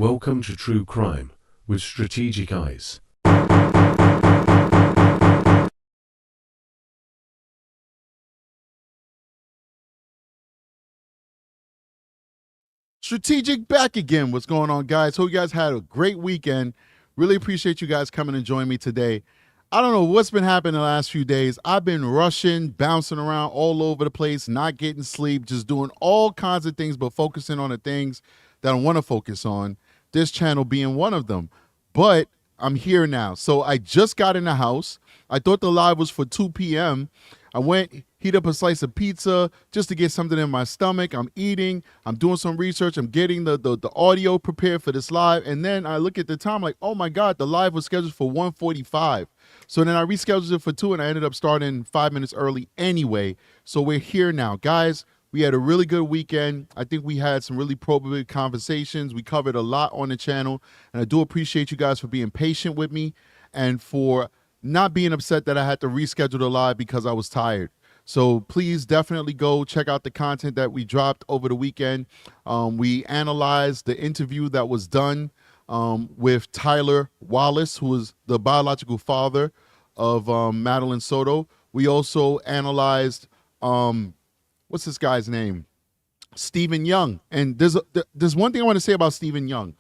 Welcome to True Crime with Strategic Eyes. Strategic back again. What's going on, guys? Hope you guys had a great weekend. Really appreciate you guys coming and joining me today. I don't know what's been happening the last few days. I've been rushing, bouncing around all over the place, not getting sleep, just doing all kinds of things, but focusing on the things that I want to focus on, this channel being one of them. But I'm here now. So I just got in the house. I thought the live was for 2 p.m. I went, heat up a slice of pizza just to get something in my stomach. I'm eating. I'm doing some research. I'm getting the audio prepared for this live. And then I look at the time like, oh my God, the live was scheduled for 1:45. So then I rescheduled it for 2 and I ended up starting 5 minutes early anyway. So we're here now. Guys, we had a really good weekend. I think we had some really probative conversations. We covered a lot on the channel. And I do appreciate you guys for being patient with me and for not being upset that I had to reschedule the live because I was tired. So please definitely go check out the content that we dropped over the weekend. We analyzed the interview that was done with Tyler Wallace, who is the biological father of Madeline Soto. We also analyzed, what's this guy's name? Stephan Young. And there's one thing I want to say about Stephan Young.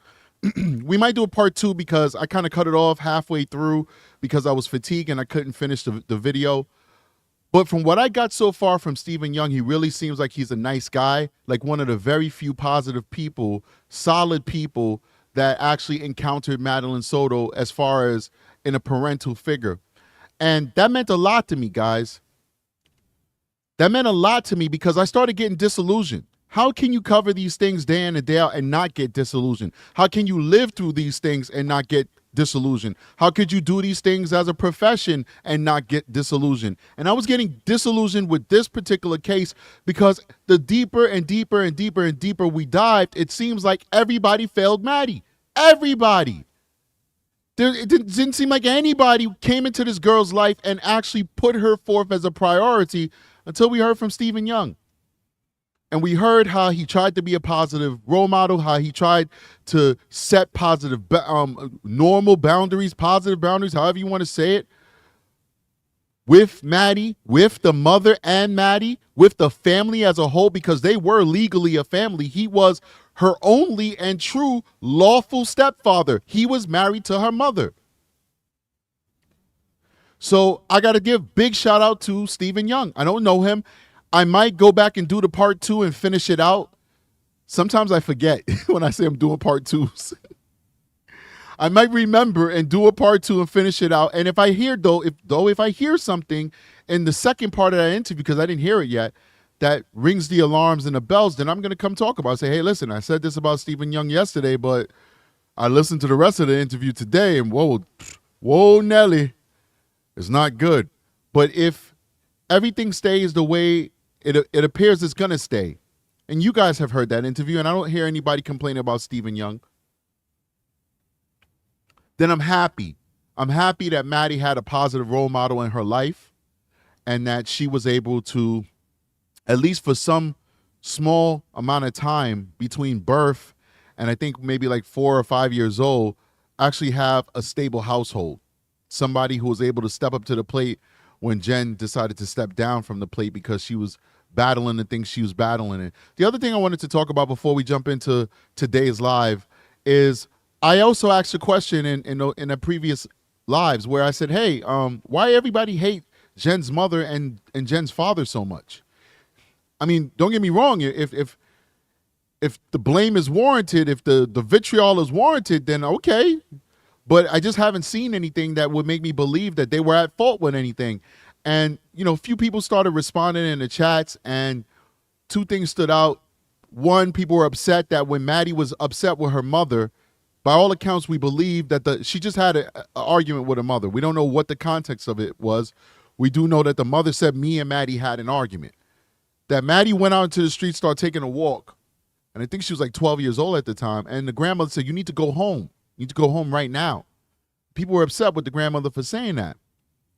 We might do a part 2 because I kind of cut it off halfway through because I was fatigued and I couldn't finish the video. But from what I got so far from Stephan Young, he really seems like he's a nice guy, like one of the very few positive people, solid people that actually encountered Madeline Soto as far as in a parental figure. And that meant a lot to me, guys. That meant a lot to me because I started getting disillusioned. How can you cover these things day in and day out and not get disillusioned? How can you live through these things and not get disillusioned? How could you do these things as a profession and not get disillusioned? And I was getting disillusioned with this particular case because the deeper and deeper and deeper and deeper we dived, it seems like everybody failed Maddie. Everybody. It didn't seem like anybody came into this girl's life and actually put her forth as a priority until we heard from Stephan Young. And we heard how he tried to be a positive role model, how he tried to set positive, normal boundaries, positive boundaries, however you want to say it, with Maddie, with the mother and Maddie, with the family as a whole, because they were legally a family. He was her only and true lawful stepfather. He was married to her mother. So I got to give big shout out to Stephan Young. I don't know him. I might go back and do the part 2 and finish it out. Sometimes I forget when I say I'm doing part 2s. I might remember and do a part 2 and finish it out. And if I hear if I hear something in the second part of that interview, because I didn't hear it yet, that rings the alarms and the bells, then I'm going to come talk about it. Say, hey, listen, I said this about Stephan Young yesterday, but I listened to the rest of the interview today and whoa, Nelly, it's not good. But if everything stays the way it appears it's going to stay. And you guys have heard that interview, and I don't hear anybody complaining about Stephan Young. Then I'm happy. I'm happy that Maddie had a positive role model in her life and that she was able to, at least for some small amount of time between birth and I think maybe like 4 or 5 years old, actually have a stable household. Somebody who was able to step up to the plate when Jen decided to step down from the plate because she was battling the things she was battling. And the other thing I wanted to talk about before we jump into today's live is I also asked a question in the previous lives where I said, hey, why everybody hate Jen's mother and Jen's father so much? I mean, don't get me wrong. If the blame is warranted, if the vitriol is warranted, then okay. But I just haven't seen anything that would make me believe that they were at fault with anything. And, a few people started responding in the chats, and 2 things stood out. One, people were upset that when Maddie was upset with her mother, by all accounts, we believe that she just had an argument with her mother. We don't know what the context of it was. We do know that the mother said me and Maddie had an argument. That Maddie went out into the street, started taking a walk. And I think she was like 12 years old at the time. And the grandmother said, you need to go home. You need to go home right now. People were upset with the grandmother for saying that.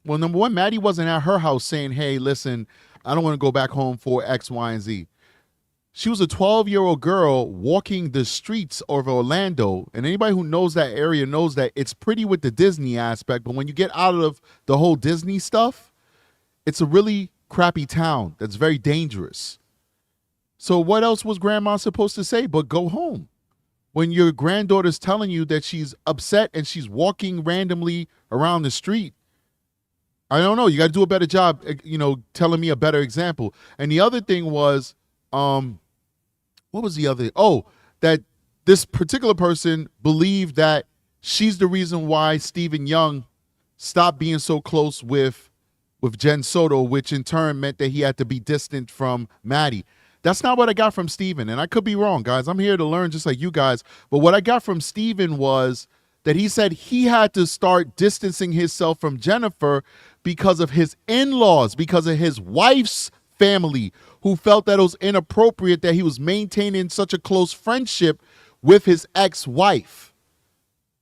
Well, number one, Maddie wasn't at her house saying, hey, listen, I don't want to go back home for X, Y, and Z. She was a 12-year-old girl walking the streets of Orlando, and anybody who knows that area knows that it's pretty with the Disney aspect, but when you get out of the whole Disney stuff, it's a really crappy town that's very dangerous. So what else was grandma supposed to say but go home? When your granddaughter's telling you that she's upset and she's walking randomly around the street, I don't know. You got to do a better job, telling me a better example. And the other thing was, what was the other? Oh, that this particular person believed that she's the reason why Stephen Young stopped being so close with Jen Soto, which in turn meant that he had to be distant from Maddie. That's not what I got from Stephen, and I could be wrong, guys. I'm here to learn just like you guys. But what I got from Stephen was that he said he had to start distancing himself from Jennifer because of his in-laws, because of his wife's family, who felt that it was inappropriate that he was maintaining such a close friendship with his ex-wife.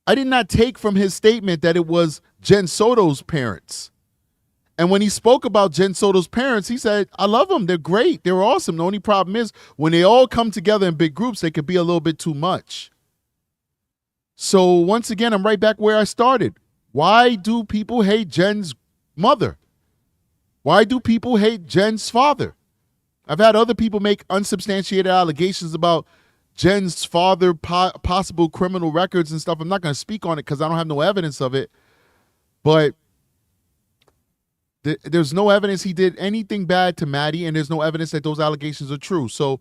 I did not take from his statement that it was Jen Soto's parents. And when he spoke about Jen Soto's parents, he said, I love them. They're great. They're awesome. The only problem is when they all come together in big groups, they could be a little bit too much. So once again, I'm right back where I started. Why do people hate Jen's mother? Why do people hate Jen's father? I've had other people make unsubstantiated allegations about Jen's father, possible criminal records and stuff. I'm not going to speak on it because I don't have no evidence of it. But there's no evidence he did anything bad to Maddie, and there's no evidence that those allegations are true. So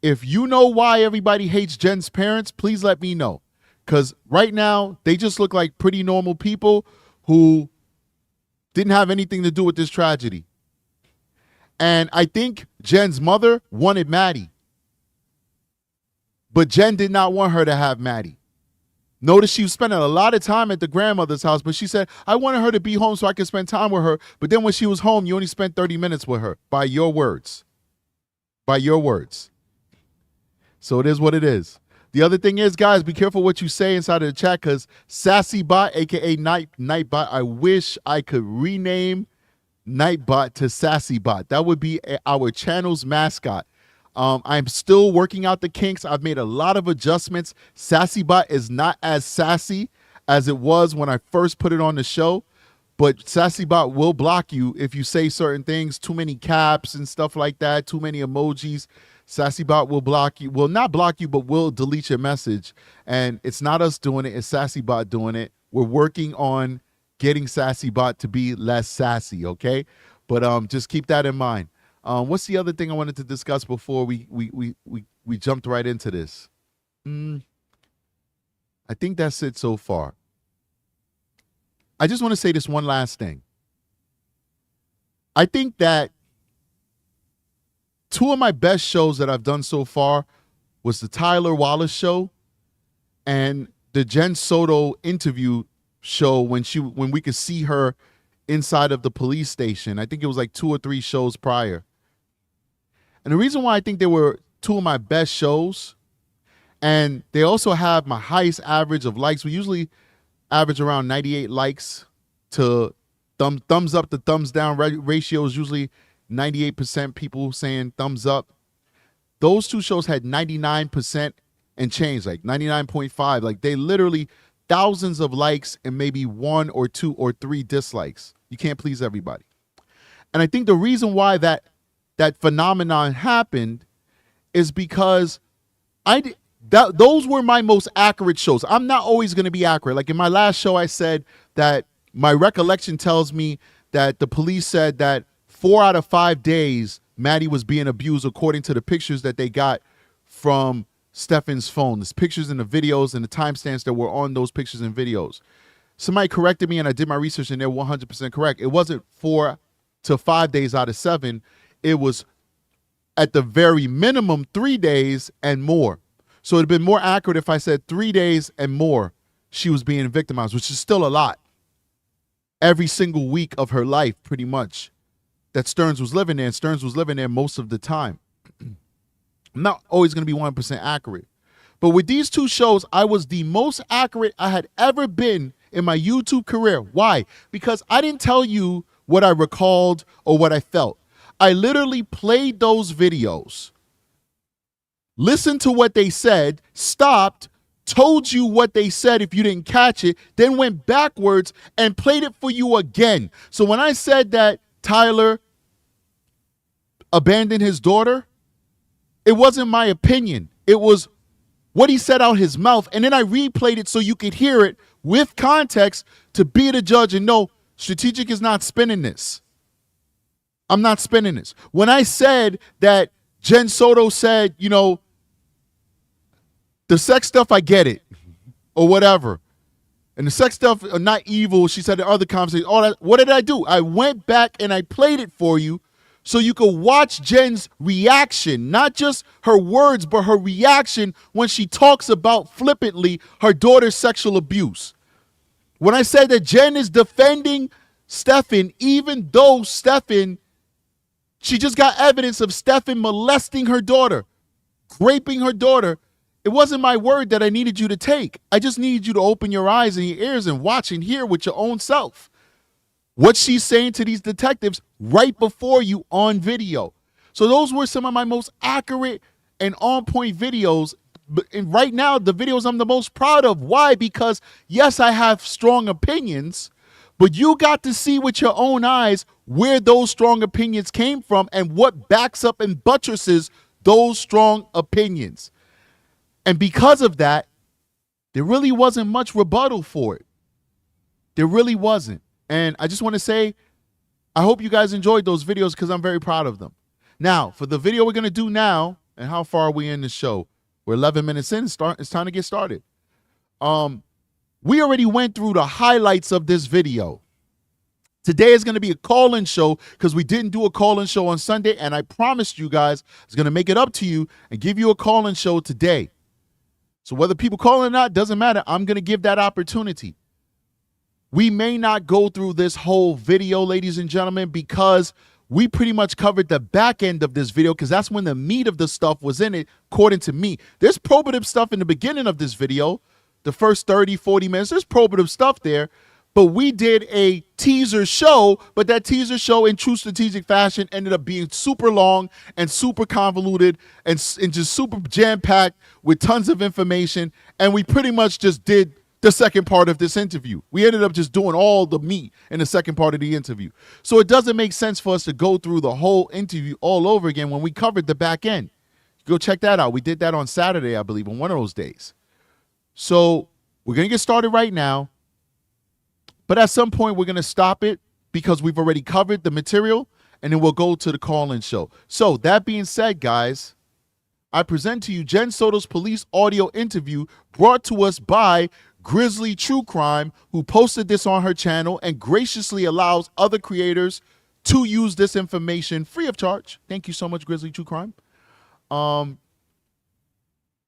if you know why everybody hates Jen's parents, please let me know. Because right now, they just look like pretty normal people who didn't have anything to do with this tragedy. And I think Jen's mother wanted Maddie. But Jen did not want her to have Maddie. Notice she was spending a lot of time at the grandmother's house, but she said, I wanted her to be home so I could spend time with her. But then when she was home, you only spent 30 minutes with her, by your words. By your words. So it is what it is. The other thing is, guys, be careful what you say inside of the chat, because SassyBot, a.k.a. Nightbot, I wish I could rename Nightbot to SassyBot. That would be our channel's mascot. I'm still working out the kinks. I've made a lot of adjustments. SassyBot is not as sassy as it was when I first put it on the show, but SassyBot will block you if you say certain things, too many caps and stuff like that, too many emojis. SassyBot will block you. Will not block you, but will delete your message. And it's not us doing it. It's SassyBot doing it. We're working on getting SassyBot to be less sassy, okay? But just keep that in mind. What's the other thing I wanted to discuss before we jumped right into this? I think that's it so far. I just want to say this one last thing. I think that two of my best shows that I've done so far was the Tyler Wallace show and the Jen Soto interview show when we could see her inside of the police station. I think it was like 2 or 3 shows prior. And the reason why I think they were two of my best shows, and they also have my highest average of likes. We usually average around 98 likes to thumbs up to thumbs down ratio is usually 98% people saying thumbs up. Those two shows had 99% and change, like 99.5. Like they literally thousands of likes and maybe 1 or 2 or 3 dislikes. You can't please everybody. And I think the reason why that phenomenon happened is because those were my most accurate shows. I'm not always going to be accurate. Like in my last show, I said that my recollection tells me that the police said that 4 out of 5 days, Maddie was being abused according to the pictures that they got from Stephan's phone. There's pictures and the videos and the timestamps that were on those pictures and videos. Somebody corrected me and I did my research and they're 100% correct. It wasn't 4 to 5 days out of 7. It was at the very minimum 3 days and more. So it'd been more accurate if I said 3 days and more she was being victimized, which is still a lot. Every single week of her life, pretty much, that Stearns was living there, and Stearns was living there most of the time. I'm not always going to be 100% accurate. But with these two shows, I was the most accurate I had ever been in my YouTube career. Why? Because I didn't tell you what I recalled or what I felt. I literally played those videos listened to what they said, stopped, told you what they said if you didn't catch it, then went backwards and played it for you again. So when I said that Tyler abandoned his daughter, it wasn't my opinion. It was what he said out his mouth. And then I replayed it so you could hear it with context to be the judge and know Strategic is not spinning this. I'm not spinning this. When I said that Jen Soto said, you know, the sex stuff, I get it, or whatever. And the sex stuff are not evil. She said in other conversations, all that. What did I do? I went back and I played it for you so you could watch Jen's reaction, not just her words, but her reaction when she talks about flippantly her daughter's sexual abuse. When I said that Jen is defending Stephan, even though Stephan, she just got evidence of Stephan molesting her daughter, raping her daughter. It wasn't my word that I needed you to take. I just needed you to open your eyes and your ears and watch and hear with your own self what she's saying to these detectives right before you on video. So those were some of my most accurate and on-point videos. And right now, the videos I'm the most proud of. Why? Because, yes, I have strong opinions, but you got to see with your own eyes where those strong opinions came from and what backs up and buttresses those strong opinions. And because of that, there really wasn't much rebuttal for it. There really wasn't. And I just want to say, I hope you guys enjoyed those videos because I'm very proud of them. Now, for the video we're going to do now, and how far are we in the show? We're 11 minutes in. It's time to get started. We already went through the highlights of this video. Today is going to be a call-in show because we didn't do a call-in show on Sunday, and I promised you guys I was going to make it up to you and give you a call-in show today. So whether people call or not, doesn't matter. I'm going to give that opportunity. We may not go through this whole video, ladies and gentlemen, because we pretty much covered the back end of this video because that's when the meat of the stuff was in it, according to me. There's probative stuff in the beginning of this video, the first 30, 40 minutes. There's probative stuff there, but we did a teaser show, but that teaser show in true strategic fashion ended up being super long and super convoluted and just super jam-packed with tons of information, and we pretty much just did the second part of this interview. We ended up just doing all the meat in the second part of the interview. So it doesn't make sense for us to go through the whole interview all over again when we covered the back end. Go check that out. We did that on Saturday, I believe, on one of those days. So we're going to get started right now. But at some point, we're going to stop it because we've already covered the material, and then we'll go to the call-in show. So that being said, guys, I present to you Jen Sotos' police audio interview brought to us by Grizzly True Crime, who posted this on her channel and graciously allows other creators to use this information free of charge. Thank you so much, Grizzly True Crime. And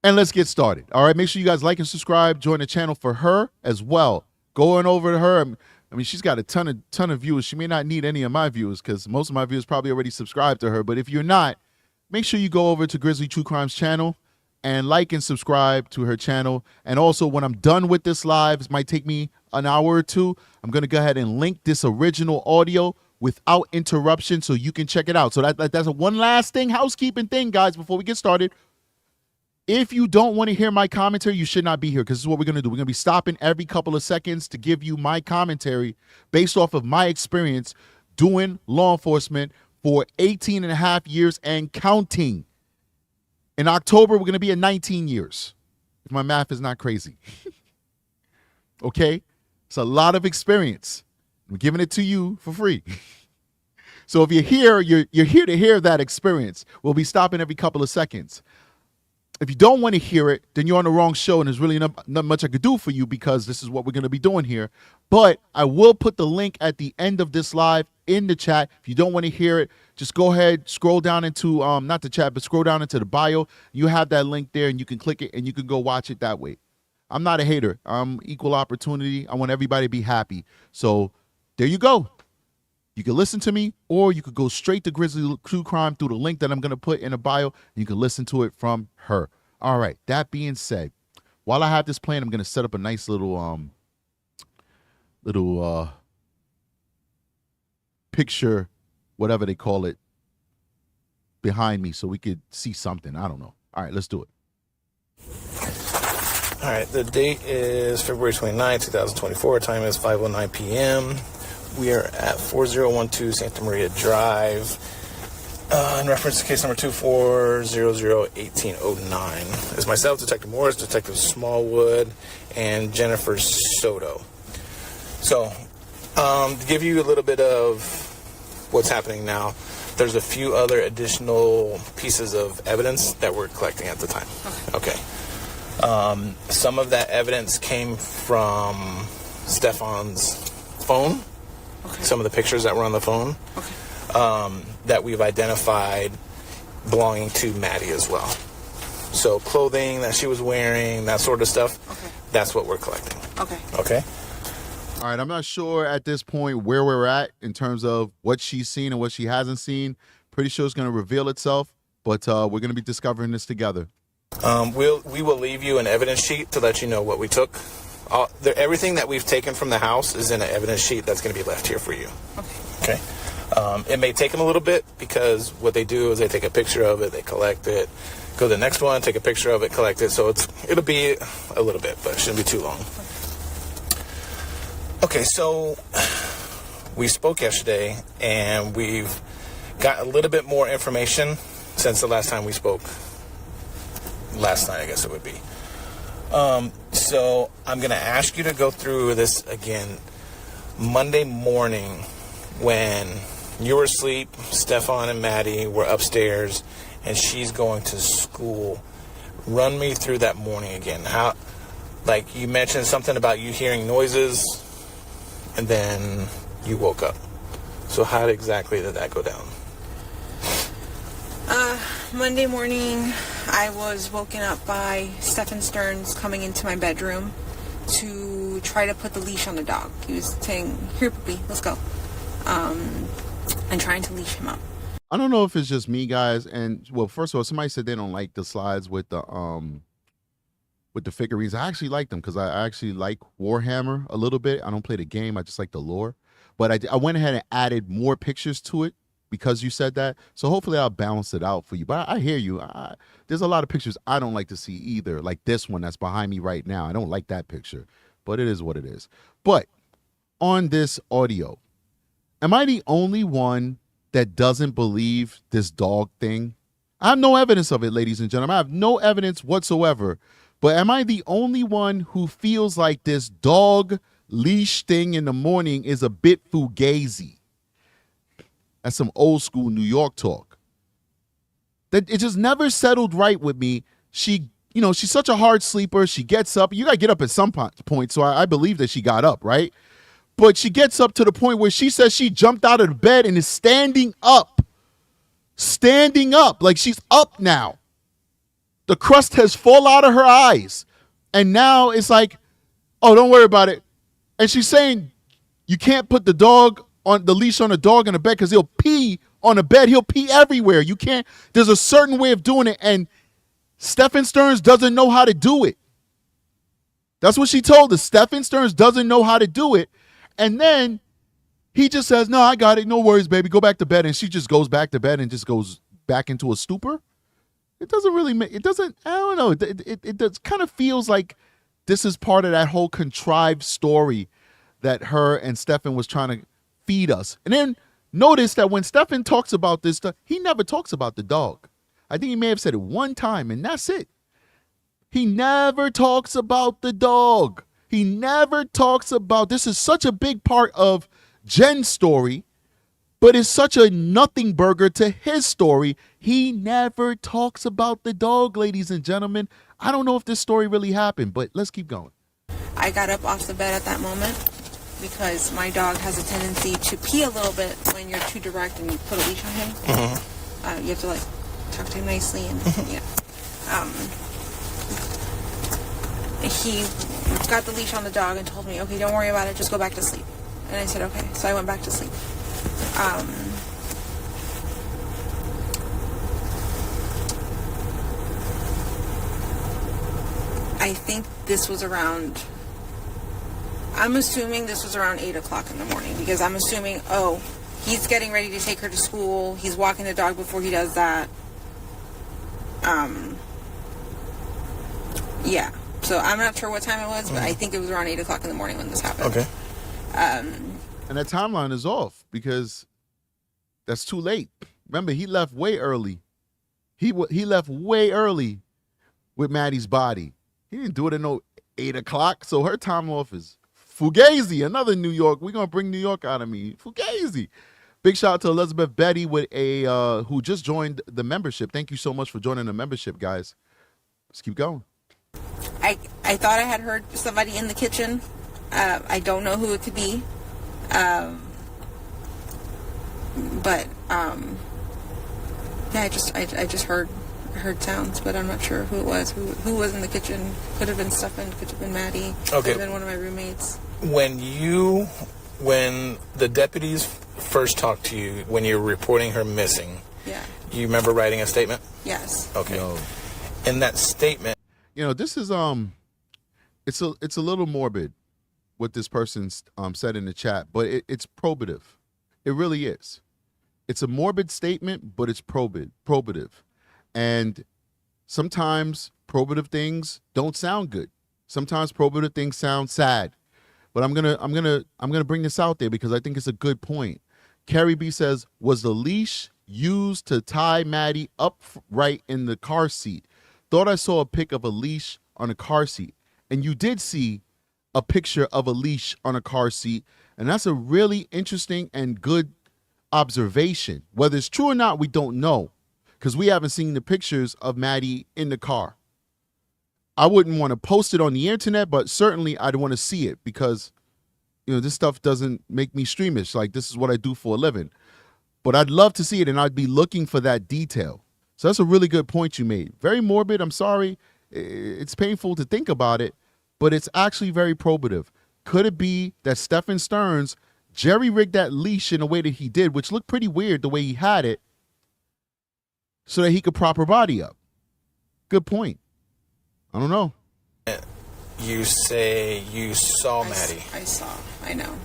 let's get started. All right, make sure you guys like and subscribe. Join the channel for her as well. Going over to her, I mean, she's got a ton of viewers. She may not need any of my viewers because most of my viewers probably already subscribed to her. But if you're not, make sure you go over to Grizzly True Crime's channel and like and subscribe to her channel. And also, when I'm done with this live, it might take me an hour or two, I'm going to go ahead and link this original audio without interruption so you can check it out. So that's one last thing, housekeeping thing, guys, before we get started. If you don't want to hear my commentary, you should not be here because this is what we're going to do. We're going to be stopping every couple of seconds to give you my commentary based off of my experience doing law enforcement for 18 and a half years and counting. In October, we're going to be at 19 years, if my math is not crazy. Okay? It's a lot of experience. I'm giving it to you for free. So if you're here, you're here to hear that experience. We'll be stopping every couple of seconds. If you don't want to hear it, then you're on the wrong show, and there's really not much I could do for you because this is what we're going to be doing here. But I will put the link at the end of this live in the chat. If you don't want to hear it, just go ahead, scroll down into, not the chat, but scroll down into the bio. You have that link there, and you can click it, and you can go watch it that way. I'm not a hater. I'm equal opportunity. I want everybody to be happy. So there you go. You can listen to me, or you could go straight to Grizzly True Crime through the link that I'm going to put in the bio. And you can listen to it from her. All right. That being said, while I have this plan, I'm going to set up a nice little picture, whatever they call it, behind me so we could see something. I don't know. All right, let's do it. All right, the date is February 29, 2024. Time is 5:09 p.m. We are at 4012 Santa Maria Drive. In reference to case number 24001809. It's myself, Detective Morris, Detective Smallwood, and Jennifer Sotos. So, to give you a little bit of what's happening now, there's a few other additional pieces of evidence that we're collecting at the time. Okay. Some of that evidence came from Stephan's phone. Okay. Some of the pictures that were on the phone. Okay. That we've identified belonging to Maddie as well. So clothing that she was wearing, that sort of stuff. Okay. That's what we're collecting. Okay. Okay. All right, I'm not sure at this point where we're at in terms of what she's seen and what she hasn't seen. Pretty sure it's going to reveal itself, but we're going to be discovering this together. We will leave you an evidence sheet to let you know what we took. Everything that we've taken from the house is in an evidence sheet that's going to be left here for you. Okay. Okay. It may take them a little bit because what they do is they take a picture of it, they collect it, go to the next one, take a picture of it, collect it. So it'll be a little bit, but it shouldn't be too long. Okay, so we spoke yesterday, and we've got a little bit more information since the last time we spoke. Last night, I guess it would be. So I'm going to ask you to go through this again Monday morning when you were asleep. Stephan and Maddie were upstairs, and she's going to school. Run me through that morning again. How, like you mentioned something about you hearing noises, and then you woke up. So how exactly did that go down? Monday morning, I was woken up by Stephan Stearns coming into my bedroom to try to put the leash on the dog. He was saying, "Here, puppy, let's go," and trying to leash him up. I don't know if it's just me, guys. And well, first of all, somebody said they don't like the slides with the figurines. I actually like them because I actually like Warhammer a little bit. I don't play the game. I just like the lore. But I went ahead and added more pictures to it because you said that. So hopefully I'll balance it out for you. But I hear you. There's a lot of pictures I don't like to see either. Like this one that's behind me right now. I don't like that picture. But it is what it is. But on this audio, am I the only one that doesn't believe this dog thing? I have no evidence of it, ladies and gentlemen. I have no evidence whatsoever. But am I the only one who feels like this dog leash thing in the morning is a bit fugazi? That's some old school New York talk. That it just never settled right with me. She's such a hard sleeper. She gets up. You got to get up at some point. So I believe that she got up, right? But she gets up to the point where she says she jumped out of the bed and is standing up. Standing up. Like she's up now. The crust has fallen out of her eyes. And now it's like, oh, don't worry about it. And she's saying you can't put the leash on the dog in the bed because he'll pee on the bed. He'll pee everywhere. You can't. There's a certain way of doing it. And Stephan Stearns doesn't know how to do it. That's what she told us. Stephan Stearns doesn't know how to do it. And then he just says, no, I got it. No worries, baby. Go back to bed. And she just goes back to bed and just goes back into a stupor. It doesn't really make, it doesn't, I don't know. It does, kind of feels like this is part of that whole contrived story that her and Stephan was trying to feed us. And then notice that when Stephan talks about this stuff, he never talks about the dog. I think he may have said it one time, and that's it. He never talks about the dog. He never talks about, this is such a big part of Jen's story, but it's such a nothing burger to his story. He never talks about the dog, ladies and gentlemen. I don't know if this story really happened, but let's keep going. I got up off the bed at that moment because my dog has a tendency to pee a little bit when you're too direct and you put a leash on him. Mm-hmm. You have to talk to him nicely and he got the leash on the dog and told me, okay, don't worry about it, just go back to sleep. And I said, okay. So I went back to sleep. I think this was around, I'm assuming this was around 8 o'clock in the morning because I'm assuming, he's getting ready to take her to school. He's walking the dog before he does that. Yeah. So I'm not sure what time it was, but I think it was around 8 o'clock in the morning when this happened. Okay. And that timeline is off because that's too late. Remember, he left way early. He left way early with Maddie's body. He didn't do it at no 8 o'clock. So her time off is Fugazi, another New York. We're going to bring New York out of me. Fugazi. Big shout out to Elizabeth Betty with who just joined the membership. Thank you so much for joining the membership, guys. Let's keep going. I thought I had heard somebody in the kitchen. I don't know who it could be. But yeah, I just heard sounds, but I'm not sure who it was. Who was in the kitchen? Could have been Stephan. Could have been Maddie. Okay. Could have been one of my roommates. When the deputies first talked to you, when you were reporting her missing, Yeah. you remember writing a statement? Yes. Okay. Yo. In that statement, This is it's a little morbid what this person said in the chat, but it's probative. It really is. It's a morbid statement, but it's probative. And sometimes probative things don't sound good. Sometimes probative things sound sad. But I'm gonna bring this out there because I think it's a good point. Carrie B says, was the leash used to tie Maddie upright in the car seat? Thought I saw a pic of a leash on a car seat. And you did see a picture of a leash on a car seat. And that's a really interesting and good observation. Whether it's true or not, we don't know because we haven't seen the pictures of Maddie in the car. I wouldn't want to post it on the internet, but certainly I'd want to see it because, this stuff doesn't make me streamish. Like, this is what I do for a living. But I'd love to see it, and I'd be looking for that detail. So that's a really good point you made. Very morbid. I'm sorry. It's painful to think about it, but it's actually very probative. Could it be that Stephan Stearns jerry-rigged that leash in a way that he did, which looked pretty weird the way he had it, so that he could prop her body up? Good point. I don't know. you say you saw Maddie. I saw. I know.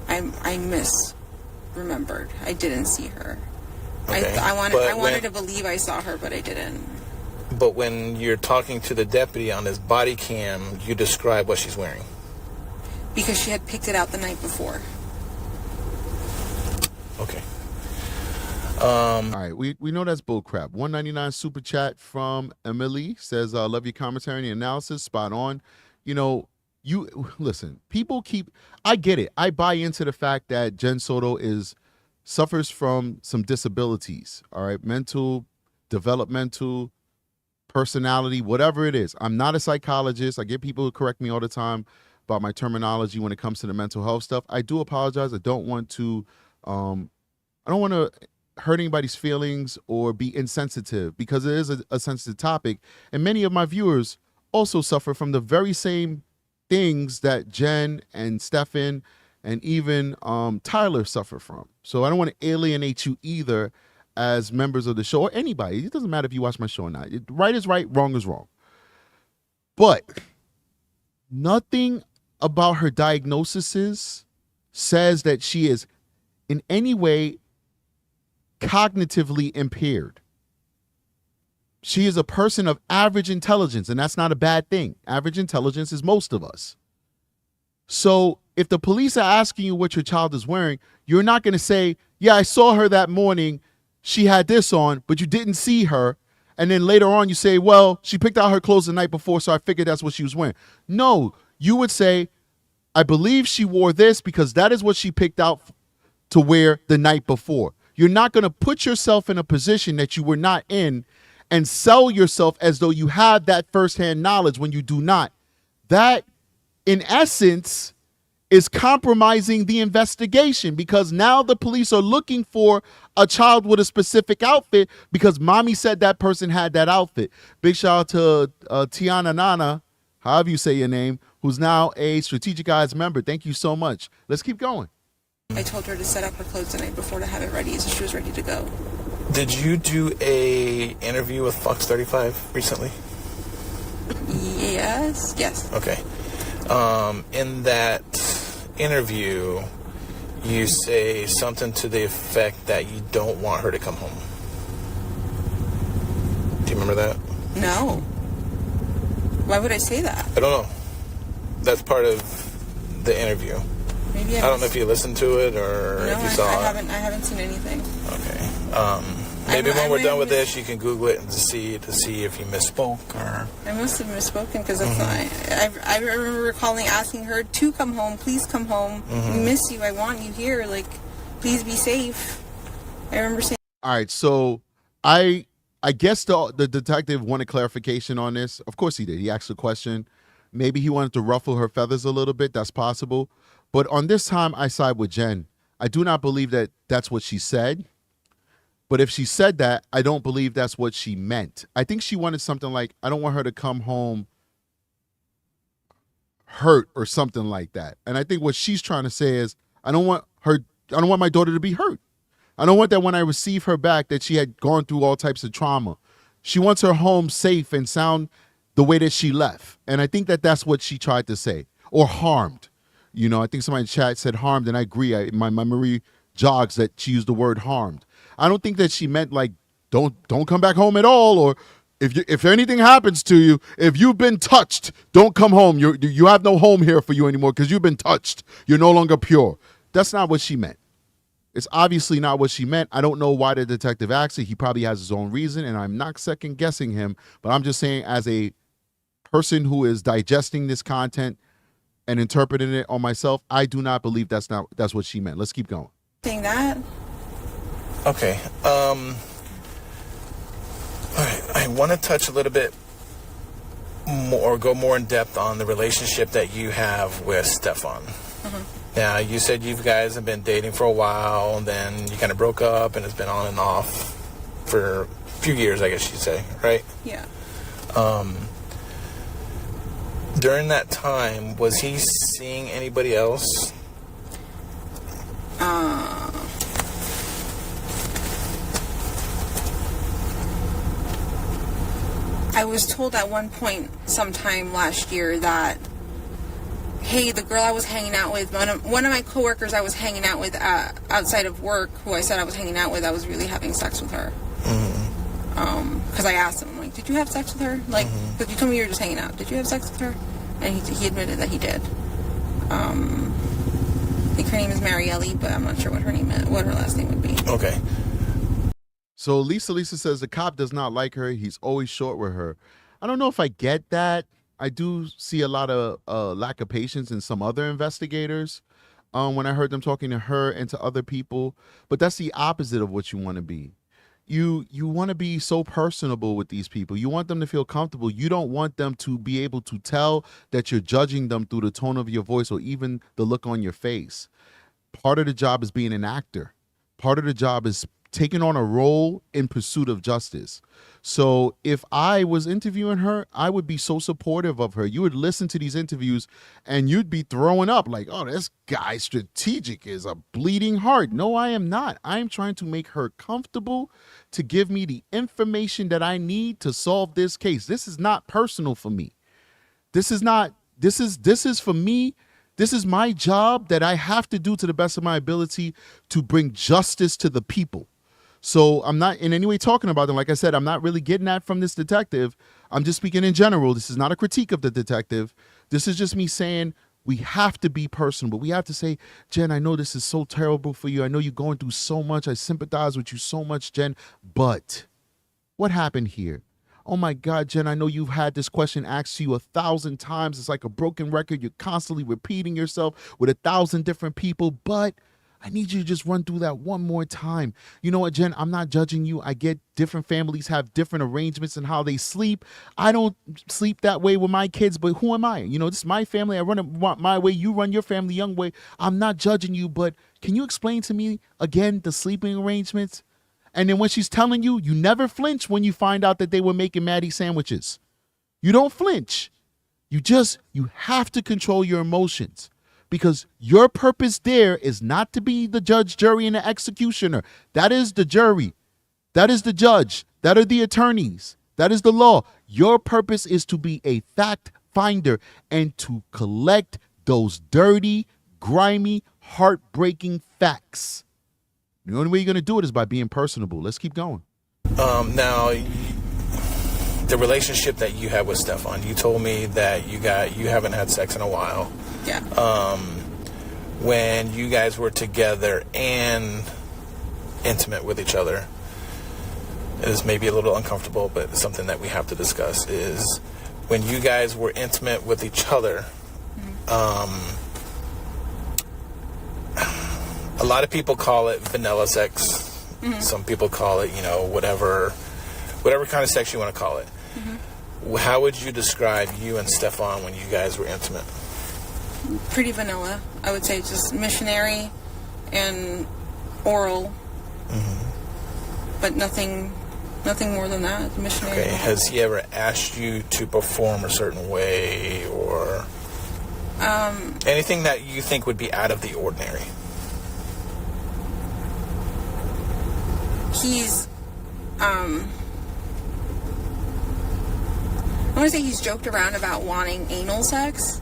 I misremembered. I didn't see her. Okay. I wanted to believe I saw her, but I didn't. But when you're talking to the deputy on his body cam, you describe what she's wearing. Because she had picked it out the night before. Okay. All right, we know that's bullcrap. 199 super chat from Emily says, love your commentary and the analysis, spot on. You listen, people I get it. I buy into the fact that Jen Soto suffers from some disabilities, all right, mental, developmental, personality, whatever it is. I'm not a psychologist. I get people who correct me all the time about my terminology when it comes to the mental health stuff. I do apologize. I don't want to hurt anybody's feelings or be insensitive because it is a sensitive topic. And many of my viewers also suffer from the very same things that Jen and Stephan and even Tyler suffer from. So I don't want to alienate you either as members of the show or anybody. It doesn't matter if you watch my show or not. Right is right, wrong is wrong. But nothing about her diagnoses says that she is in any way cognitively impaired. She is a person of average intelligence, and that's not a bad thing. Average intelligence is most of us. So if the police are asking you what your child is wearing, you're not going to say, yeah, I saw her that morning. She had this on, but you didn't see her. And then later on you say, well, she picked out her clothes the night before, so I figured that's what she was wearing. No, you would say, I believe she wore this because that is what she picked out to wear the night before. You're not going to put yourself in a position that you were not in and sell yourself as though you have that firsthand knowledge when you do not. That, in essence, is compromising the investigation because now the police are looking for a child with a specific outfit because mommy said that person had that outfit. Big shout out to Tiana Nana, however you say your name, who's now a Strategic Eyes member. Thank you so much. Let's keep going. I told her to set up her clothes the night before to have it ready, so she was ready to go. Did you do a interview with Fox 35 recently? Yes. Okay. In that interview, you say something to the effect that you don't want her to come home. Do you remember that? No. Why would I say that? I don't know. That's part of the interview. Maybe I don't know if you listened to it or if you saw it. I haven't seen anything. Okay. Maybe when we're done with this, you can Google it and see if you misspoke or. I must have misspoken because I remember recalling asking her to come home. Please come home. We miss you. I want you here. Like, please be safe. I remember saying. All right, so I guess the detective wanted clarification on this. Of course he did. He asked a question. Maybe he wanted to ruffle her feathers a little bit. That's possible. But on this time, I side with Jen. I do not believe that that's what she said. But if she said that, I don't believe that's what she meant. I think she wanted something like, I don't want her to come home hurt or something like that. And I think what she's trying to say is, I don't want my daughter to be hurt. I don't want that when I receive her back that she had gone through all types of trauma. She wants her home safe and sound the way that she left. And I think that that's what she tried to say. Or harmed. You know, I think somebody in chat said harmed, and I agree. My memory jogs that she used the word harmed. I don't think that she meant like, don't come back home at all, or if anything happens to you, if you've been touched, don't come home. You have no home here for you anymore because you've been touched. You're no longer pure. That's not what she meant. It's obviously not what she meant. I don't know why the detective asked it. He probably has his own reason, and I'm not second guessing him, but I'm just saying as a person who is digesting this content and interpreting it on myself, I do not believe that's what she meant. Let's keep going. Saying that. Okay. All right. I want to touch a little bit more, go more in depth on the relationship that you have with Stephan. Now, you said you guys have been dating for a while, and then you kind of broke up, and it's been on and off for a few years, I guess you'd say, right? Yeah. During that time, was he seeing anybody else? I was told at one point sometime last year that, hey, the girl I was hanging out with, one of my coworkers I was hanging out with outside of work, who I said I was hanging out with, I was really having sex with her. Because I asked him, like, did you have sex with her? Like, because you told me you were just hanging out. Did you have sex with her? And he admitted that he did. I think her name is Marielle, but I'm not sure what her last name would be. Okay. So Lisa says the cop does not like her. He's always short with her. I don't know if I get that. I do see a lot of lack of patience in some other investigators when I heard them talking to her and to other people. But that's the opposite of what you want to be. You want to be so personable with these people. You want them to feel comfortable. You don't want them to be able to tell that you're judging them through the tone of your voice or even the look on your face. Part of the job is being an actor. Part of the job is taking on a role in pursuit of justice. So if I was interviewing her, I would be so supportive of her. You would listen to these interviews and you'd be throwing up like, oh, this guy strategic is a bleeding heart. No, I am not. I am trying to make her comfortable to give me the information that I need to solve this case. This is not personal for me. This is for me. This is my job that I have to do to the best of my ability to bring justice to the people. So I'm not in any way talking about them. Like I said, I'm not really getting that from this detective. I'm just speaking in general. This is not a critique of the detective. This is just me saying we have to be personable. We have to say, Jen, I know this is so terrible for you. I know you're going through so much. I sympathize with you so much, Jen. But what happened here? Oh my God, Jen, I know you've had this question asked to you 1,000 times. It's like a broken record. You're constantly repeating yourself with 1,000 different people, but I need you to just run through that one more time. You know what, Jen? I'm not judging you. I get different families have different arrangements in how they sleep. I don't sleep that way with my kids, but who am I? You know, this is my family. I run it my way. You run your family young way. I'm not judging you, but can you explain to me again the sleeping arrangements? And then when she's telling you, you never flinch when you find out that they were making Maddie sandwiches. You don't flinch. You have to control your emotions. Because your purpose there is not to be the judge, jury, and the executioner. That is the jury. That is the judge. That are the attorneys. That is the law. Your purpose is to be a fact finder and to collect those dirty, grimy, heartbreaking facts. The only way you're going to do it is by being personable. Let's keep going. Now, the relationship that you had with Stephan. You told me that you haven't had sex in a while. Yeah. When you guys were together and intimate with each other, it is maybe a little uncomfortable, but it's something that we have to discuss, is when you guys were intimate with each other, a lot of people call it vanilla sex. Some people call it, whatever kind of sex you want to call it. How would you describe you and Stephan when you guys were intimate? Pretty vanilla. I would say just missionary and oral. But nothing more than that. Missionary. Okay. Has he ever asked you to perform a certain way, or anything that you think would be out of the ordinary? He's I want to say he's joked around about wanting anal sex,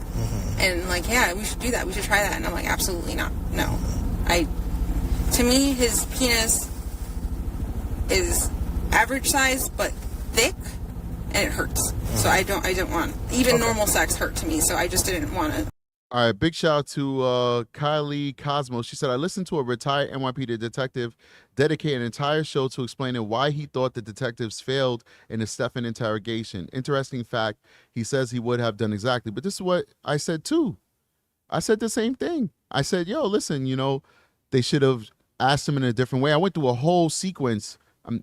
and like, yeah, we should do that. We should try that. And I'm like, absolutely not. No. To me, his penis is average size but thick, and it hurts. So I don't want, even normal sex hurt to me. So I just didn't want to. All right, big shout out to Kylie Cosmo. She said, I listened to a retired NYPD detective dedicate an entire show to explaining why he thought the detectives failed in the Stephan interrogation. Interesting fact, he says he would have done exactly. But this is what I said too. I said the same thing. I said, yo, listen, they should have asked him in a different way. I went through a whole sequence, and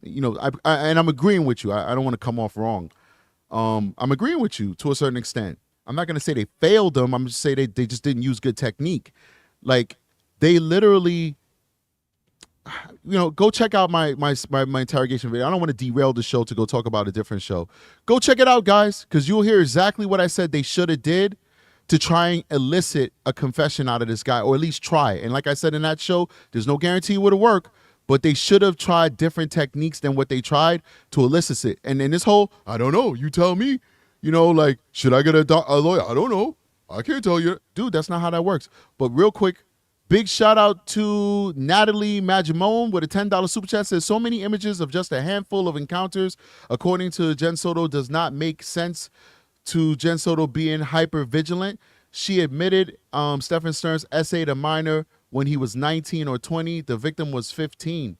I'm agreeing with you. I don't want to come off wrong. I'm agreeing with you to a certain extent. I'm not going to say they failed them. I'm just saying they just didn't use good technique. Like, they literally, go check out my interrogation video. I don't want to derail the show to go talk about a different show. Go check it out, guys, because you'll hear exactly what I said they should have did to try and elicit a confession out of this guy, or at least try. And like I said in that show, there's no guarantee it would have worked, but they should have tried different techniques than what they tried to elicit it. And then this whole, I don't know, you tell me. Like, should I get a lawyer? I don't know. I can't tell you. Dude, that's not how that works. But real quick, big shout out to Natalie Magimone with a $10 super chat. Says, so many images of just a handful of encounters, according to Jen Soto, does not make sense to Jen Soto being hyper vigilant. She admitted Stephan Stern's essayed a minor when he was 19 or 20. The victim was 15.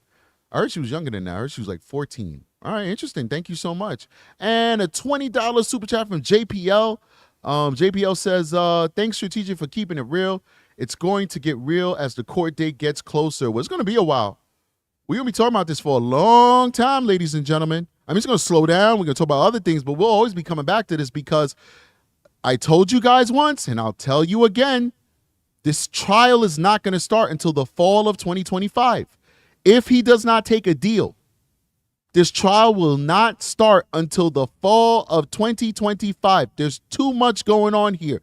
I heard she was younger than that. I heard she was like 14. All right, interesting. Thank you so much. And a $20 super chat from JPL. JPL says, thanks, Strategic, for keeping it real. It's going to get real as the court date gets closer. Well, it's going to be a while. We're going to be talking about this for a long time, ladies and gentlemen. I mean, it's going to slow down. We're going to talk about other things, but we'll always be coming back to this because I told you guys once, and I'll tell you again, this trial is not going to start until the fall of 2025. If he does not take a deal, this trial will not start until the fall of 2025. There's too much going on here.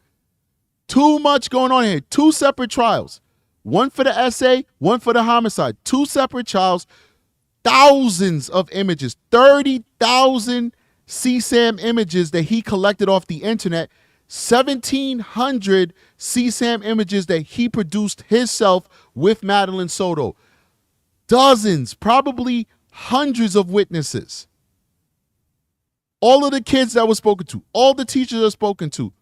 Too much going on here. Two separate trials. One for the essay, one for the homicide. Two separate trials. Thousands of images. 30,000 CSAM images that he collected off the internet. 1,700 CSAM images that he produced himself with Madeline Soto. Dozens, probably hundreds of witnesses. All of the kids that were spoken to, all the teachers that were spoken to,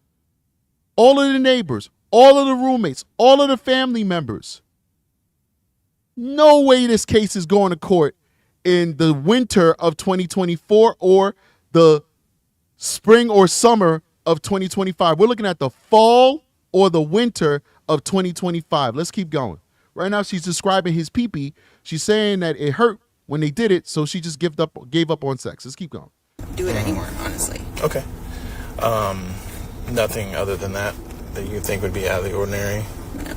all of the neighbors, all of the roommates, all of the family members. No way this case is going to court in the winter of 2024 or the spring or summer of 2025. We're looking at the fall or the winter of 2025. Let's keep going. Right now, she's describing his pee-pee. She's saying that it hurt when they did it, so she just gave up on sex. Let's keep going. Do it anymore, honestly. Okay. Nothing other than that you think would be out of the ordinary? No.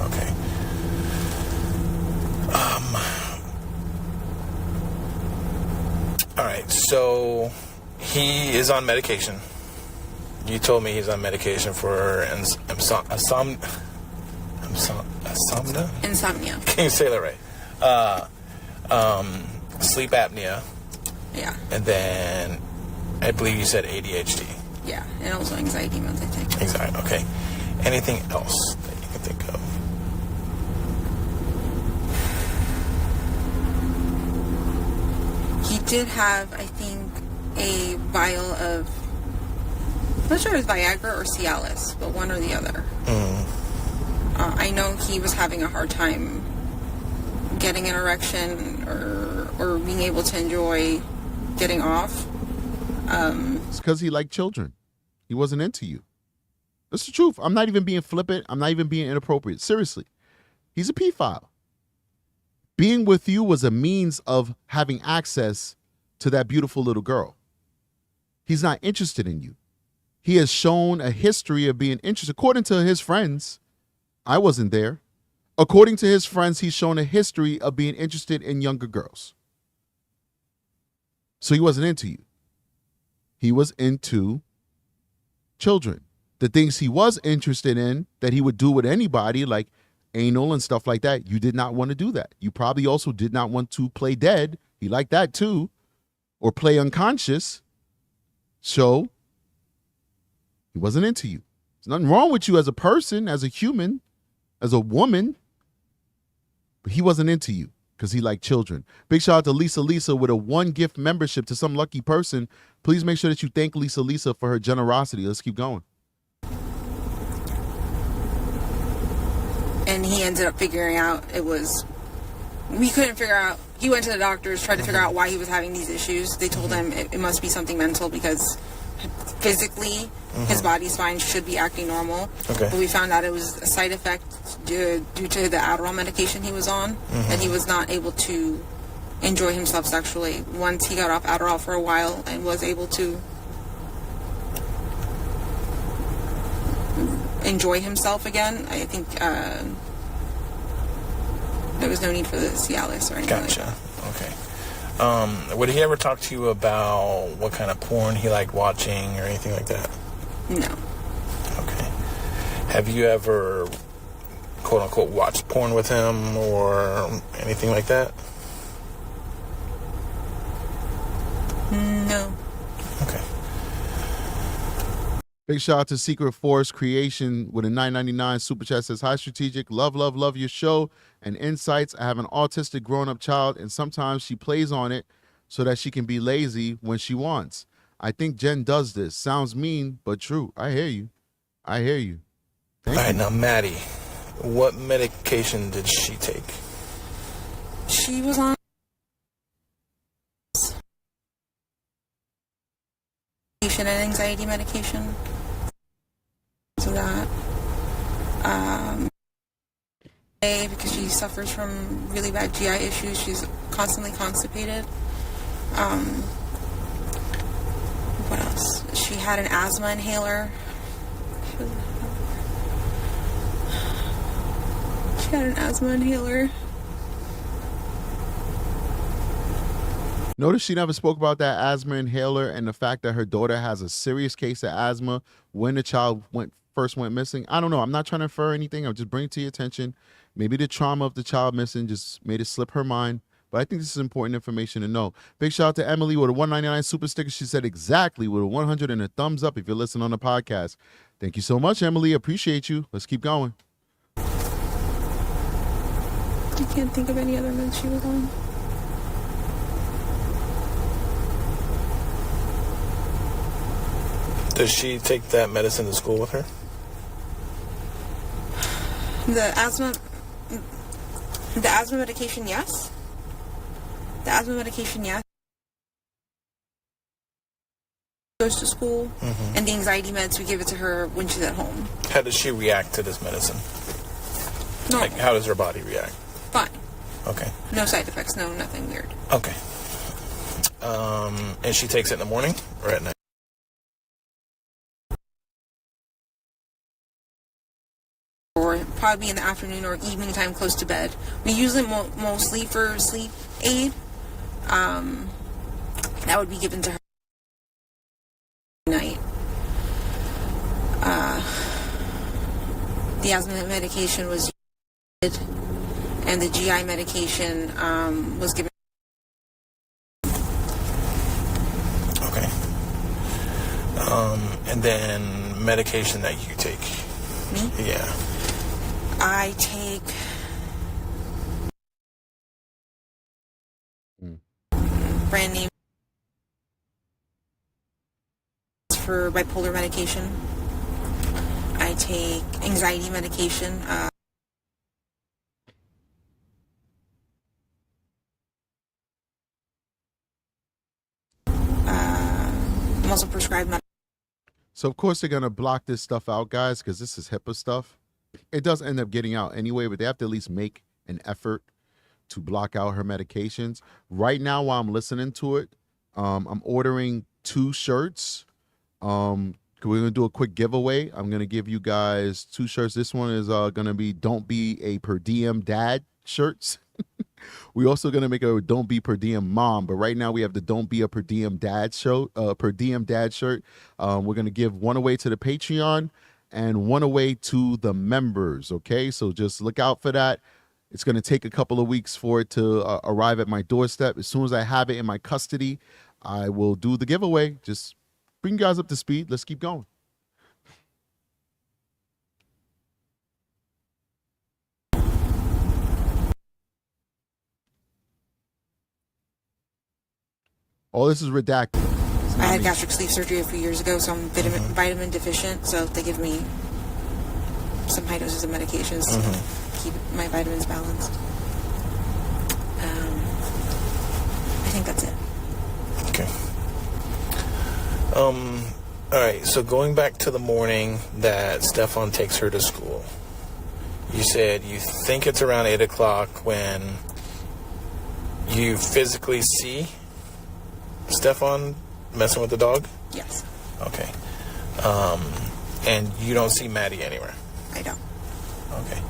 Okay. All right, so he is on medication. You told me he's on medication for insomnia. Insomnia. Can you say that right? Sleep apnea. Yeah. And then I believe you said ADHD. Yeah, and also anxiety meds, I think. Anxiety, okay. Anything else that you can think of? He did have, I think, a vial of, I'm not sure if it was Viagra or Cialis, but one or the other. I know he was having a hard time getting an erection or being able to enjoy getting off. It's because he liked children. He wasn't into you. That's the truth. I'm not even being flippant. I'm not even being inappropriate. Seriously. He's a pedophile. Being with you was a means of having access to that beautiful little girl. He's not interested in you. He has shown a history of being interested. According to his friends, I wasn't there. According to his friends, he's shown a history of being interested in younger girls. So he wasn't into you. He was into children. The things he was interested in that he would do with anybody, like anal and stuff like that, you did not want to do that. You probably also did not want to play dead. He liked that too. Or play unconscious. So he wasn't into you. There's nothing wrong with you as a person, as a human, as a woman. But he wasn't into you because he liked children. Big shout out to Lisa with a 1-gift membership to some lucky person. Please make sure that you thank Lisa for her generosity. Let's keep going. And he ended up figuring out we couldn't figure out, he went to the doctors, tried to figure out why he was having these issues. They told him it must be something mental because physically his body's fine, should be acting normal. Okay. But we found out it was a side effect due to the Adderall medication he was on, and he was not able to enjoy himself sexually. Once he got off Adderall for a while and was able to enjoy himself again, I think there was no need for the Cialis or anything. Gotcha. Like that. Okay. Would he ever talk to you about what kind of porn he liked watching or anything like that? No. Okay. Have you ever, quote unquote, watched porn with him or anything like that? No. Okay. Big shout out to Secret Force Creation with a $9.99 super chat. Says, hi, Strategic. Love your show and insights. I have an autistic grown-up child, and sometimes she plays on it so that she can be lazy when she wants. I think Jen does this. Sounds mean, but true. I hear you. All right, now, Maddie, what medication did she take? She was on and anxiety medication. So that because she suffers from really bad GI issues, she's constantly constipated. What else? She had an asthma inhaler. Notice she never spoke about that asthma inhaler and the fact that her daughter has a serious case of asthma when the child first went missing. I don't know. I'm not trying to infer anything. I'm just bringing it to your attention. Maybe the trauma of the child missing just made it slip her mind. But I think this is important information to know. Big shout out to Emily with a $1.99 super sticker. She said exactly with a 100 and a thumbs up if you're listening on the podcast. Thank you so much, Emily. Appreciate you. Let's keep going. I can't think of any other meds she was on. Does she take that medicine to school with her? The asthma medication, yes. Goes to school, and the anxiety meds, we give it to her when she's at home. How does she react to this medicine? No. Like, how does her body react? Fine. Okay. No side effects, nothing weird. Okay. And she takes it in the morning or at night? Or probably in the afternoon or evening time close to bed. We use it mostly for sleep aid. That would be given to her at night. The asthma medication was used, and the GI medication was given. Okay. And then medication that you take. Me? Yeah. I take brand name for bipolar medication. I take anxiety medication. I'm also prescribed So, of course, they're going to block this stuff out, guys, because this is HIPAA stuff. It does end up getting out anyway, but they have to at least make an effort to block out her medications. Right now, while I'm listening to it, I'm ordering 2 shirts. We're going to do a quick giveaway. I'm going to give you guys 2 shirts. This one is going to be Don't Be a Per Diem Dad shirts. We're also going to make a Don't Be Per Diem Mom, but right now we have the Don't Be a Per Diem Dad shirt. Per Diem Dad shirt. We're going to give one away to the Patreon and one away to the members, okay? So just look out for that. It's going to take a couple of weeks for it to arrive at my doorstep. As soon as I have it in my custody, I will do the giveaway. Just bring you guys up to speed. Let's keep going. All this is redacted. I had gastric sleeve surgery a few years ago, so I'm vitamin deficient. So they give me some high doses of medications to keep my vitamins balanced. I think that's it. Okay. All right. So going back to the morning that Stephan takes her to school, you said you think it's around 8 o'clock when you physically see Stephan messing with the dog? Yes. Okay. And you don't see Maddie anywhere? I don't. Okay.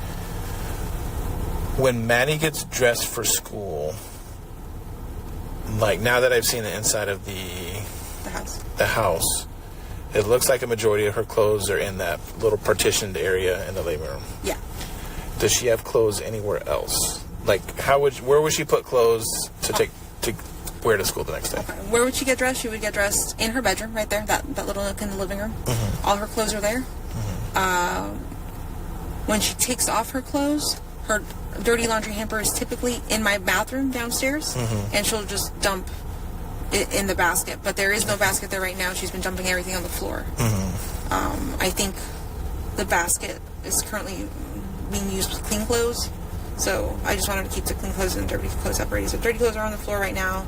When Maddie gets dressed for school, like now that I've seen the inside of the house, it looks like a majority of her clothes are in that little partitioned area in the living room. Yeah. Does she have clothes anywhere else? Like, where would she put clothes to wear to school the next day? Okay. Where would she get dressed? She would get dressed in her bedroom, right there, that little nook in the living room. All her clothes are there. When she takes off her clothes, her dirty laundry hamper is typically in my bathroom downstairs, and she'll just dump it in the basket. But there is no basket there right now. She's been dumping everything on the floor. I think the basket is currently being used with clean clothes, so I just wanted to keep the clean clothes and dirty clothes separated. So dirty clothes are on the floor right now.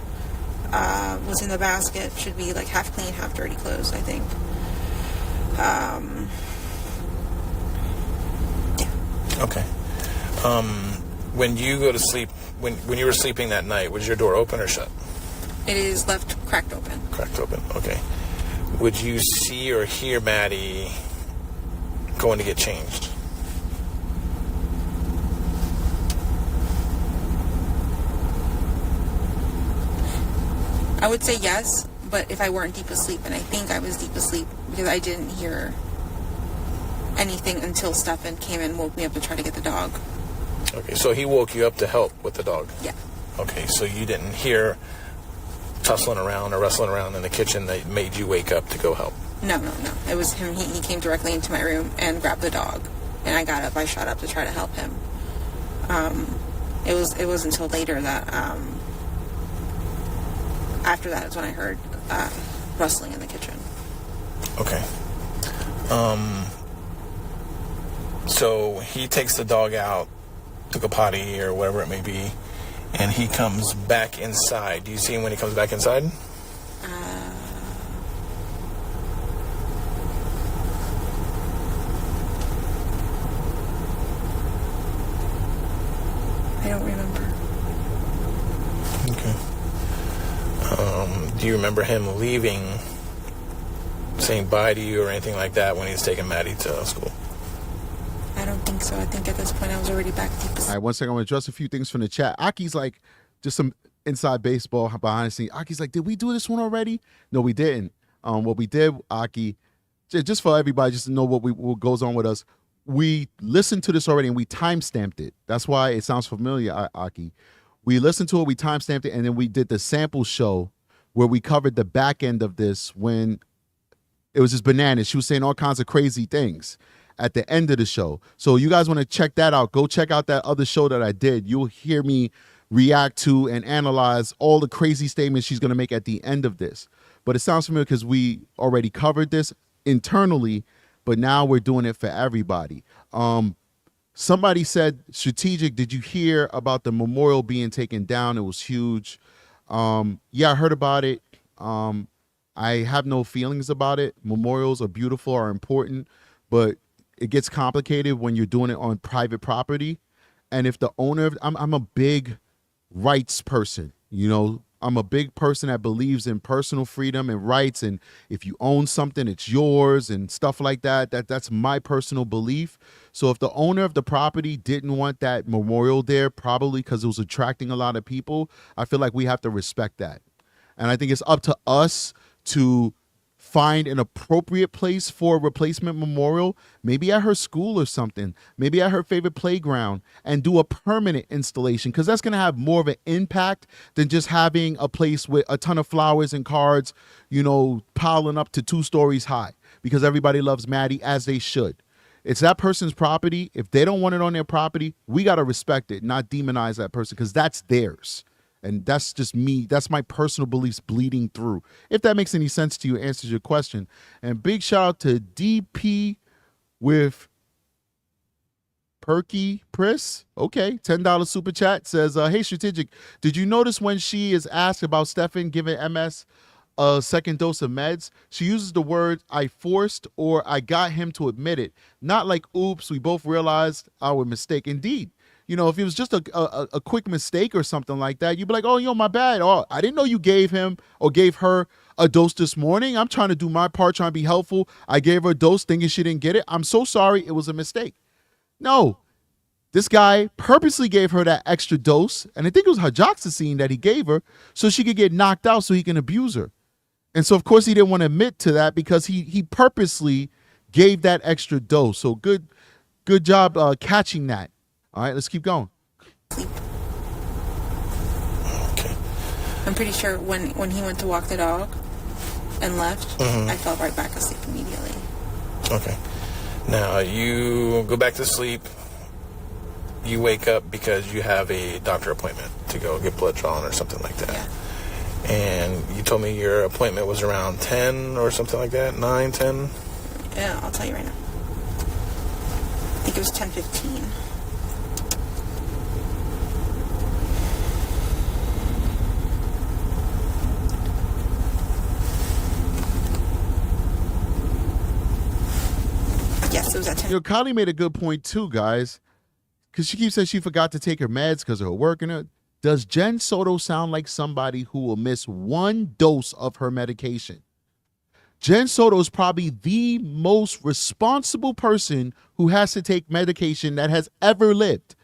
What's in the basket should be like half clean, half dirty clothes, I think. Yeah. Okay. When you go to sleep, when you were sleeping that night, was your door open or shut? It is left cracked open. Cracked open, okay. Would you see or hear Maddie going to get changed? I would say yes, but if I weren't deep asleep, and I think I was deep asleep because I didn't hear anything until Stephan came and woke me up to try to get the dog. Okay, so he woke you up to help with the dog? Yeah. Okay, so you didn't hear tussling around or wrestling around in the kitchen that made you wake up to go help? No. It was him. He came directly into my room and grabbed the dog, and I got up. I shot up to try to help him. It was until later that after that is when I heard rustling in the kitchen. Okay. So he takes the dog out to go potty or whatever it may be, and he comes back inside. Do you see him when he comes back inside? I don't remember. Okay. Do you remember him leaving, saying bye to you or anything like that when he was taking Maddie to school? I don't think so. I think at this point I was already back deep asleep. All right, one second. I'm going to address a few things from the chat. Aki's like, just some inside baseball behind the scenes. Aki's like, did we do this one already? No, we didn't. What we did, Aki, just for everybody, just to know what goes on with us, we listened to this already and we timestamped it. That's why it sounds familiar, Aki. We listened to it, we timestamped it, and then we did the sample show where we covered the back end of this when it was just bananas. She was saying all kinds of crazy things at the end of the show. So you guys want to check that out, go check out that other show that I did. You'll hear me react to and analyze all the crazy statements she's going to make at the end of this. But it sounds familiar because we already covered this internally, but now we're doing it for everybody. Somebody said, Strategic, did you hear about the memorial being taken down? It was huge. Yeah, I heard about it. I have no feelings about it. Memorials are beautiful, are important, but it gets complicated when you're doing it on private property. And if the owner of, I'm a big rights person, you know, I'm a big person that believes in personal freedom and rights. And if you own something, it's yours and stuff like that. That's my personal belief. So if the owner of the property didn't want that memorial there, probably because it was attracting a lot of people, I feel like we have to respect that. And I think it's up to us to find an appropriate place for a replacement memorial, maybe at her school or something, maybe at her favorite playground, and do a permanent installation, because that's going to have more of an impact than just having a place with a ton of flowers and cards, you know, piling up to 2 stories high, because everybody loves Maddie, as they should. It's that person's property. If they don't want it on their property, we got to respect it, not demonize that person, because that's theirs. And that's just me. That's my personal beliefs bleeding through. If that makes any sense to you, answers your question. And big shout out to DP with Perky Priss. Okay, $10 super chat says, hey, Strategic, did you notice when she is asked about Stephan giving MS a second dose of meds, she uses the word I forced or I got him to admit it. Not like, oops, we both realized our mistake. Indeed. You know, if it was just a quick mistake or something like that, you'd be like, oh, yo, my bad. Oh, I didn't know you gave him or gave her a dose this morning. I'm trying to do my part, trying to be helpful. I gave her a dose thinking she didn't get it. I'm so sorry. It was a mistake. No, this guy purposely gave her that extra dose. And I think it was hydroxyzine that he gave her so she could get knocked out so he can abuse her. And so, of course, he didn't want to admit to that because he purposely gave that extra dose. So good job catching that. All right, let's keep going. Okay. I'm pretty sure when he went to walk the dog and left, I fell right back asleep immediately. Okay. Now, you go back to sleep. You wake up because you have a doctor appointment to go get blood drawn or something like that. Yeah. And you told me your appointment was around 10 or something like that? 9, 10? Yeah, I'll tell you right now. I think it was 10:15. Yes, it was at 10. You know, Kylie made a good point too, guys, because she keeps saying she forgot to take her meds because of her work. Does Jen Soto sound like somebody who will miss 1 dose of her medication? Jen Soto is probably the most responsible person who has to take medication that has ever lived.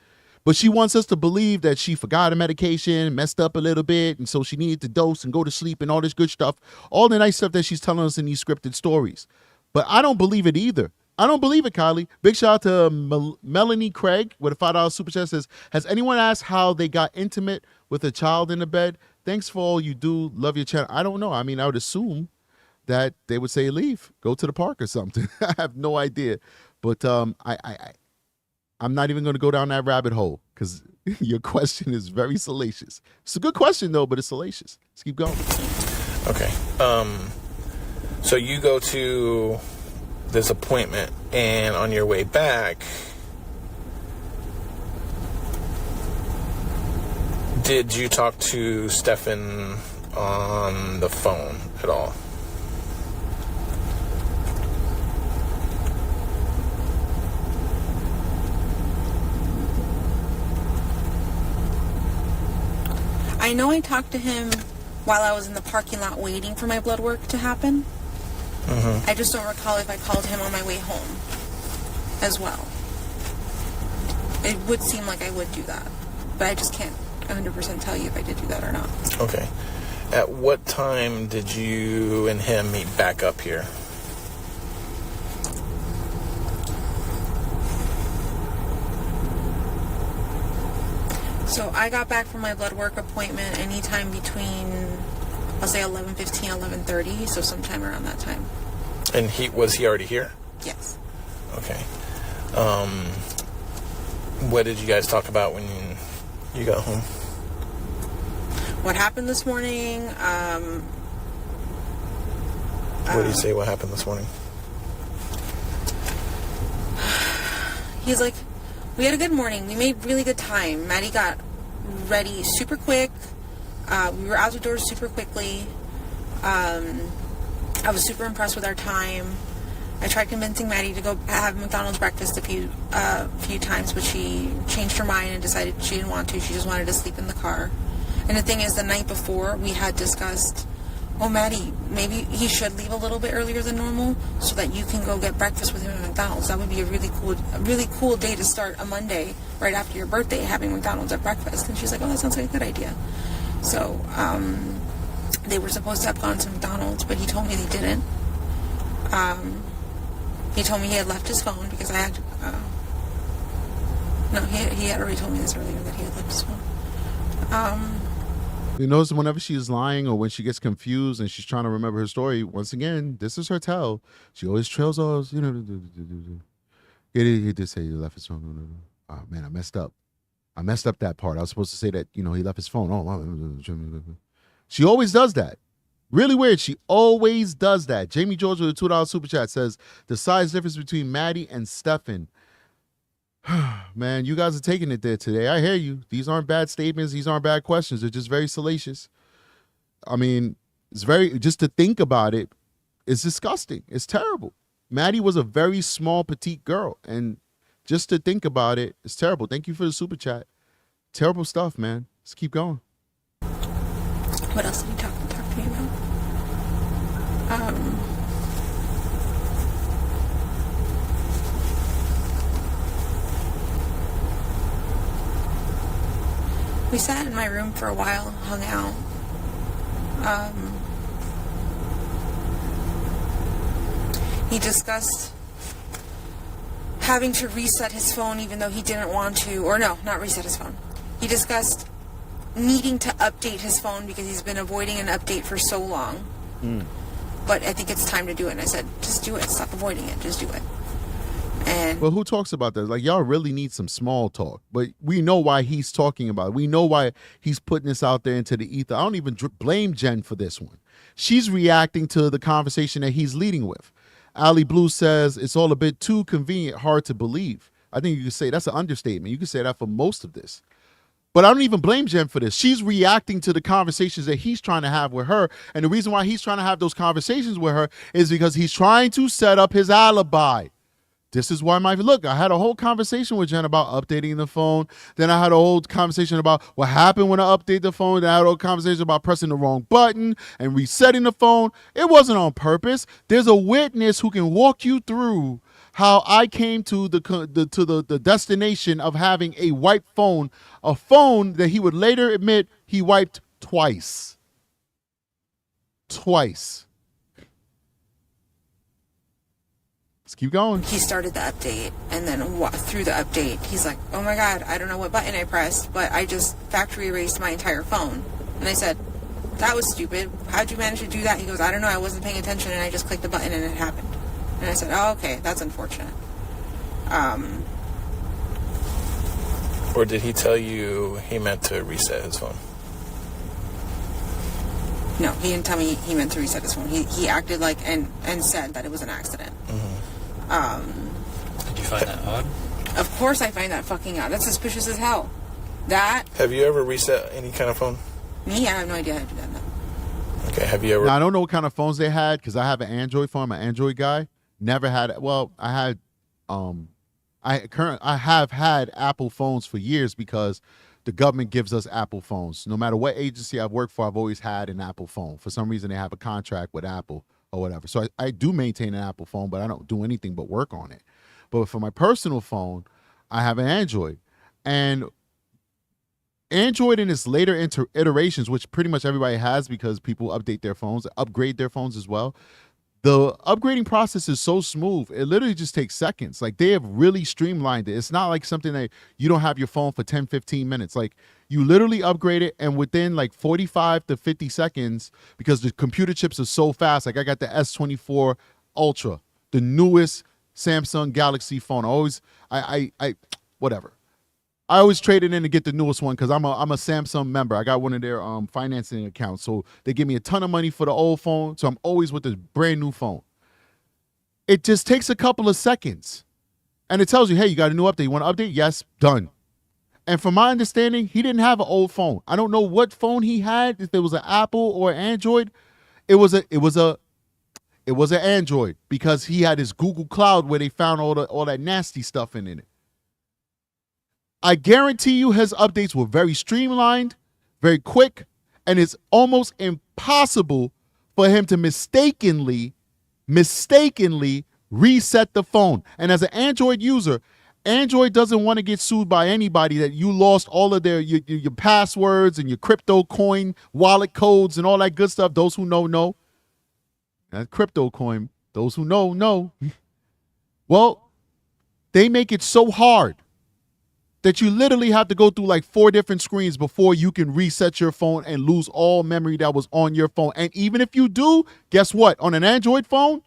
But she wants us to believe that she forgot her medication, messed up a little bit, and so she needed to dose and go to sleep and all this good stuff, all the nice stuff that she's telling us in these scripted stories. But I don't believe it either. I don't believe it, Kylie. Big shout out to Melanie Craig with a $5 super chat. Says, has anyone asked how they got intimate with a child in the bed? Thanks for all you do. Love your channel. I don't know. I mean, I would assume that they would say leave, go to the park or something. I have no idea. But I'm not even going to go down that rabbit hole because your question is very salacious. It's a good question, though, but it's salacious. Let's keep going. Okay. So you go to this appointment, and on your way back, did you talk to Stephan on the phone at all? I know I talked to him while I was in the parking lot waiting for my blood work to happen. I just don't recall if I called him on my way home as well. It would seem like I would do that, but I just can't 100% tell you if I did do that or not. Okay. At what time did you and him meet back up here? So I got back from my blood work appointment anytime between, I'll say 11:15, 11:30, so sometime around that time. And was he already here? Yes. Okay. What did you guys talk about when you got home? what happened this morning. What did he say? What happened this morning? He's like, we had a good morning. We made really good time. Maddie got ready super quick. We were out the door super quickly. I was super impressed with our time. I tried convincing Maddie to go have McDonald's breakfast a few times, but she changed her mind and decided she didn't want to. She just wanted to sleep in the car. And the thing is, the night before, we had discussed, oh, Maddie, maybe he should leave a little bit earlier than normal so that you can go get breakfast with him at McDonald's. That would be a really cool day to start a Monday right after your birthday, having McDonald's at breakfast. And she's like, oh, that sounds like a good idea. So they were supposed to have gone to McDonald's, but he told me they didn't. He told me he had left his phone because I had no, he had already told me this earlier that he had left his phone. You notice whenever she's lying or when she gets confused and she's trying to remember her story, once again, this is her tell. She always trails off, you know. He did say he left his phone. Oh, man, I messed up. I messed up that part. I was supposed to say that, he left his phone. Oh, she always does that. Really weird. She always does that. Jamie George with a $2 super chat says, the size difference between Maddie and Stephan. Man, you guys are taking it there today. I hear you. These aren't bad statements. These aren't bad questions. They're just very salacious. I mean, just to think about it, it's disgusting. It's terrible. Maddie was a very small, petite girl. And just to think about it, it's terrible. Thank you for the super chat. Terrible stuff, man. Let's keep going. What else did he talk to me about? We sat in my room for a while, hung out. He discussed having to reset his phone even though he didn't want to, or no, not reset his phone. He discussed needing to update his phone because he's been avoiding an update for so long. But I think it's time to do it. And I said, just do it. Stop avoiding it. Just do it. And well, who talks about that? Like, y'all really need some small talk. But we know why he's talking about it. We know why he's putting this out there into the ether. I don't even blame Jen for this one. She's reacting to the conversation that he's leading with. Ali Blue says, it's all a bit too convenient, hard to believe. I think you could say that's an understatement. You could say that for most of this. But I don't even blame Jen for this. She's reacting to the conversations that he's trying to have with her. And the reason why he's trying to have those conversations with her is because he's trying to set up his alibi. This is why I had a whole conversation with Jen about updating the phone. Then I had a whole conversation about what happened when I update the phone. Then I had a whole conversation about pressing the wrong button and resetting the phone. It wasn't on purpose. There's a witness who can walk you through how I came to the destination of having a wiped phone, a phone that he would later admit he wiped twice. Twice. Let's keep going. he started the update, and then through the update, he's like, oh my God, I don't know what button I pressed, but I just factory erased my entire phone. And I said, that was stupid. How'd you manage to do that? He goes, I don't know. I wasn't paying attention, and I just clicked the button, and it happened. And I said, oh, okay, that's unfortunate. Or did he tell you he meant to reset his phone? No, he didn't tell me he meant to reset his phone. He acted like and said that it was an accident. Did you find that odd? Of course I find that fucking odd. That's suspicious as hell. Have you ever reset any kind of phone? Me, I have no idea how to do that. No. Okay, have you ever... Now, I don't know what kind of phones they had because I have an Android phone. I'm an Android guy. Never had... Well, I had... I have had Apple phones for years because the government gives us Apple phones. No matter what agency I've worked for, I've always had an Apple phone. For some reason, they have a contract with Apple or whatever. So I do maintain an Apple phone, but I don't do anything but work on it. But for my personal phone, I have an Android. And Android in its later iterations, which pretty much everybody has because people update their phones, upgrade their phones as well. The upgrading process is so smooth. It literally just takes seconds. Like, they have really streamlined it. It's not like something that you don't have your phone for 10, 15 minutes. Like, you literally upgrade it, and within like 45 to 50 seconds, because the computer chips are so fast, like I got the S24 Ultra, the newest Samsung Galaxy phone. Whatever. I always trade it in to get the newest one because I'm a Samsung member. I got one of their financing accounts, so they give me a ton of money for the old phone. So I'm always with the brand new phone. It just takes a couple of seconds, and it tells you, hey, you got a new update. You want to update? Yes, done. And from my understanding, he didn't have an old phone. I don't know what phone he had. If it was an Apple or Android, it was an Android because he had his Google Cloud where they found all that nasty stuff in it. I guarantee you his updates were very streamlined, very quick, and it's almost impossible for him to mistakenly reset the phone. And as an Android user, Android doesn't want to get sued by anybody that you lost all of your passwords and your crypto coin wallet codes and all that good stuff. Those who know. That crypto coin, those who know. Well, they make it so hard that you literally have to go through like 4 different screens before you can reset your phone and lose all memory that was on your phone. And even if you do, guess what? On an Android phone,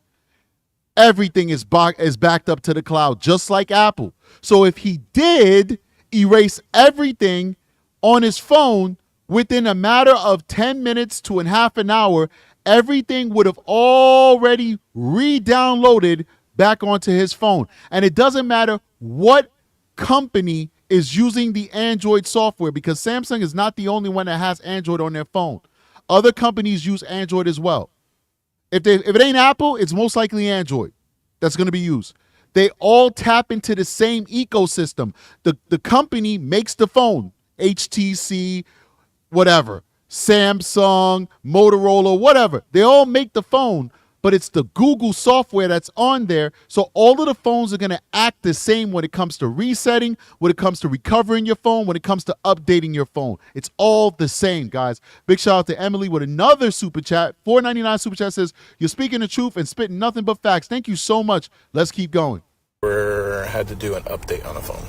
everything is backed up to the cloud, just like Apple. So if he did erase everything on his phone within a matter of 10 minutes to half an hour, everything would have already re-downloaded back onto his phone. And it doesn't matter what company is using the Android software, because Samsung is not the only one that has Android on their phone. Other companies use Android as well. If it ain't Apple, it's most likely Android that's going to be used. They all tap into the same ecosystem. The company makes the phone, HTC, whatever, Samsung, Motorola, whatever. They all make the phone, but it's the Google software that's on there. So all of the phones are going to act the same when it comes to resetting, when it comes to recovering your phone, when it comes to updating your phone. It's all the same, guys. Big shout out to Emily with another super chat. $4.99 super chat says, you're speaking the truth and spitting nothing but facts. Thank you so much. Let's keep going. Had to do an update on a phone.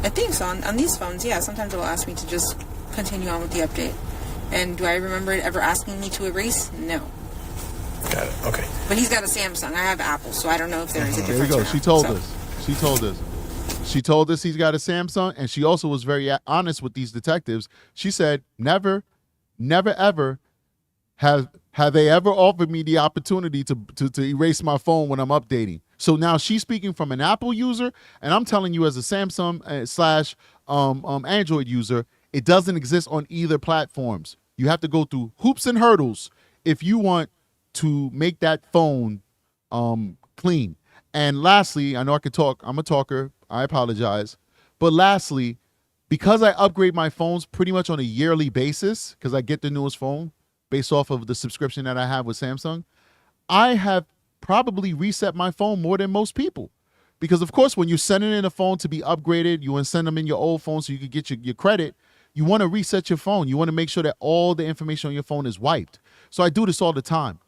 I think so. On these phones, yeah. Sometimes it will ask me to just continue on with the update. And do I remember it ever asking me to erase? No. Got it. Okay. But he's got a Samsung. I have Apple, so I don't know if there is a difference. There you go. She told us he's got a Samsung, and she also was very honest with these detectives. She said, never, ever have they ever offered me the opportunity to erase my phone when I'm updating. So now she's speaking from an Apple user, and I'm telling you as a Samsung slash Android user, it doesn't exist on either platforms. You have to go through hoops and hurdles if you want to make that phone clean. And lastly, I know I can talk. I'm a talker. I apologize. But lastly, because I upgrade my phones pretty much on a yearly basis, because I get the newest phone based off of the subscription that I have with Samsung, I have probably reset my phone more than most people. Because, of course, when you're sending in a phone to be upgraded, you want to send them in your old phone so you can get your credit. You want to reset your phone. You want to make sure that all the information on your phone is wiped. So I do this all the time.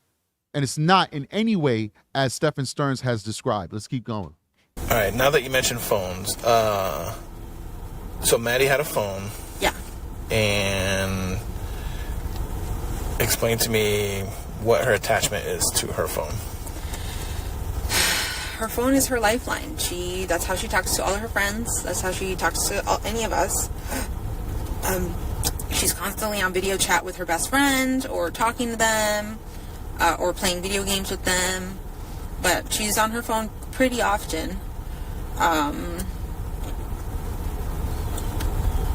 And it's not in any way as Stephan Stearns has described. Let's keep going. All right. Now that you mentioned phones, so Maddie had a phone. Yeah. And explain to me what her attachment is to her phone. Her phone is her lifeline. That's how she talks to all of her friends. That's how she talks to any of us. She's constantly on video chat with her best friend, or talking to them, or playing video games with them. But she's on her phone pretty often.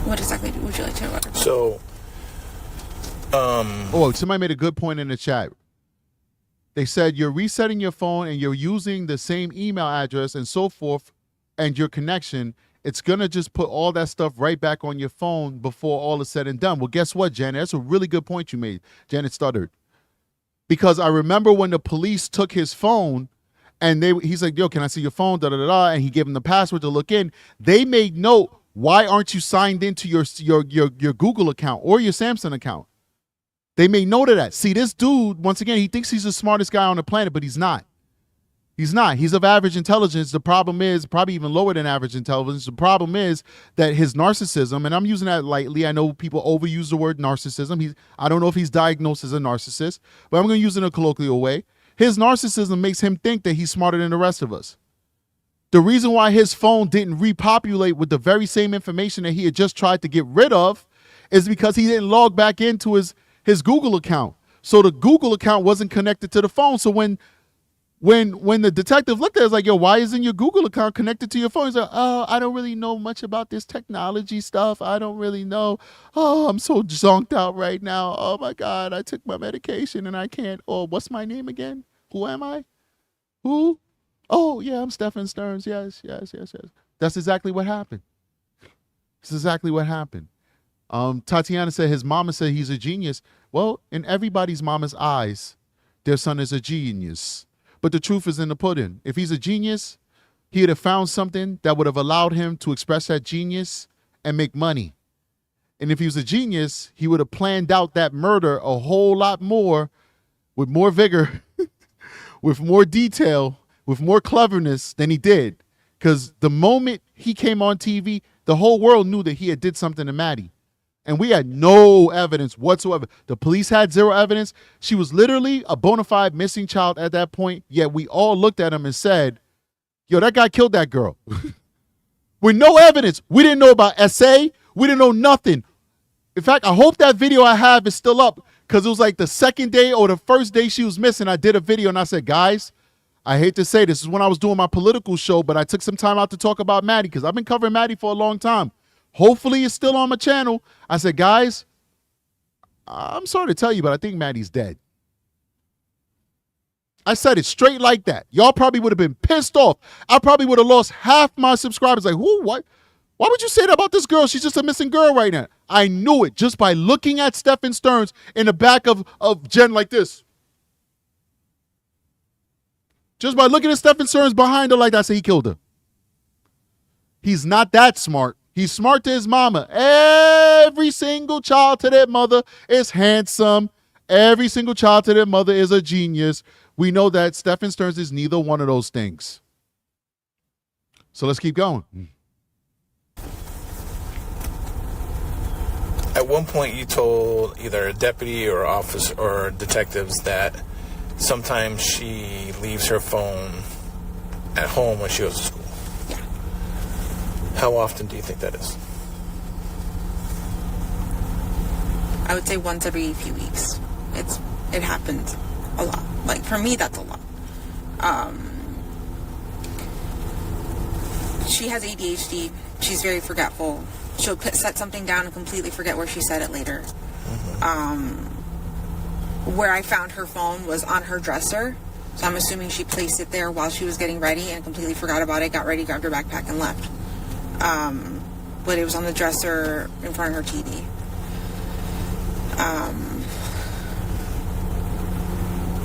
What exactly would you like to know about her phone? So, somebody made a good point in the chat. They said you're resetting your phone and you're using the same email address and so forth, and your connection. It's going to just put all that stuff right back on your phone before all is said and done. Well, guess what, Janet? That's a really good point you made. Janet stuttered. Because I remember when the police took his phone and he's like, yo, can I see your phone? And he gave him the password to look in. They made note, why aren't you signed into your Google account or your Samsung account? They made note of that. See, this dude, once again, he thinks he's the smartest guy on the planet, but he's not. He's not. He's of average intelligence. The problem is, probably even lower than average intelligence, the problem is that his narcissism, and I'm using that lightly. I know people overuse the word narcissism. I don't know if he's diagnosed as a narcissist, but I'm going to use it in a colloquial way. His narcissism makes him think that he's smarter than the rest of us. the reason why his phone didn't repopulate with the very same information that he had just tried to get rid of is because he didn't log back into his Google account. So the Google account wasn't connected to the phone. So when the detective looked at it, was like, yo, why isn't your Google account connected to your phone? He's like, oh, I don't really know much about this technology stuff. I don't really know. Oh, I'm so zonked out right now. Oh my God, I took my medication and I can't. Oh, what's my name again? Who am I? Who? Oh, yeah, I'm Stephan Stearns. Yes. That's exactly what happened. That's exactly what happened. Tatiana said his mama said he's a genius. Well, in everybody's mama's eyes, their son is a genius. But the truth is in the pudding. If he's a genius, he'd have found something that would have allowed him to express that genius and make money. And if he was a genius, he would have planned out that murder a whole lot more, with more vigor, with more detail, with more cleverness than he did. Because the moment he came on TV, the whole world knew that he had did something to Maddie. And we had no evidence whatsoever. The police had zero evidence. She was literally a bona fide missing child at that point. Yet we all looked at him and said, yo, that guy killed that girl. With no evidence. We didn't know about SA. We didn't know nothing. In fact, I hope that video I have is still up, because it was like the second day or the first day she was missing. I did a video and I said, guys, I hate to say this is when I was doing my political show, but I took some time out to talk about Maddie because I've been covering Maddie for a long time. Hopefully it's still on my channel. I said, guys, I'm sorry to tell you, but I think Maddie's dead. I said it straight like that. Y'all probably would have been pissed off. I probably would have lost half my subscribers. Like, who? What? Why would you say that about this girl? She's just a missing girl right now. I knew it just by looking at Stephan Stearns in the back of Jen like this. Just by looking at Stephan Stearns behind her like that, I said he killed her. He's not that smart. He's smart to his mama. Every single child to their mother is handsome. Every single child to their mother is a genius. We know that Stephan Stearns is neither one of those things. So let's keep going. At one point, you told either a deputy or officer or detectives that sometimes she leaves her phone at home when she goes to school. Yeah. How often do you think that is? I would say once every few weeks. It happens a lot. Like, for me, that's a lot. She has ADHD. She's very forgetful. She'll set something down and completely forget where she said it later. Mm-hmm. Where I found her phone was on her dresser. So I'm assuming she placed it there while she was getting ready and completely forgot about it, got ready, grabbed her backpack, and left. But it was on the dresser in front of her TV.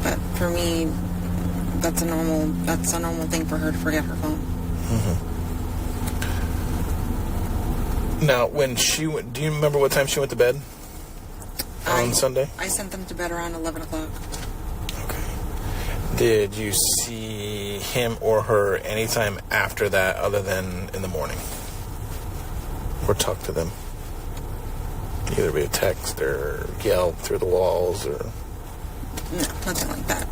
But for me, that's a normal thing for her to forget her phone. Mm-hmm. Now, when she went, do you remember what time she went to bed on Sunday? I sent them to bed around 11 o'clock. Okay. Did you see him or her anytime after that other than in the morning? Or talk to them? Either via text or yell through the walls or... No, nothing like that.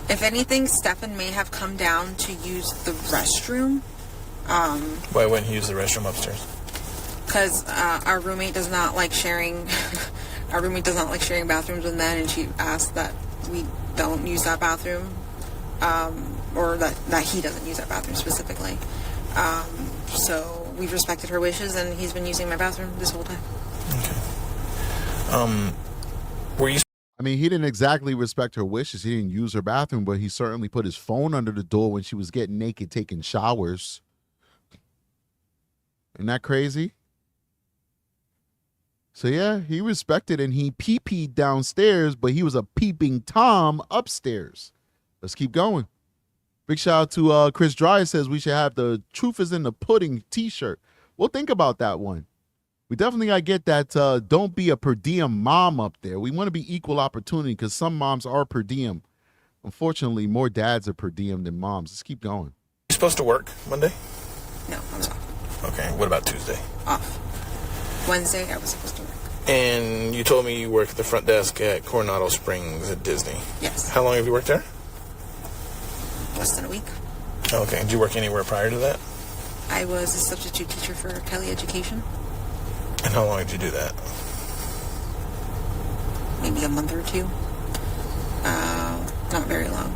If anything, Stephan may have come down to use the restroom. Why wouldn't he use the restroom upstairs? Because our roommate does not like sharing. Our roommate does not like sharing bathrooms with men, and she asked that we don't use that bathroom, or that he doesn't use that bathroom specifically. So we've respected her wishes, and he's been using my bathroom this whole time. Okay. Were you? I mean, he didn't exactly respect her wishes. He didn't use her bathroom, but he certainly put his phone under the door when she was getting naked, taking showers. Isn't that crazy? So, yeah, he respected and he pee-peed downstairs, but he was a peeping Tom upstairs. Let's keep going. Big shout out to Chris Dreyer says we should have the Truth is in the Pudding t-shirt. We'll think about that one. We definitely got to get that don't be a per diem mom up there. We want to be equal opportunity because some moms are per diem. Unfortunately, more dads are per diem than moms. Let's keep going. You supposed to work Monday? No, I was off. Okay. What about Tuesday? Off. Wednesday, I was supposed to work. And you told me you work at the front desk at Coronado Springs at Disney. Yes. How long have you worked there? Less than a week. Okay. Did you work anywhere prior to that? I was a substitute teacher for Kelly Education. And how long did you do that? Maybe a month or two. Not very long.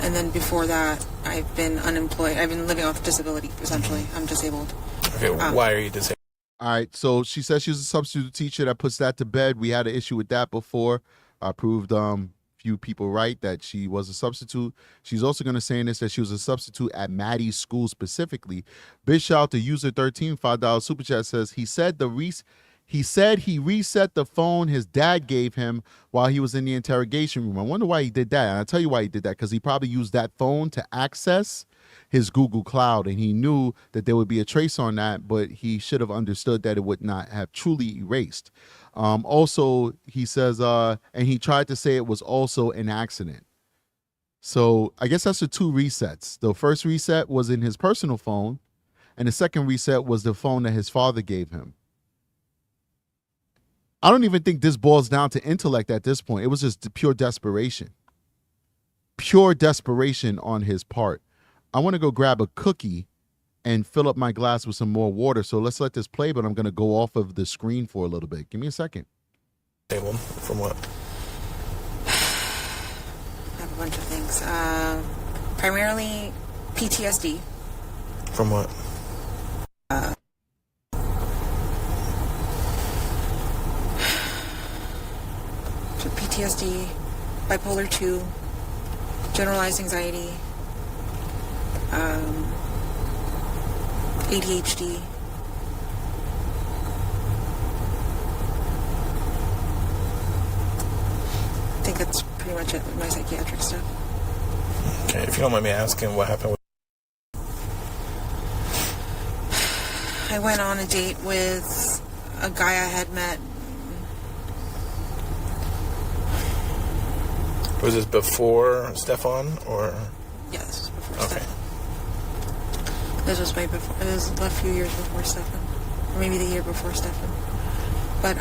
And then before that, I've been unemployed. I've been living off disability, essentially. I'm disabled. Okay, why are you disabled? All right, so she says she's a substitute teacher. That puts that to bed. We had an issue with that before. I proved few people right that she was a substitute. She's also going to say in this that she was a substitute at Maddie's school specifically. Big shout out to user 13, $5 super chat says he said he reset the phone his dad gave him while he was in the interrogation room. I wonder why he did that. And I'll tell you why he did that, because he probably used that phone to access his Google Cloud, and he knew that there would be a trace on that, but he should have understood that it would not have truly erased. Also, he says, and he tried to say it was also an accident. So I guess that's the two resets. The first reset was in his personal phone, and the second reset was the phone that his father gave him. I don't even think this boils down to intellect at this point. It was just pure desperation. Pure desperation on his part. I want to go grab a cookie and fill up my glass with some more water. So let's let this play, but I'm going to go off of the screen for a little bit. Give me a second. Disabled from what? I have a bunch of things. Primarily PTSD. From what? So PTSD, bipolar 2, generalized anxiety, ADHD. I think that's pretty much it with my psychiatric stuff. Okay, if you don't mind me asking, what happened with... I went on a date with a guy I had met. Was this before Stephan, or... Yeah, this was before Okay. Stephan. This was way before. It was a few years before Stephan, or maybe the year before Stephan. But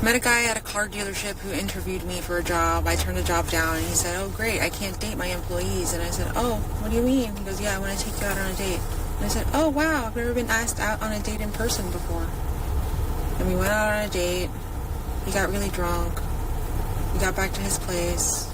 met a guy at a car dealership who interviewed me for a job. I turned the job down, and he said, "Oh, great, I can't date my employees." And I said, "Oh, what do you mean?" He goes, "Yeah, I want to take you out on a date." And I said, "Oh, wow, I've never been asked out on a date in person before." And we went out on a date. He got really drunk. We got back to his place.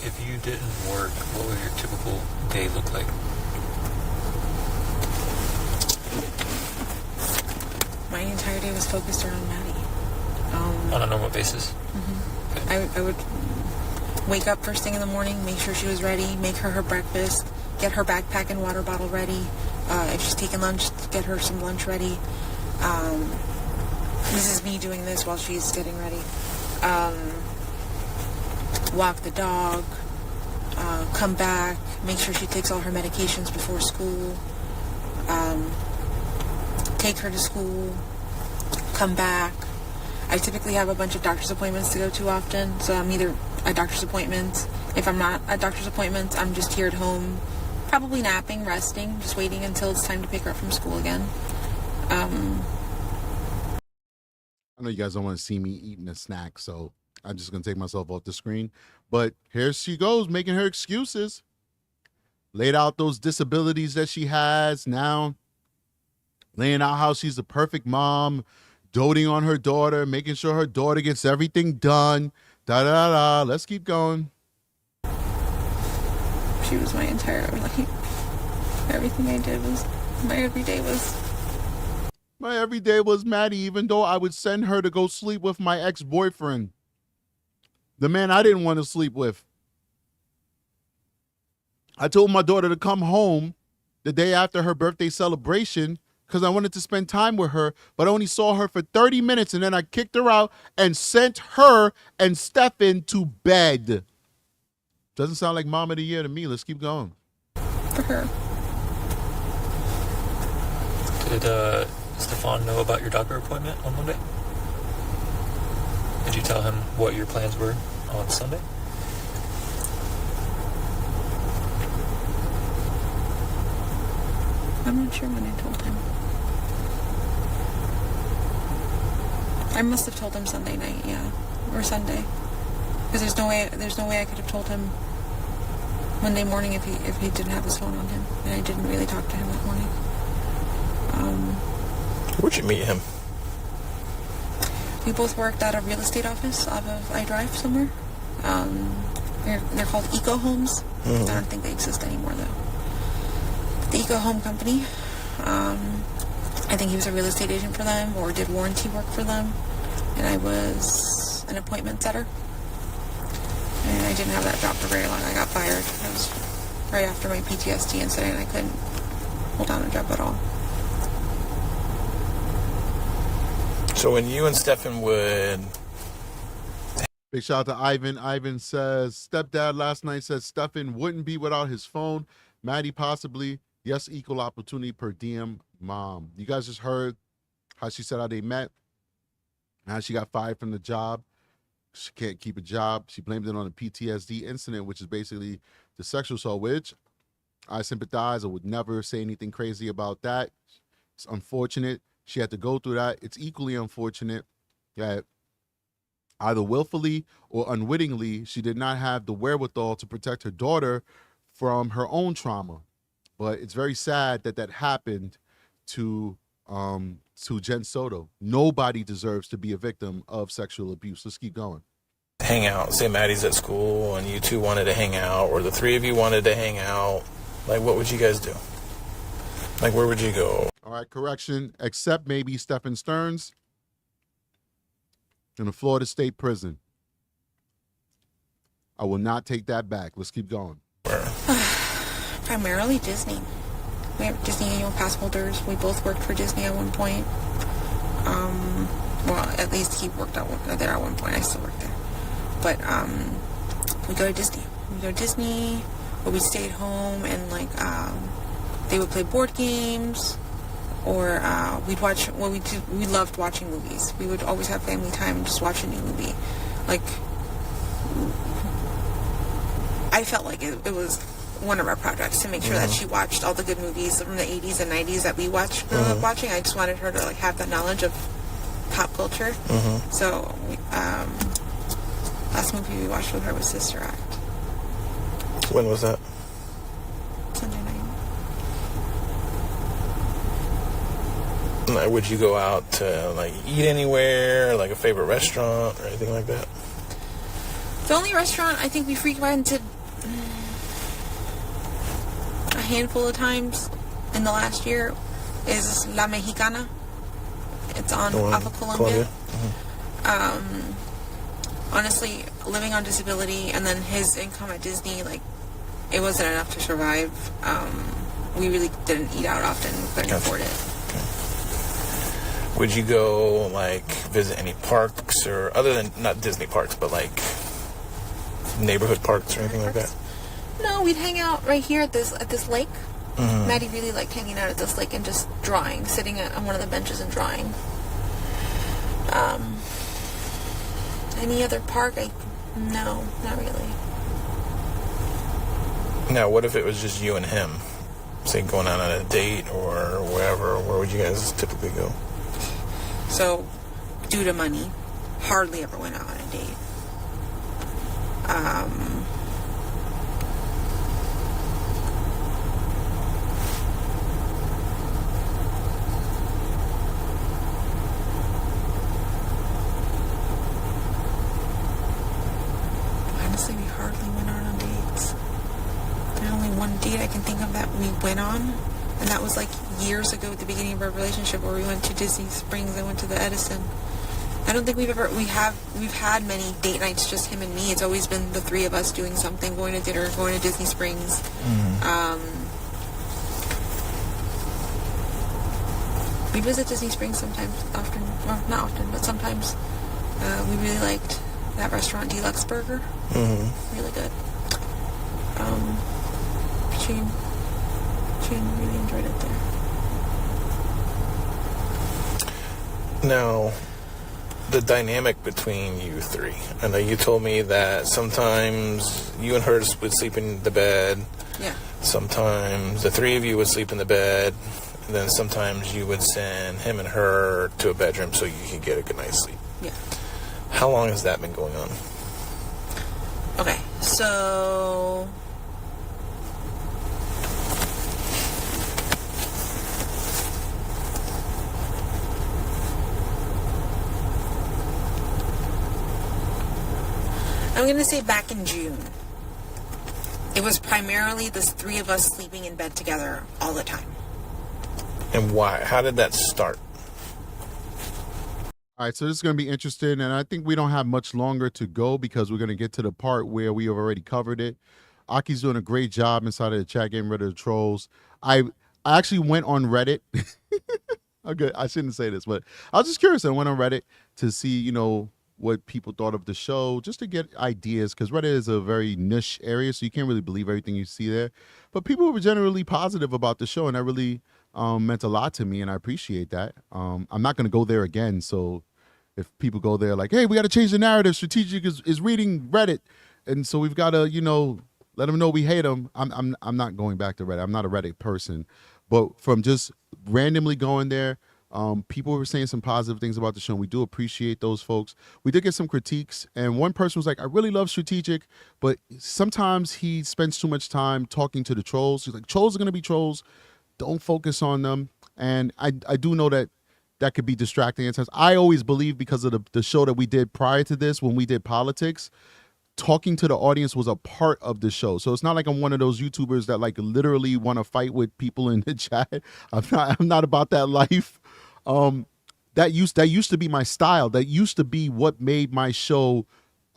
If you didn't work, what would your typical day look like? My entire day was focused around Maddie. On a normal basis? Mm-hmm. Okay. I would wake up first thing in the morning, make sure she was ready, make her breakfast, get her backpack and water bottle ready. If she's taking lunch, get her some lunch ready. This is me doing this while she's getting ready. Walk the dog, come back, make sure she takes all her medications before school, take her to school, come back. I typically have a bunch of doctor's appointments to go to often, so I'm either at doctor's appointments. If I'm not at doctor's appointments, I'm just here at home, probably napping, resting, just waiting until it's time to pick her up from school again. I know you guys don't want to see me eating a snack, so I'm just going to take myself off the screen. But here she goes, making her excuses. Laid out those disabilities that she has now. Laying out how she's the perfect mom. Doting on her daughter. Making sure her daughter gets everything done. Da-da-da. Let's keep going. She was my entire life. Everything I did was, my everyday was. My everyday was Maddie, even though I would send her to go sleep with my ex-boyfriend. The man I didn't want to sleep with. I told my daughter to come home the day after her birthday celebration because I wanted to spend time with her, but I only saw her for 30 minutes, and then I kicked her out and sent her and Stephan to bed. Doesn't sound like mom of the year to me. Let's keep going. For her. Did Stephan know about your doctor appointment on Monday? you tell him what your plans were on Sunday? I'm not sure when I told him. I must have told him Sunday night, yeah, or Sunday, because there's no way I could have told him Monday morning if he didn't have his phone on him, and I didn't really talk to him that morning. Where'd you meet him? We both worked at a real estate office off of iDrive somewhere. They're called Eco Homes. I don't think they exist anymore though. The Eco Home Company. I think he was a real estate agent for them or did warranty work for them, and I was an appointment setter. And I didn't have that job for very long. I got fired. It was right after my PTSD incident. I couldn't hold down a job at all. So when you and Stephan would... Big shout out to Ivan. Ivan says, stepdad last night says Stephan wouldn't be without his phone. Maddie possibly. Yes, equal opportunity per diem. Mom. You guys just heard how she said how they met. How she got fired from the job. She can't keep a job. She blamed it on a PTSD incident, which is basically the sexual assault, which I sympathize. I would never say anything crazy about that. It's unfortunate she had to go through that. It's equally unfortunate that either willfully or unwittingly, she did not have the wherewithal to protect her daughter from her own trauma. But it's very sad that that happened to Jen Soto. Nobody deserves to be a victim of sexual abuse. Let's keep going. hang out. Say Maddie's at school and you two wanted to hang out, or the three of you wanted to hang out. Like, what would you guys do? Like, where would you go? All right, correction. Except maybe Stephan Stearns in a Florida State prison. I will not take that back. Let's keep going. Primarily Disney. We have Disney annual pass holders. We both worked for Disney at one point. Well, at least he worked there at one point. I still work there. But we go to Disney. We go to Disney, or we stayed home and they would play board games, or we'd watch. Well, we loved watching movies. We would always have family time and just watch a new movie. Like, I felt like it was one of our projects to make sure that she watched all the good movies from the 80s and 90s that we watched watching. I just wanted her to have that knowledge of pop culture. So last movie we watched with her was Sister Act. When was that? Sunday night. Like, would you go out to eat anywhere, like a favorite restaurant or anything like that? The only restaurant I think we frequented a handful of times in the last year is La Mexicana. It's on off of Columbia. Honestly, living on disability and then his income at Disney, it wasn't enough to survive. We really didn't eat out often. We couldn't afford it. Okay. Would you go visit any parks, or other than not Disney parks, but neighborhood parks or anything like that? No, we'd hang out right here at this lake. Maddie really liked hanging out at this lake and just drawing, sitting on one of the benches and drawing. Any other park? No, not really. Now, what if it was just you and him? Say going out on a date or wherever. Where would you guys typically go? So, due to money, hardly ever went out on a date. Honestly, we hardly went out on dates. There's only one date I can think of that we went on, and that was years ago at the beginning of our relationship, where we went to Disney Springs. I went to the Edison. I don't think we've had many date nights, just him and me. It's always been the three of us doing something, going to dinner, going to Disney Springs. We visit Disney Springs sometimes, often, well, not often, but sometimes. We really liked that restaurant, Deluxe Burger. Really good. Shane really enjoyed it there. Now, the dynamic between you three. I know you told me that sometimes you and her would sleep in the bed. Yeah. Sometimes the three of you would sleep in the bed. And then sometimes you would send him and her to a bedroom so you could get a good night's sleep. Yeah. How long has that been going on? Okay, so I'm going to say back in June. It was primarily the three of us sleeping in bed together all the time. And why? How did that start? All right, so this is going to be interesting, and I think we don't have much longer to go because we're going to get to the part where we have already covered it. Aki's doing a great job inside of the chat, getting rid of the trolls. I actually went on Reddit. Okay, I shouldn't say this, but I was just curious. I went on Reddit to see, what people thought of the show, just to get ideas, because Reddit is a very niche area, so you can't really believe everything you see there. But people were generally positive about the show, and that really meant a lot to me, and I appreciate that. I'm not going to go there again, so if people go there like, hey, we got to change the narrative, Strategic is reading Reddit, and so we've got to, let them know we hate them. I'm not going back to Reddit. I'm not a Reddit person. But from just randomly going there, people were saying some positive things about the show, and we do appreciate those folks. We did get some critiques, and one person was like, I really love Strategic, but sometimes he spends too much time talking to the trolls. He's like, trolls are going to be trolls. Don't focus on them. And I do know that could be distracting at times. I always believe, because of the show that we did prior to this, when we did politics, talking to the audience was a part of the show. So it's not like I'm one of those YouTubers that like literally want to fight with people in the chat. I'm not about that life. That used to be my style. That used to be what made my show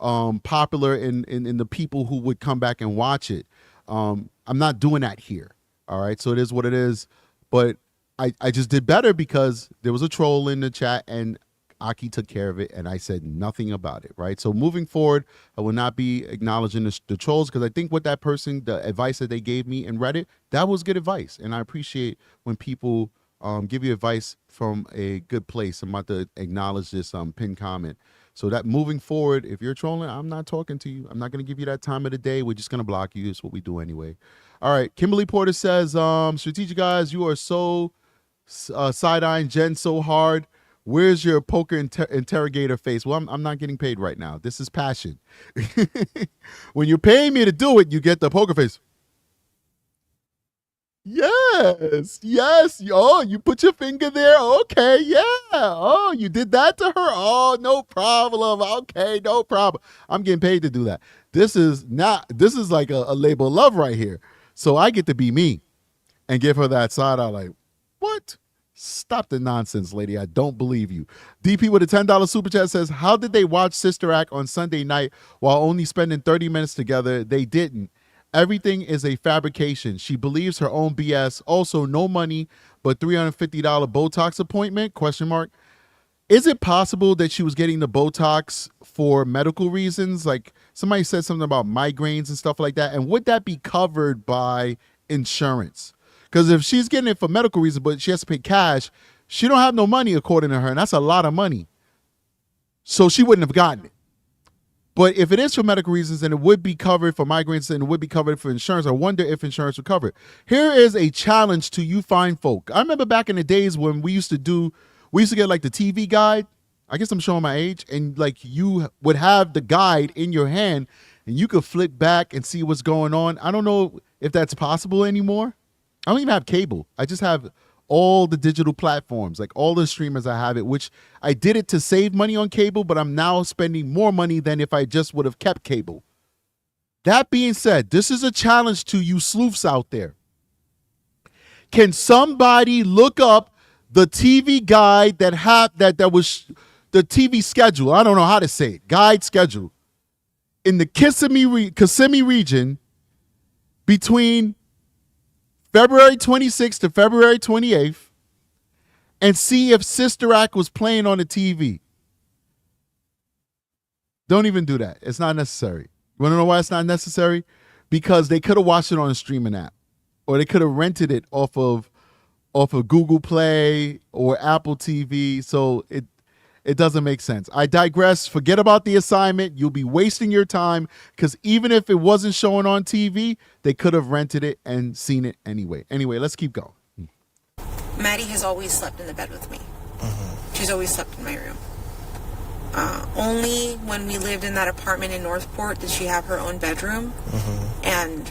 popular in the people who would come back and watch it. I'm not doing that here. All right. So it is what it is. But I just did better because there was a troll in the chat and Aki took care of it, and I said nothing about it, right? So moving forward, I will not be acknowledging the trolls, because I think what that person, the advice that they gave me in Reddit, that was good advice. And I appreciate when people give you advice from a good place. I'm about to acknowledge this pinned comment. So that moving forward, if you're trolling, I'm not talking to you. I'm not going to give you that time of the day. We're just going to block you. It's what we do anyway. All right. Kimberly Porter says, Strategic guys, you are so side-eyeing Jen so hard. Where's your poker interrogator face? Well, I'm not getting paid right now. This is passion. When you're paying me to do it, you get the poker face. Yes. Oh, you put your finger there. Okay, yeah. Oh, you did that to her. Oh, no problem. Okay, no problem. I'm getting paid to do that. This is like a labor of love right here. So I get to be me and give her that side eye like, what? Stop the nonsense, lady. I don't believe you. DP with a $10 super chat says, how did they watch Sister Act on Sunday night while only spending 30 minutes together? They didn't. Everything is a fabrication. She believes her own BS. Also, no money but $350 Botox appointment? Question mark. Is it possible that she was getting the Botox for medical reasons? Like somebody said something about migraines and stuff like that. And would that be covered by insurance? Because if she's getting it for medical reasons, but she has to pay cash, she don't have no money according to her, and that's a lot of money. So she wouldn't have gotten it. But if it is for medical reasons, then it would be covered for migraines and it would be covered for insurance. I wonder if insurance would cover it. Here is a challenge to you fine folk. I remember back in the days when we used to get like the TV guide. I guess I'm showing my age. And like you would have the guide in your hand and you could flick back and see what's going on. I don't know if that's possible anymore. I don't even have cable. I just have all the digital platforms, like all the streamers I have it, which I did it to save money on cable, but I'm now spending more money than if I just would have kept cable. That being said, this is a challenge to you sleuths out there. Can somebody look up the TV guide that was the TV schedule? I don't know how to say it. Guide schedule in the Kissimmee region between February 26th to February 28th, and see if Sister Act was playing on the TV. Don't even do that. It's not necessary. You want to know why it's not necessary? Because they could have watched it on a streaming app, or they could have rented it off of Google Play or Apple TV. So It doesn't make sense. I digress. Forget about the assignment. You'll be wasting your time because even if it wasn't showing on TV, they could have rented it and seen it anyway. Anyway, let's keep going. Maddie has always slept in the bed with me. She's always slept in my room. Only when we lived in that apartment in Northport did she have her own bedroom, and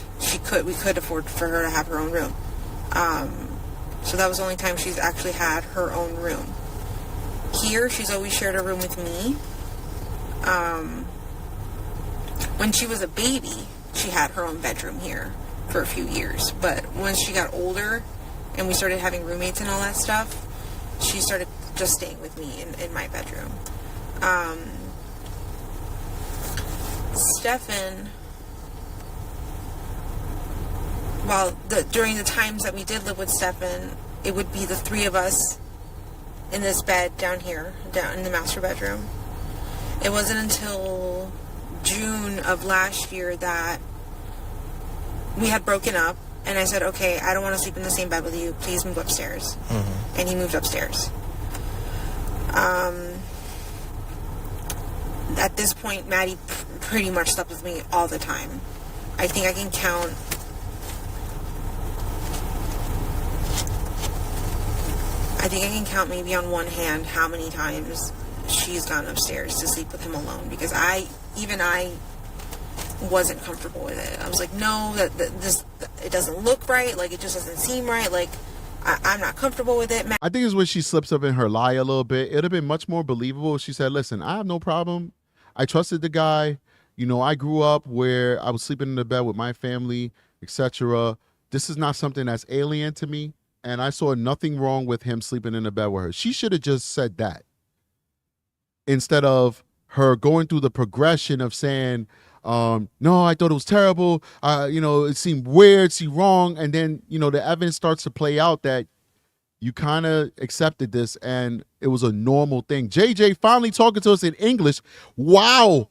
we could afford for her to have her own room. So that was the only time she's actually had her own room. Here, she's always shared a room with me. When she was a baby, she had her own bedroom here for a few years. But once she got older and we started having roommates and all that stuff, she started just staying with me in my bedroom. Stephan, during the times that we did live with Stephan, it would be the three of us in this bed down here, down in the master bedroom. It wasn't until June of last year that we had broken up, and I said, okay, I don't want to sleep in the same bed with you. Please move upstairs. And he moved upstairs. At this point, Maddie pretty much slept with me all the time. I think I can count maybe on one hand how many times she's gone upstairs to sleep with him alone, because I wasn't comfortable with it. I was like, no, this it doesn't look right. Like, it just doesn't seem right. Like, I'm not comfortable with it. I think it's when she slips up in her lie a little bit. It would have been much more believable if she said, listen, I have no problem. I trusted the guy. You know, I grew up where I was sleeping in the bed with my family, etc. This is not something that's alien to me. And I saw nothing wrong with him sleeping in the bed with her. She should have just said that instead of her going through the progression of saying, no, I thought it was terrible. It seemed weird, seemed wrong. And then, the evidence starts to play out that you kind of accepted this and it was a normal thing. JJ finally talking to us in English. Wow.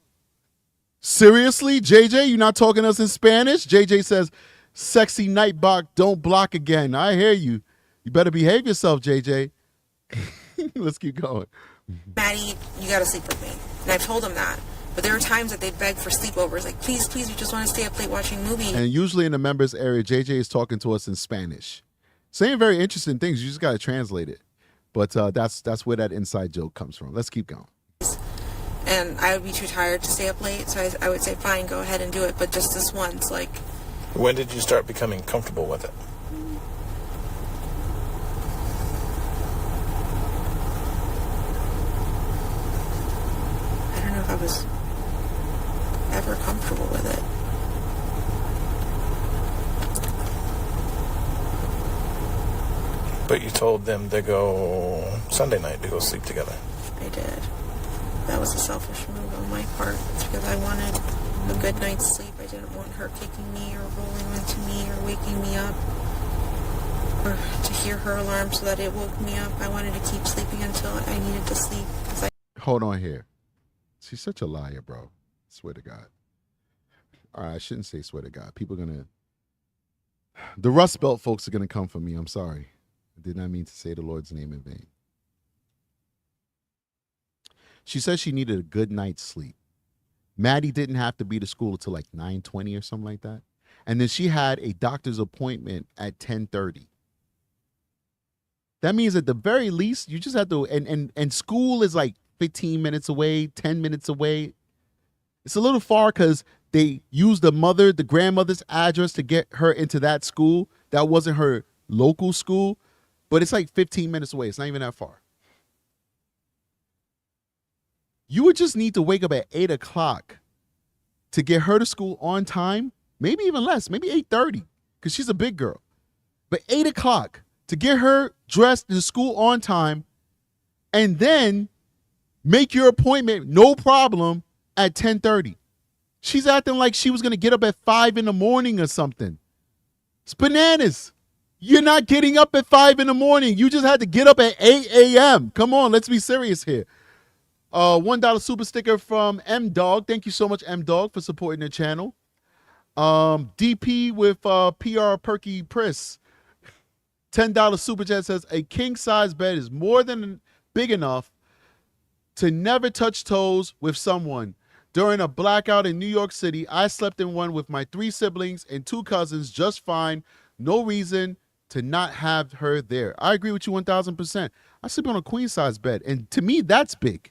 Seriously, JJ, you're not talking to us in Spanish? JJ says, sexy nightbot, don't block again. I hear you. You better behave yourself, JJ. Let's keep going. Maddie, you got to sleep with me. And I've told him that. But there are times that they beg for sleepovers. Like, please, we just want to stay up late watching movies. And usually in the members area, JJ is talking to us in Spanish. Saying very interesting things. You just got to translate it. But that's where that inside joke comes from. Let's keep going. And I would be too tired to stay up late. So I would say, fine, go ahead and do it. But just this once, like... When did you start becoming comfortable with it? I don't know if I was ever comfortable with it. But you told them to go Sunday night to go sleep together. I did. That was a selfish move on my part. It's because I wanted a good night's sleep. I didn't want her kicking me or rolling into me or waking me up, or to hear her alarm so that it woke me up. I wanted to keep sleeping until I needed to sleep. Hold on here. She's such a liar, bro. Swear to God. All right, I shouldn't say swear to God. People are going to... The Rust Belt folks are going to come for me. I'm sorry. I did not mean to say the Lord's name in vain. She says she needed a good night's sleep. Maddie didn't have to be to school until like 9:20 or something like that. And then she had a doctor's appointment at 10:30. That means at the very least, you just have to, and school is like 15 minutes away, 10 minutes away. It's a little far because they used the grandmother's address to get her into that school. That wasn't her local school, but it's like 15 minutes away. It's not even that far. You would just need to wake up at 8 o'clock to get her to school on time, maybe even less, maybe 8:30, because she's a big girl. But 8 o'clock to get her dressed to school on time, and then make your appointment, no problem, at 10:30. She's acting like she was going to get up at 5 in the morning or something. It's bananas. You're not getting up at 5 in the morning. You just had to get up at 8 a.m. Come on, let's be serious here. $1 super sticker from M Dog. Thank you so much, M Dog, for supporting the channel. DP with PR Perky Priss. $10 super chat says a king size bed is more than big enough to never touch toes with someone. During a blackout in New York City, I slept in one with my 3 siblings and 2 cousins just fine. No reason to not have her there. I agree with you 1,000%. I sleep on a queen size bed, and to me, that's big.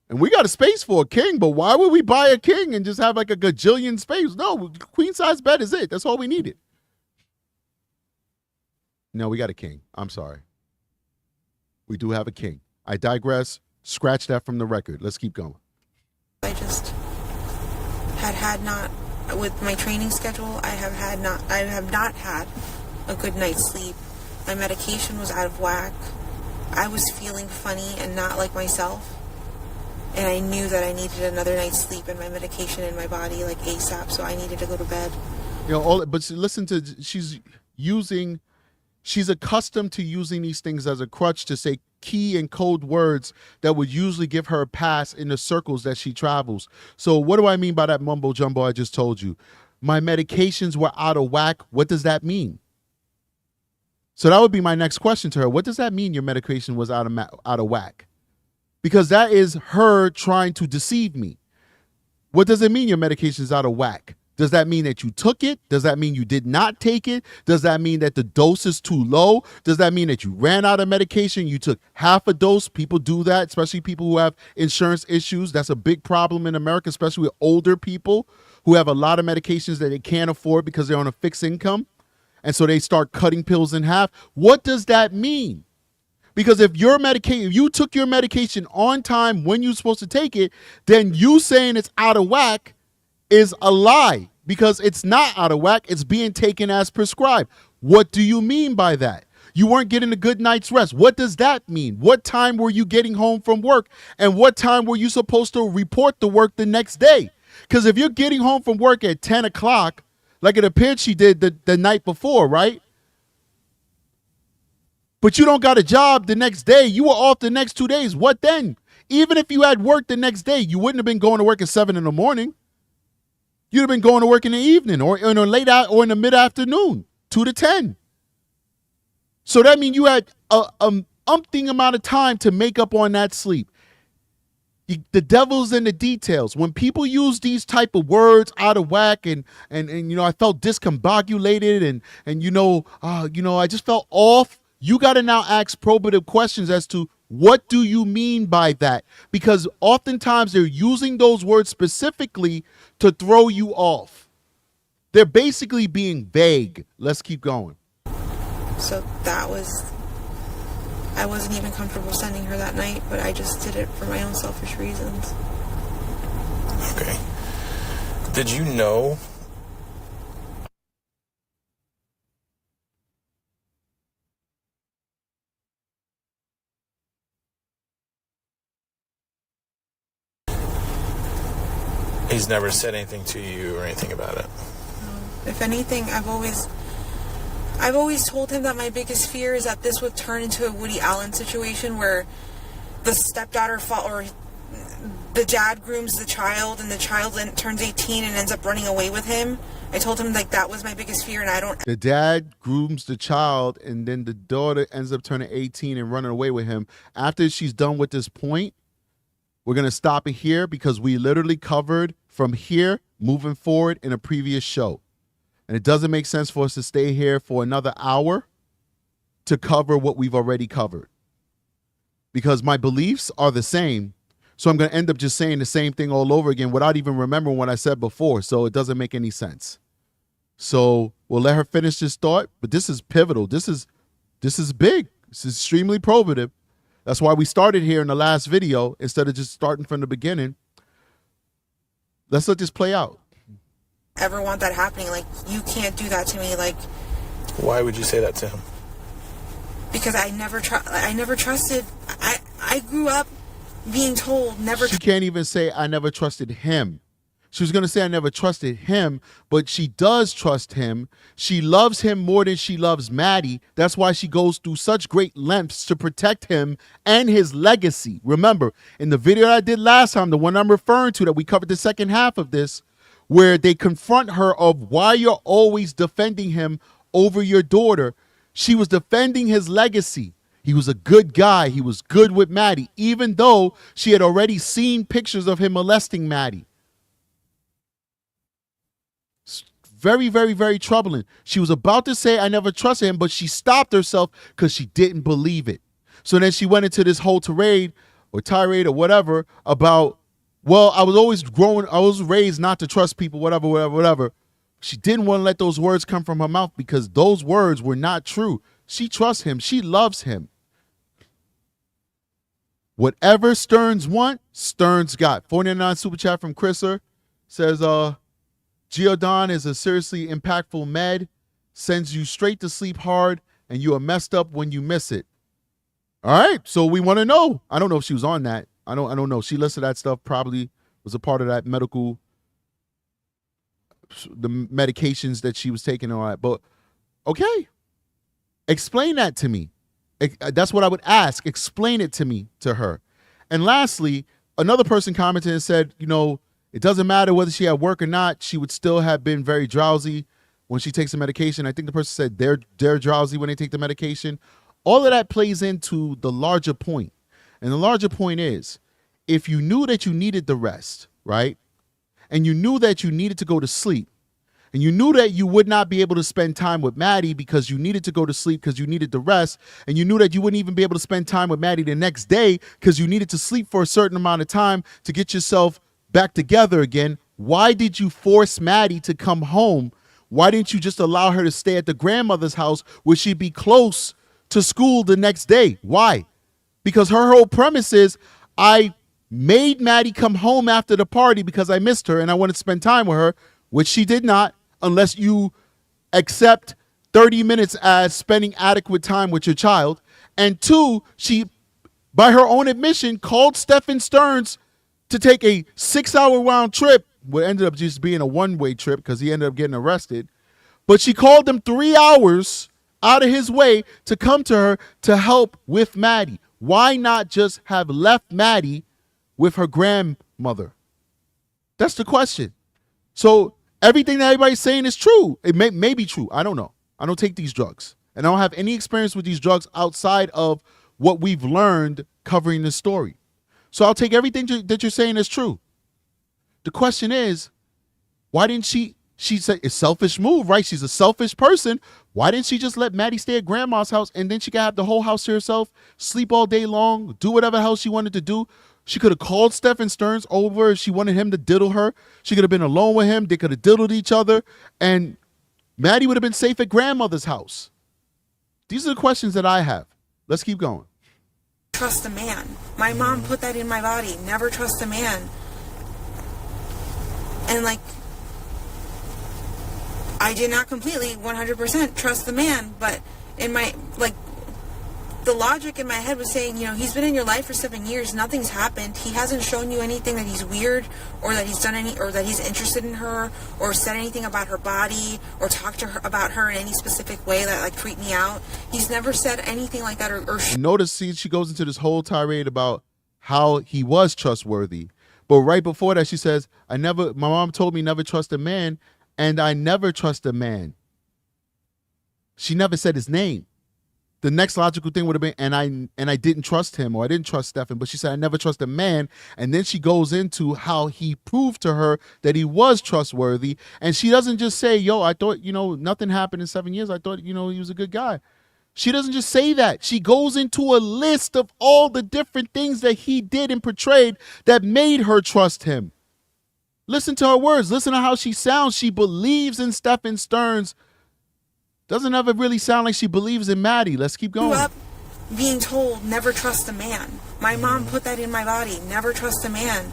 And we got a space for a king, but why would we buy a king and just have like a gajillion space? No, queen size bed is it. That's all we needed. No, we got a king. I'm sorry. We do have a king. I digress. Scratch that from the record. Let's keep going. I just had not, with my training schedule, I have not had a good night's sleep. My medication was out of whack. I was feeling funny and not like myself. And I knew that I needed another night's sleep and my medication in my body like ASAP, so I needed to go to bed. You know, but listen to, she's accustomed to using these things as a crutch to say key and code words that would usually give her a pass in the circles that she travels. So what do I mean by that mumbo jumbo I just told you? My medications were out of whack. What does that mean? So that would be my next question to her. What does that mean your medication was out of whack? Because that is her trying to deceive me. What does it mean your medication is out of whack? Does that mean that you took it? Does that mean you did not take it? Does that mean that the dose is too low? Does that mean that you ran out of medication? You took half a dose? People do that, especially people who have insurance issues. That's a big problem in America, especially with older people who have a lot of medications that they can't afford because they're on a fixed income. And so they start cutting pills in half. What does that mean? Because if you took your medication on time when you're supposed to take it, then you saying it's out of whack is a lie, because it's not out of whack. It's being taken as prescribed. What do you mean by that? You weren't getting a good night's rest. What does that mean? What time were you getting home from work? And what time were you supposed to report to work the next day? Because if you're getting home from work at 10 o'clock, like it appeared she did the night before, right? But you don't got a job the next day. You were off the next 2 days. What then? Even if you had work the next day, you wouldn't have been going to work at 7 in the morning. You'd have been going to work in the evening or in a late out or in the mid-afternoon, 2 to 10. So that means you had a umpting amount of time to make up on that sleep. The devil's in the details. When people use these type of words out of whack and you know, I felt discombobulated and I just felt off. You got to now ask probative questions as to what do you mean by that? Because oftentimes they're using those words specifically to throw you off. They're basically being vague. Let's keep going. So I wasn't even comfortable sending her that night, but I just did it for my own selfish reasons. Okay. Did you know he's never said anything to you or anything about it? If anything, I've always told him that my biggest fear is that this would turn into a Woody Allen situation where the stepdaughter or the dad grooms the child and the child then turns 18 and ends up running away with him. I told him like that was my biggest fear, and The dad grooms the child and then the daughter ends up turning 18 and running away with him. After she's done with this point, we're going to stop it here because we literally covered from here moving forward in a previous show. And it doesn't make sense for us to stay here for another hour to cover what we've already covered. Because my beliefs are the same. So I'm going to end up just saying the same thing all over again without even remembering what I said before. So it doesn't make any sense. So we'll let her finish this thought. But this is pivotal. This is big. This is extremely probative. That's why we started here in the last video instead of just starting from the beginning. Let's let this play out. Ever want that happening. Like, you can't do that to me. Like, why would you say that to him? Because I never trusted. I grew up being told never. She can't even say I never trusted him. She was going to say I never trusted him, but she does trust him. She loves him more than she loves Maddie. That's why she goes through such great lengths to protect him and his legacy. Remember, in the video that I did last time, the one I'm referring to that we covered the second half of this, where they confront her of why you're always defending him over your daughter, she was defending his legacy. He was a good guy. He was good with Maddie, even though she had already seen pictures of him molesting Maddie. Very, very, very troubling. She was about to say, I never trusted him, but she stopped herself because she didn't believe it. So then she went into this whole tirade or whatever about, well, I was raised not to trust people, whatever. She didn't want to let those words come from her mouth because those words were not true. She trusts him. She loves him. Whatever Stearns want, Stearns got. 49 super chat from Chriser says, Geodon is a seriously impactful med, sends you straight to sleep hard, and you are messed up when you miss it. All right, so we want to know. I don't know if she was on that. I don't know. She listed that stuff, probably was a part of that the medications that she was taking and all that. But okay, explain that to me. That's what I would ask. Explain it to her. And lastly, another person commented and said, it doesn't matter whether she had work or not. She would still have been very drowsy when she takes the medication. I think the person said they're drowsy when they take the medication. All of that plays into the larger point. And the larger point is, if you knew that you needed the rest, right? And you knew that you needed to go to sleep, and you knew that you would not be able to spend time with Maddie because you needed to go to sleep because you needed the rest, and you knew that you wouldn't even be able to spend time with Maddie the next day because you needed to sleep for a certain amount of time to get yourself back together again, why did you force Maddie to come home? Why didn't you just allow her to stay at the grandmother's house where she'd be close to school the next day? Why? Because her whole premise is, I made Maddie come home after the party because I missed her and I wanted to spend time with her, which she did not, unless you accept 30 minutes as spending adequate time with your child. And two, she, by her own admission, called Stephan Stearns to take a 6-hour round trip, what ended up just being a one-way trip because he ended up getting arrested. But she called him 3 hours out of his way to come to her to help with Maddie. Why not just have left Maddie with her grandmother? That's the question. So everything that everybody's saying is true. It may be true. I don't know. I don't take these drugs. And I don't have any experience with these drugs outside of what we've learned covering this story. So I'll take everything that you're saying as true. The question is, why didn't she said it's a selfish move, right? She's a selfish person. Why didn't she just let Maddie stay at grandma's house and then she could have the whole house to herself, sleep all day long, do whatever the hell she wanted to do? She could have called Stephan Stearns over if she wanted him to diddle her. She could have been alone with him. They could have diddled each other. And Maddie would have been safe at grandmother's house. These are the questions that I have. Let's keep going. Trust a man. My mom put that in my body. Never trust a man. And I did not completely 100% trust the man, but in my, the logic in my head was saying, he's been in your life for 7 years. Nothing's happened. He hasn't shown you anything that he's weird or that he's done or that he's interested in her or said anything about her body or talked to her about her in any specific way that creeped me out. He's never said anything like that or notice, she goes into this whole tirade about how he was trustworthy. But right before that, she says, my mom told me never trust a man, and I never trust a man. She never said his name. The next logical thing would have been, and I didn't trust him, or I didn't trust Stephan, but she said, I never trust a man. And then she goes into how he proved to her that he was trustworthy. And she doesn't just say, I thought, nothing happened in 7 years. I thought, he was a good guy. She doesn't just say that. She goes into a list of all the different things that he did and portrayed that made her trust him. Listen to her words. Listen to how she sounds. She believes in Stephan Stearns. Doesn't ever really sound like she believes in Maddie. Let's keep going. Grew up being told never trust a man. My mom put that in my body. Never trust a man.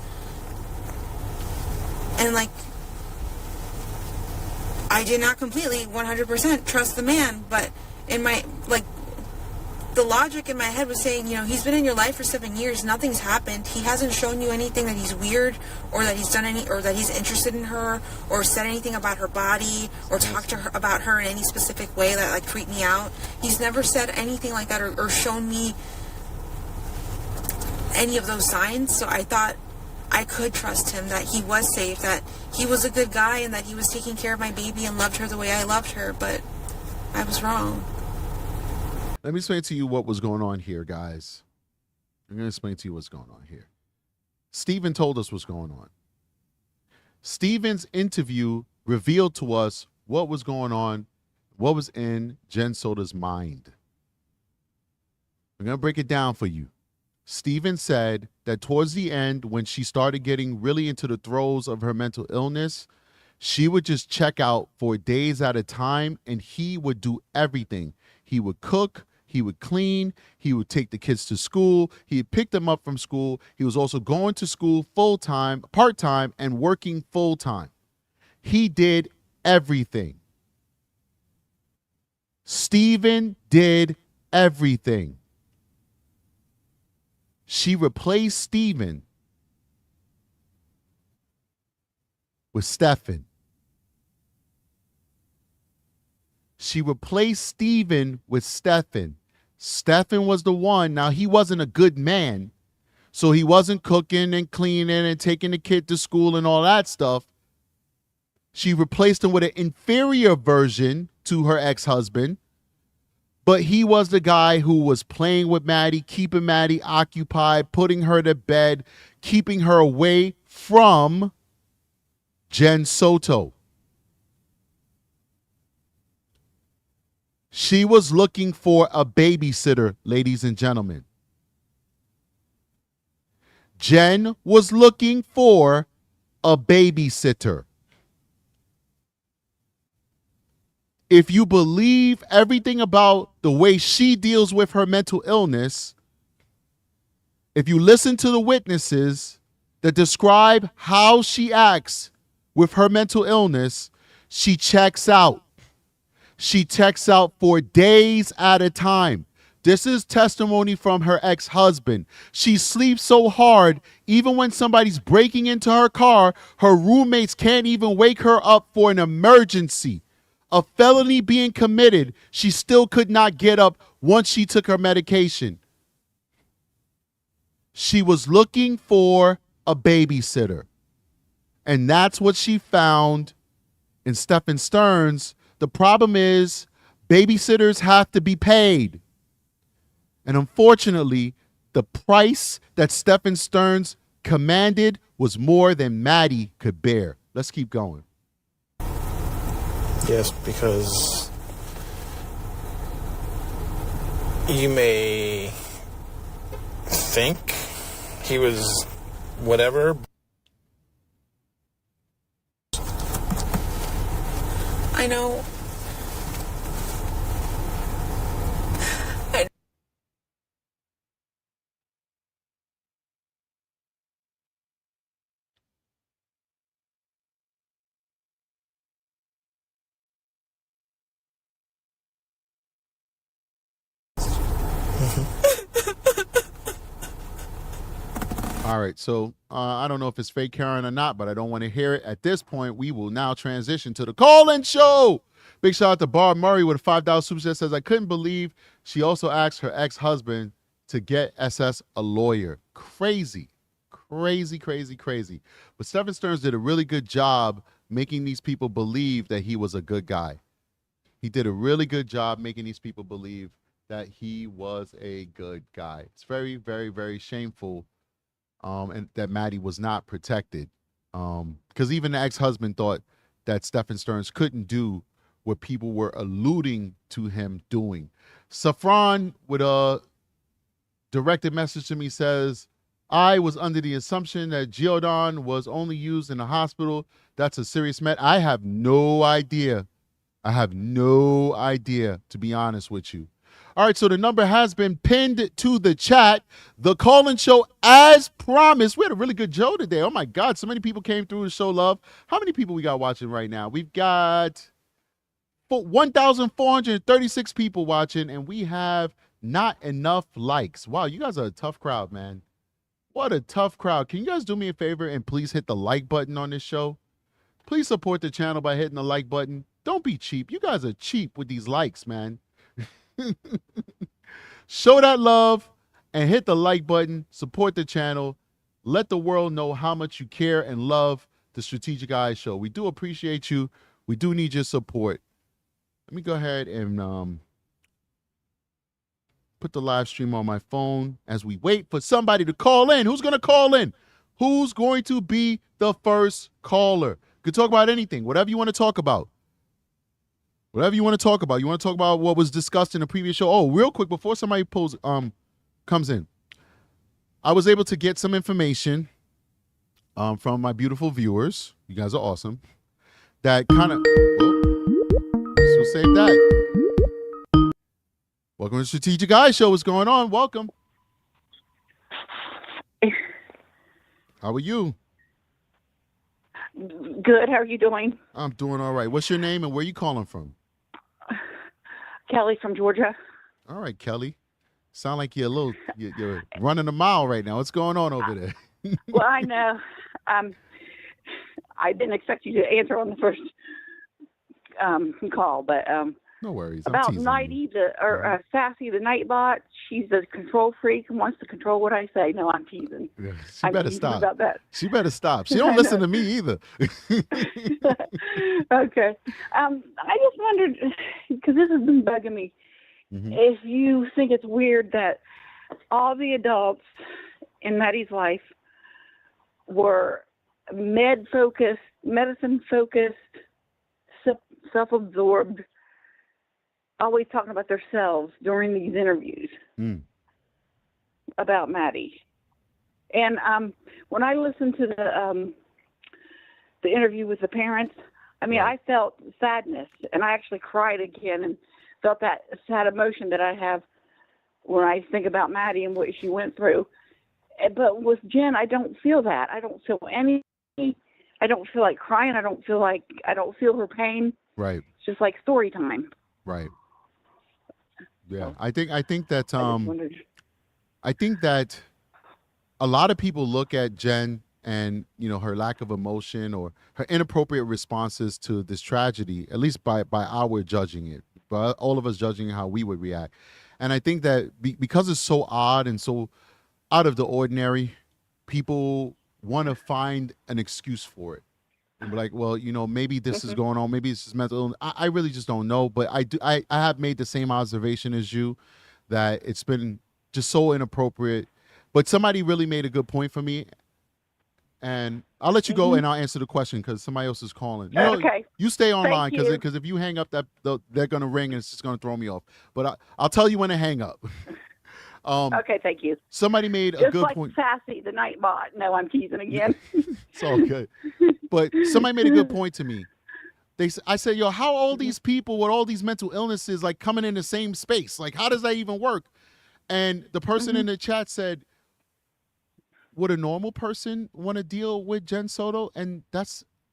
And I did not completely 100% trust the man, but in my, the logic in my head was saying, he's been in your life for 7 years. Nothing's happened. He hasn't shown you anything that he's weird or that he's done or that he's interested in her or said anything about her body or talked to her about her in any specific way that creeped me out. He's never said anything like that or shown me any of those signs. So I thought I could trust him, that he was safe, that he was a good guy and that he was taking care of my baby and loved her the way I loved her. But I was wrong. Let me explain to you what was going on here, guys. I'm going to explain to you what's going on here. Stephan told us what's going on. Stephan's interview revealed to us what was going on, what was in Jen Sotos' mind. I'm going to break it down for you. Stephan said that towards the end, when she started getting really into the throes of her mental illness, she would just check out for days at a time, and he would do everything. He would cook, he would clean, he would take the kids to school, he would pick them up from school. He was also going to school full-time, part-time, and working full-time. He did everything. Stephan did everything. She replaced Stephan with Stephan. She replaced Stephan with Stephan. Stephan was the one. Now, he wasn't a good man, so he wasn't cooking and cleaning and taking the kid to school and all that stuff. She replaced him with an inferior version to her ex-husband, but he was the guy who was playing with Maddie, keeping Maddie occupied, putting her to bed, keeping her away from Jen Sotos. She was looking for a babysitter, ladies and gentlemen. Jen was looking for a babysitter. If you believe everything about the way she deals with her mental illness, if you listen to the witnesses that describe how she acts with her mental illness, she checks out. She checks out for days at a time. This is testimony from her ex-husband. She sleeps so hard, even when somebody's breaking into her car, her roommates can't even wake her up for an emergency. A felony being committed, she still could not get up once she took her medication. She was looking for a babysitter. And that's what she found in Stephan Stearns. The problem is babysitters have to be paid. And unfortunately, the price that Stephan Stearns commanded was more than Maddie could bear. Let's keep going. Yes, because you may think he was whatever. I know. All right, so I don't know if it's fake Karen or not, but I don't want to hear it. At this point, we will now transition to the call-in show. Big shout out to Barb Murray with a $5 super chat. Says, I couldn't believe she also asked her ex-husband to get SS a lawyer. Crazy, crazy, crazy, crazy. But Stephan Stearns did a really good job making these people believe that he was a good guy. He did a really good job making these people believe that he was a good guy. It's very, very, very shameful. And that Maddie was not protected. Because even the ex-husband thought that Stephan Stearns couldn't do what people were alluding to him doing. Safran, with a directed message to me, says, I was under the assumption that Geodon was only used in the hospital. That's a serious matter. I have no idea. I have no idea, to be honest with you. All right, so the number has been pinned to the chat. The call-in show, as promised. We had a really good show today. Oh, my God. So many people came through to show love. How many people we got watching right now? We've got 1,436 people watching, and we have not enough likes. Wow, you guys are a tough crowd, man. What a tough crowd. Can you guys do me a favor and please hit the like button on this show? Please support the channel by hitting the like button. Don't be cheap. You guys are cheap with these likes, man. Show that love and hit the like button. Support the channel. Let the world know how much you care and love the Strategic Eyes Show. We do appreciate you. We do need your support. Let me go ahead and put the live stream on my phone as we wait for somebody to call in. Who's going to call in? Who's going to be the first caller? Could talk about anything, whatever you want to talk about. Whatever you want to talk about. You want to talk about what was discussed in the previous show? Oh, real quick, before somebody comes in, I was able to get some information from my beautiful viewers. You guys are awesome. That kind of... So save that. Welcome to the Strategic Eye Show. What's going on? Welcome. How are you? Good. How are you doing? I'm doing all right. What's your name and where are you calling from? Kelly from Georgia. All right, Kelly. Sound like you're you're running a mile right now. What's going on over there? Well, I know. I didn't expect you to answer on the first call, but No worries. I'm about teasing Nighty, you. Sassy, the Nightbot. She's a control freak and wants to control what I say. No, I'm teasing. Yeah, she I'm better teasing stop. about that. She better stop. She don't I listen know. to me either. Okay. I just wondered, because this has been bugging me, if you think it's weird that all the adults in Maddie's life were medicine-focused, self-absorbed, always talking about themselves during these interviews about Maddie. And when I listened to the interview with the parents, I mean, I felt sadness, and I actually cried again and felt that sad emotion that I have when I think about Maddie and what she went through. But with Jen, I don't feel that. I don't feel I don't feel like crying. I don't feel her pain. Right. It's just like story time. Right. Yeah. I think that I just wondered. I think that a lot of people look at Jen and, her lack of emotion or her inappropriate responses to this tragedy, at least by our judging it, by all of us judging how we would react. And I think that because it's so odd and so out of the ordinary, people want to find an excuse for it. And be like, well, maybe this is going on. Maybe it's just mental illness. I really just don't know. But I have made the same observation as you, that it's been just so inappropriate. But somebody really made a good point for me. And I'll let you go and I'll answer the question because somebody else is calling. Okay. You stay online Thank you. because if you hang up, they're going to ring and it's just going to throw me off. But I'll tell you when to hang up. Okay, thank you. Somebody made a Just good like point. Sassy, the Nightbot. No, I'm teasing again. It's all good. But somebody made a good point to me. I said, yo, how all these people with all these mental illnesses like coming in the same space? Like, how does that even work? And the person in the chat said, would a normal person want to deal with Jen Soto? And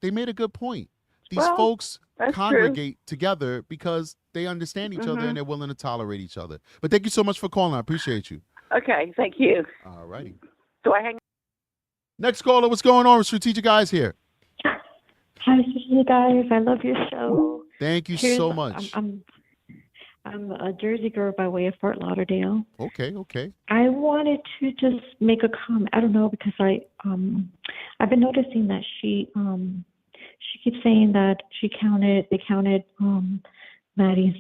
they made a good point. These folks congregate together because they understand each other and they're willing to tolerate each other. But thank you so much for calling. I appreciate you. Okay, thank you. All righty. Do I hang? Next caller, what's going on? Strategic Eyes here. Hi, Strategic Guys. I love your show. Thank you so much. I'm a Jersey girl by way of Fort Lauderdale. Okay. I wanted to just make a comment. I don't know because I've been noticing that she keeps saying that they counted Maddie's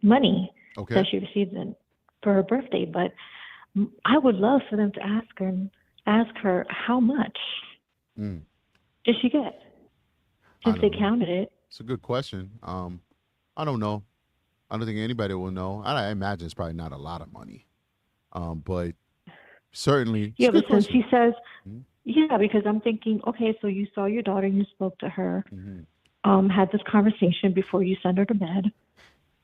money that she received for her birthday, but I would love for them to ask her how much did she get since they counted it. It's a good question. I don't know. I don't think anybody will know. I imagine it's probably not a lot of money, but certainly. Yeah, but since she says, because I'm thinking, okay, so you saw your daughter, you spoke to her, had this conversation before you sent her to bed.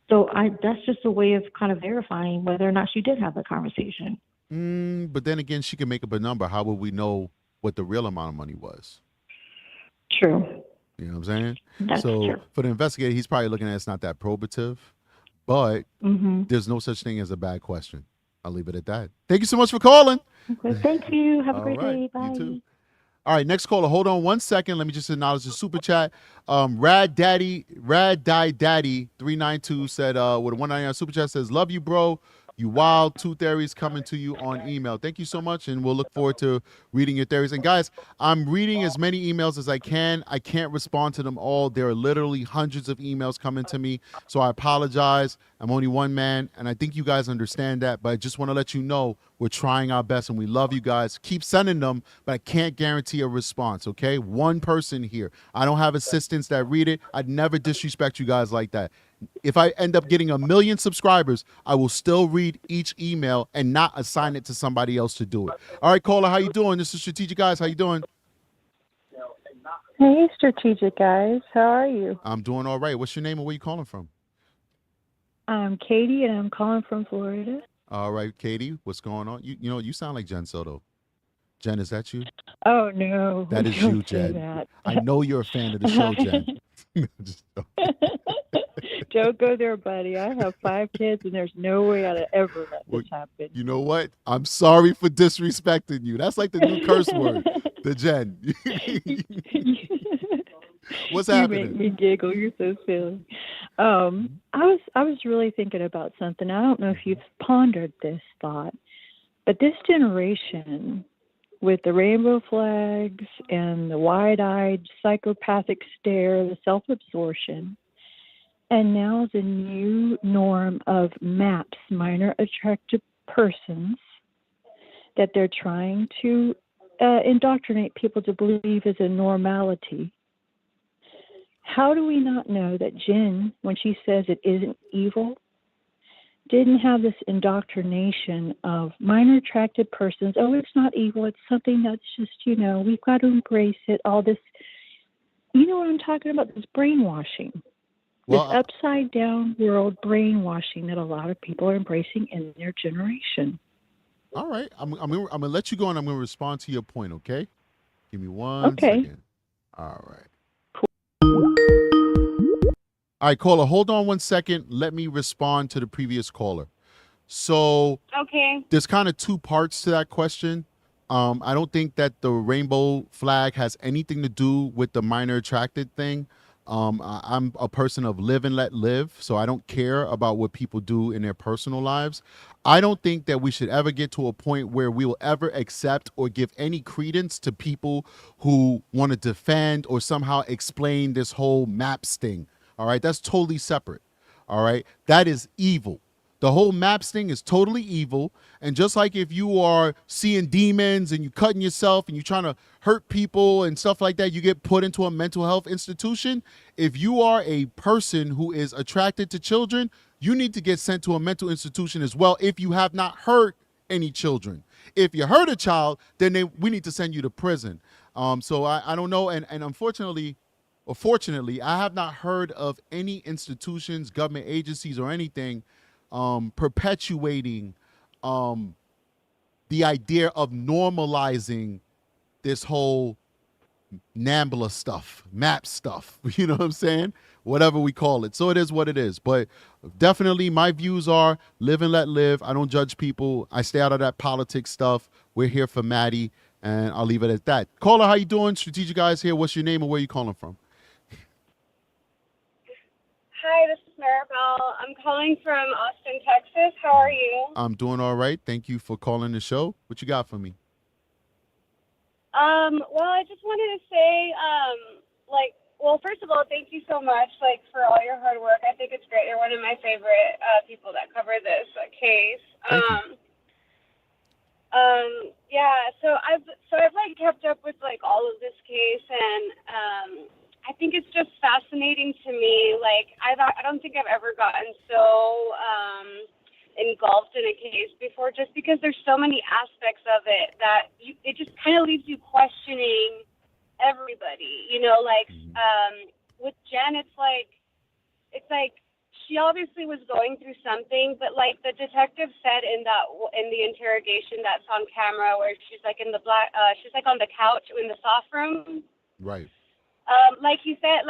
So that's just a way of kind of verifying whether or not she did have the conversation. But then again, she can make up a number. How would we know what the real amount of money was? True. You know what I'm saying? That's true. For the investigator, he's probably looking at it's not that probative, but there's no such thing as a bad question. I'll leave it at that. Thank you so much for calling. Okay, thank you. Have a great day. Bye. You too. All right, next caller. Hold on 1 second. Let me just acknowledge the super chat. Rad Die Daddy 392 said with a $1.99 super chat says, "Love you, bro. You wild. Two theories coming to you on email. Thank you so much, and we'll look forward to reading your theories. And guys, I'm reading as many emails as I can. I can't respond to them all. There are literally hundreds of emails coming to me, so I apologize. I'm only one man, and I think you guys understand that, but I just want to let you know we're trying our best, and we love you guys. Keep sending them, but I can't guarantee a response, okay? One person here. I don't have assistants that read it. I'd never disrespect you guys like that. If I end up getting 1 million subscribers, I will still read each email and not assign it to somebody else to do it. All right, caller, how you doing? This is Strategic Guys. How you doing? Hey, Strategic Guys. How are you? I'm doing all right. What's your name and where you calling from? I'm Katie, and I'm calling from Florida. All right, Katie, what's going on? You know, you sound like Jen Soto. Jen, is that you? Oh, no. That is don't you, say Jen. that. I know you're a fan of the show, Jen. Don't go there, buddy. I have 5 kids, and there's no way I'd ever let this happen. You know what? I'm sorry for disrespecting you. That's like the new curse word, the Jen. What's happening? You make me giggle. You're so silly. I was really thinking about something. I don't know if you've pondered this thought, but this generation with the rainbow flags and the wide-eyed psychopathic stare, the self-absorption, and now the new norm of MAPS, minor attracted persons, that they're trying to indoctrinate people to believe is a normality. How do we not know that Jen, when she says it isn't evil, didn't have this indoctrination of minor attracted persons? Oh, it's not evil. It's something that's just, we've got to embrace it. All this, you know what I'm talking about? This brainwashing. This upside down world brainwashing that a lot of people are embracing in their generation. All right. I'm gonna let you go, and I'm gonna respond to your point, okay? Give me one second. All right. All right, caller, hold on 1 second. Let me respond to the previous caller. So there's kind of 2 parts to that question. I don't think that the rainbow flag has anything to do with the minor attracted thing. I'm a person of live and let live, so I don't care about what people do in their personal lives. I don't think that we should ever get to a point where we will ever accept or give any credence to people who want to defend or somehow explain this whole MAPS thing. All right, that's totally separate. All right, that is evil. The whole MAPS thing is totally evil. And just like if you are seeing demons and you cutting yourself and you're trying to hurt people and stuff like that, you get put into a mental health institution. If you are a person who is attracted to children, you need to get sent to a mental institution as well if you have not hurt any children. If you hurt a child, then we need to send you to prison. So I don't know. And unfortunately, or fortunately, I have not heard of any institutions, government agencies, or anything perpetuating the idea of normalizing this whole NAMBLA stuff, MAP stuff, you know what I'm saying? Whatever we call it. So it is what it is. But definitely my views are live and let live. I don't judge people. I stay out of that politics stuff. We're here for Maddie, and I'll leave it at that. Caller, how you doing? Strategic Guys here. What's your name and where you calling from? Hi, this is Maribel. I'm calling from Austin, Texas. How are you? I'm doing all right. Thank you for calling the show. What you got for me? Well, I just wanted to say, first of all, thank you so much, for all your hard work. I think it's great. You're one of my favorite people that cover this case. So I've kept up with all of this case, and I think it's just fascinating to me. I don't think I've ever gotten so engulfed in a case before, just because there's so many aspects of it that it just kind of leaves you questioning everybody. With Jen, it's like she obviously was going through something, but the detective said in the interrogation that's on camera, where she's in the she's on the couch in the soft room. Right. Like you said,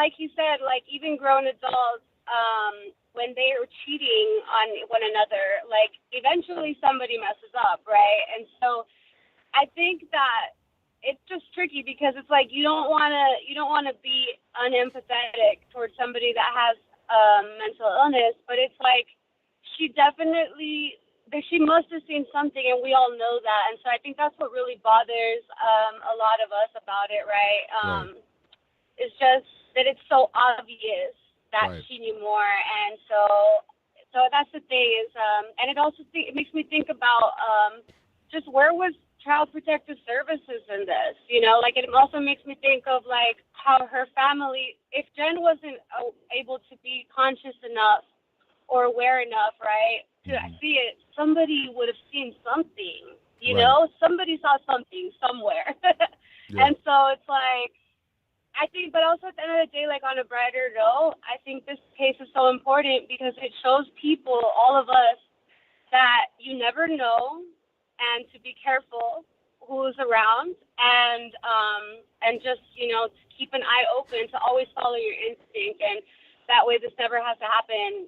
even grown adults, when they are cheating on one another, eventually somebody messes up, right? And so I think that it's just tricky, because it's you don't want to be unempathetic towards somebody that has mental illness, but it's she definitely, she must have seen something, and we all know that. And so I think that's what really bothers a lot of us about it, right? It's just that it's so obvious that she knew more, and so that's the thing is, and it also it makes me think about just where was Child Protective Services in this? You know, like it also makes me think of like how her family, if Jen wasn't able to be conscious enough or aware enough, right, to see it, somebody would have seen something. You know, somebody saw something somewhere, and so it's like. I think, but also at the end of the day, like on a brighter note, I think this case is so important because it shows people, all of us, that you never know, and to be careful who's around, and just to keep an eye open, to always follow your instinct, and that way this never has to happen.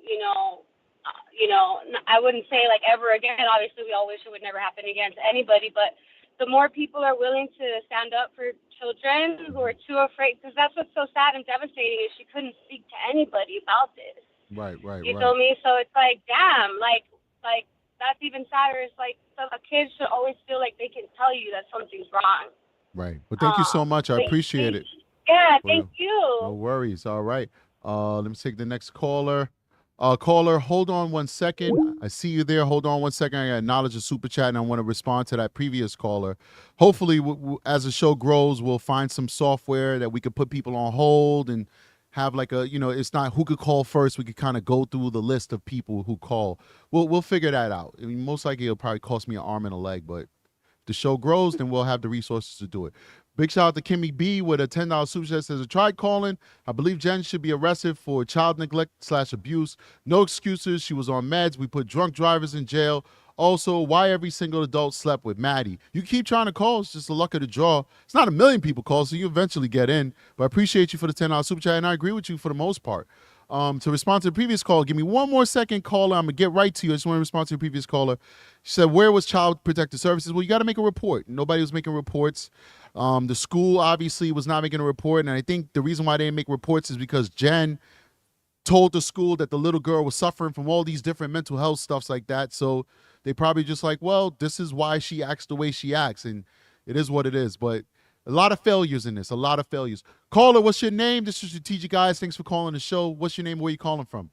I wouldn't say like ever again. Obviously, we all wish it would never happen again to anybody, but the more people are willing to stand up for children who are too afraid, because that's what's so sad and devastating is she couldn't speak to anybody about this. Right. You feel me? So it's like, damn, like that's even sadder. It's like a kid should always feel like they can tell you that something's wrong. Right. Well, thank you so much. I appreciate it. Yeah, thank you. No worries. All right. Let me take the next caller. Caller, hold on 1 second. I see you there. Hold on 1 second. I acknowledge the super chat, and I want to respond to that previous caller. Hopefully, as the show grows, we'll find some software that we could put people on hold and have like a, it's not who could call first. We could kind of go through the list of people who call. We'll figure that out. I mean, most likely it'll probably cost me an arm and a leg, but if the show grows, then we'll have the resources to do it. Big shout out to Kimmy B with a $10 super chat. Says, I tried calling. I believe Jen should be arrested for child neglect/abuse. No excuses. She was on meds. We put drunk drivers in jail. Also, why every single adult slept with Maddie? You keep trying to call. It's just the luck of the draw. It's not a million people call, so you eventually get in. But I appreciate you for the $10 super chat, and I agree with you for the most part. To respond to the previous call, give me 1 more second, caller. I'm going to get right to you. I just want to respond to the previous caller. She said, where was Child Protective Services? Well, you got to make a report. Nobody was making reports. The school obviously was not making a report, and I think the reason why they didn't make reports is because Jen told the school that the little girl was suffering from all these different mental health stuffs like that, so they probably just like, well, this is why she acts the way she acts, and it is what it is, but a lot of failures in this, a lot of failures. Caller, what's your name? This is Strategic Eyes. Thanks for calling the show. What's your name? Where are you calling from?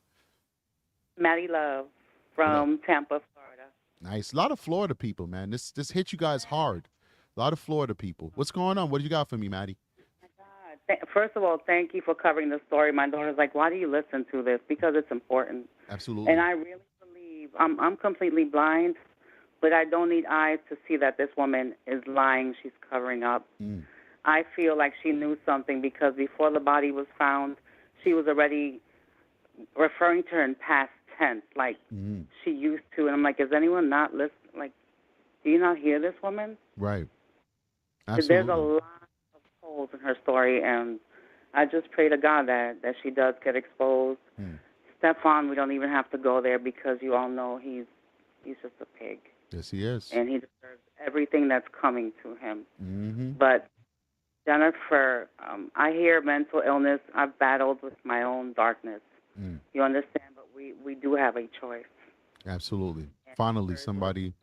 Maddie Love from Tampa, Florida. Nice. A lot of Florida people, man. This hit you guys hard. A lot of Florida people. What's going on? What do you got for me, Maddie? Oh my God. First of all, thank you for covering the story. My daughter's like, why do you listen to this? Because it's important. Absolutely. And I really believe, I'm completely blind, but I don't need eyes to see that this woman is lying. She's covering up. I feel like she knew something because before the body was found, she was already referring to her in past tense, like she used to. And I'm like, is anyone not listening? Like, do you not hear this woman? Right. Absolutely. There's a lot of holes in her story, and I just pray to God that she does get exposed. Stephan, we don't even have to go there because you all know he's just a pig. Yes, he is. And he deserves everything that's coming to him. But Jennifer, I hear mental illness. I've battled with my own darkness. You understand? But we do have a choice. Absolutely. Finally, somebody.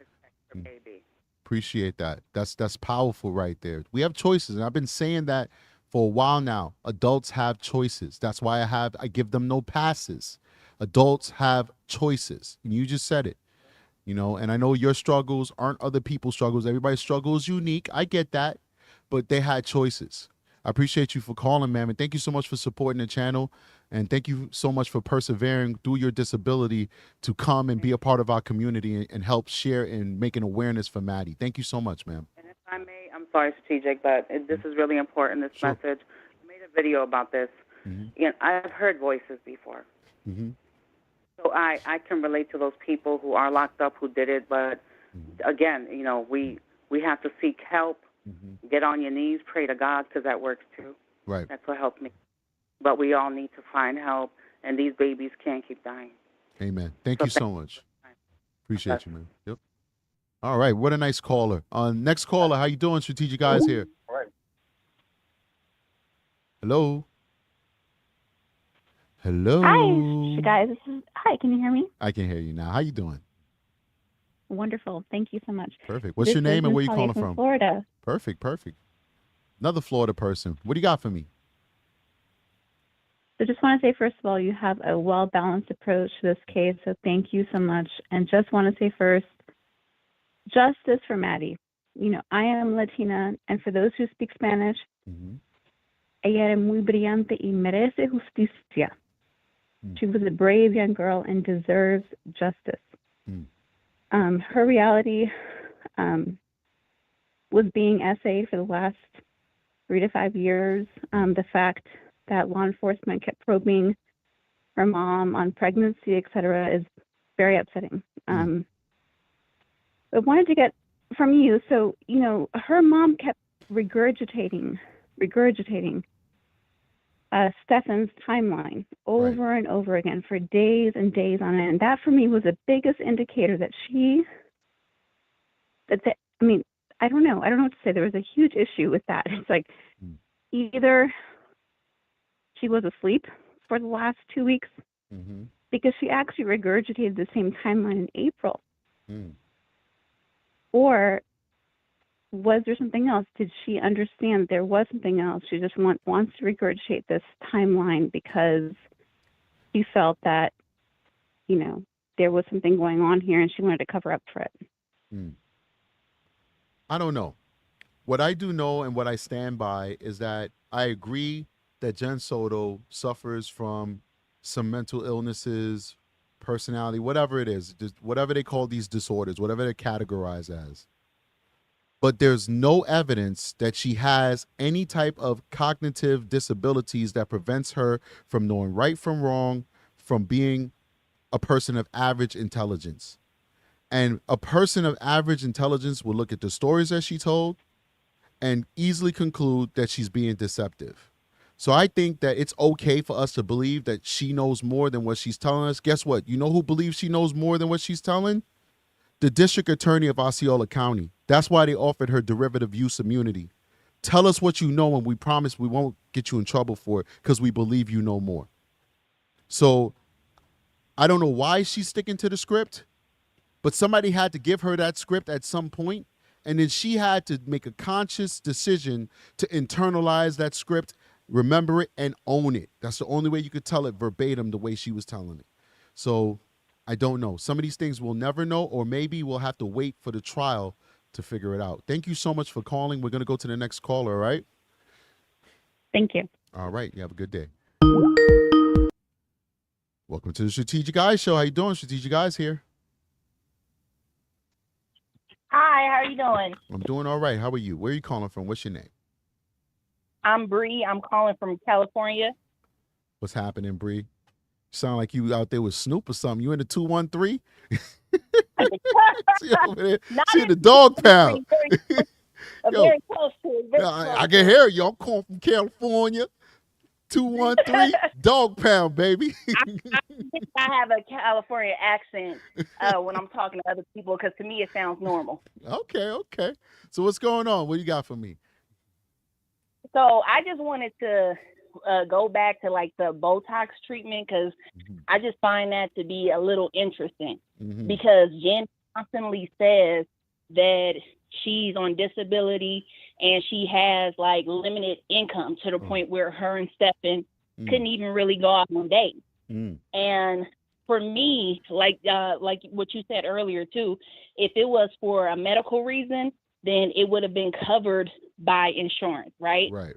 Appreciate that. That's powerful right there. We have choices, and I've been saying that for a while now. Adults have choices. That's why I give them no passes. Adults have choices, and you just said it. And I know your struggles aren't other people's struggles. Everybody's struggle is unique. I get that, but they had choices. I appreciate you for calling, ma'am, and thank you so much for supporting the channel, and thank you so much for persevering through your disability to come and be a part of our community and help share and make an awareness for Maddie. Thank you so much, ma'am. And if I may, I'm sorry, Strategic, but this is really important, this message. I made a video about this. I've heard voices before. So I can relate to those people who are locked up who did it, but again, we have to seek help. Get on your knees, pray to God, because that works too. Right. That's what helped me. But we all need to find help, and these babies can't keep dying. Amen. Thank you so much. Appreciate you, man. Yep. All right. What a nice caller. Next caller, how you doing, Strategic Eyes here? All right. Hello. Hello. Hi, guys. Hi, can you hear me? I can hear you now. How you doing? Wonderful. Thank you so much. Perfect. What's This your name is and where you Natalia calling from? Florida. Perfect. Another Florida person. What do you got for me? So just want to say, first of all, you have a well-balanced approach to this case, so thank you so much. And just want to say first, justice for Maddie. You know, I am Latina, and for those who speak Spanish, ella era muy brillante y merece justicia. She was a brave young girl and deserves justice. Her reality was being essayed for the last 3 to 5 years. The fact that law enforcement kept probing her mom on pregnancy, et cetera, is very upsetting. I wanted to get from you, so, you know, her mom kept regurgitating Stephan's timeline over and over again for days and days on end. And that for me was the biggest indicator that I mean, I don't know what to say. There was a huge issue with that. It's like either she was asleep for the last 2 weeks because she actually regurgitated the same timeline in April. Or was there something else? Did she understand there was something else? She just wants to regurgitate this timeline because she felt that, you know, there was something going on here and she wanted to cover up for it. I don't know. What I do know and what I stand by is that I agree that Jen Soto suffers from some mental illnesses, personality, whatever it is, whatever they call these disorders, whatever they're categorized as. But there's no evidence that she has any type of cognitive disabilities that prevents her from knowing right from wrong, from being a person of average intelligence. And a person of average intelligence will look at the stories that she told and easily conclude that she's being deceptive. So I think that it's okay for us to believe that she knows more than what she's telling us. Guess what? You know who believes she knows more than what she's telling? The district attorney of Osceola County. That's why they offered her derivative use immunity. Tell us what you know, and we promise we won't get you in trouble for it because we believe you know more. So I don't know why she's sticking to the script, but somebody had to give her that script at some point, and then she had to make a conscious decision to internalize that script, remember it, and own it. That's the only way you could tell it verbatim the way she was telling it. So I don't know. Some of these things we'll never know, or maybe we'll have to wait for the trial to figure it out. Thank you so much for calling. We're going to go to the next caller, all right? Thank you. All right. You have a good day. Welcome to the Strategic Eyes Show. How you doing? Strategic Eyes here. Hi, how are you doing? I'm doing all right. How are you? Where are you calling from? What's your name? I'm Bree. I'm calling from California. What's happening, Bree? You sound like you out there with Snoop or something. You in the 213? See over there? See the dog pound. Very close to it. I can hear you. I'm calling from California. 213 dog pound, baby. I have a California accent when I'm talking to other people because to me it sounds normal. Okay. So what's going on? What do you got for me? So I just wanted to go back to like the Botox treatment because I just find that to be a little interesting because Jen constantly says that she's on disability and she has like limited income to the point where her and Stephan couldn't even really go out on dates. And for me, like what you said earlier too, if it was for a medical reason, then it would have been covered by insurance, right? Right.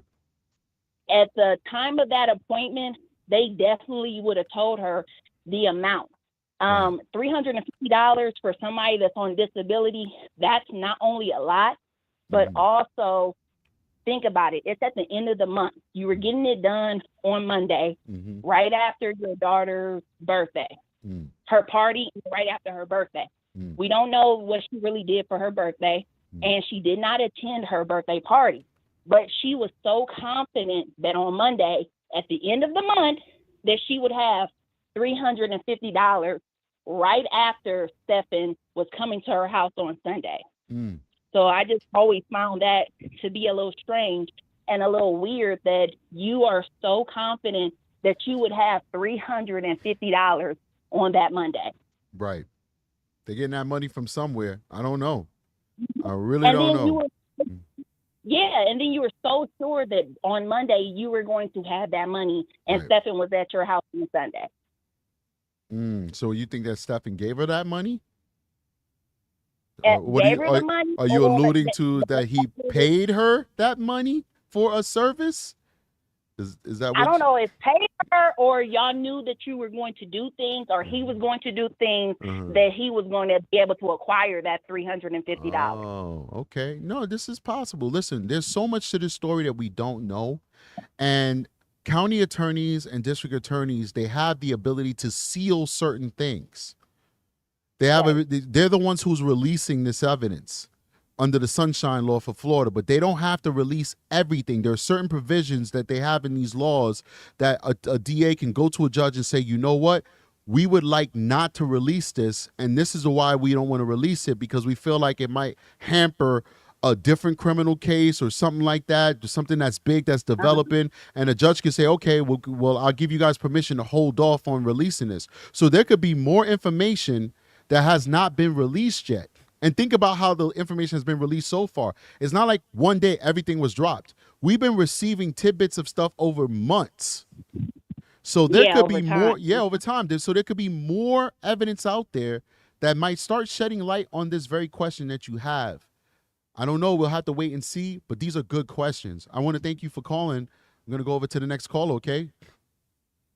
At the time of that appointment, they definitely would have told her the amount. $350 for somebody that's on disability, that's not only a lot, but also think about it. It's at the end of the month. You were getting it done on Monday, right after your daughter's birthday. Her party right after her birthday. We don't know what she really did for her birthday, and she did not attend her birthday party. But she was so confident that on Monday, at the end of the month, that she would have $350 right after Stephan was coming to her house on Sunday. So I just always found that to be a little strange and a little weird that you are so confident that you would have $350 on that Monday. Right. They're getting that money from somewhere. I don't know. I really And don't then you know. were, yeah, and then you were so sure that on Monday you were going to have that money, and Right. Stephan was at your house on Sunday. So you think that Stephan gave her that money? And What gave her the money. are you or alluding to that he paid her that money for a service? Is that what I don't know if paid her or y'all knew that you were going to do things, or he was going to do things that he was going to be able to acquire that $350. Oh, okay. No, this is possible. Listen, there's so much to this story that we don't know. And county attorneys and district attorneys, they have the ability to seal certain things. They have they're the ones who's releasing this evidence under the Sunshine Law for Florida, but they don't have to release everything. There are certain provisions that they have in these laws that a DA can go to a judge and say, you know what? We would like not to release this, and this is why we don't want to release it, because we feel like it might hamper a different criminal case or something like that, something that's big, that's developing, and a judge can say, okay, well, I'll give you guys permission to hold off on releasing this. So there could be more information that has not been released yet. And think about how the information has been released so far. It's not like one day everything was dropped. We've been receiving tidbits of stuff over months. So there could be more, over time. So there could be more evidence out there that might start shedding light on this very question that you have. I don't know. We'll have to wait and see, but these are good questions. I want to thank you for calling. I'm going to go over to the next call, okay?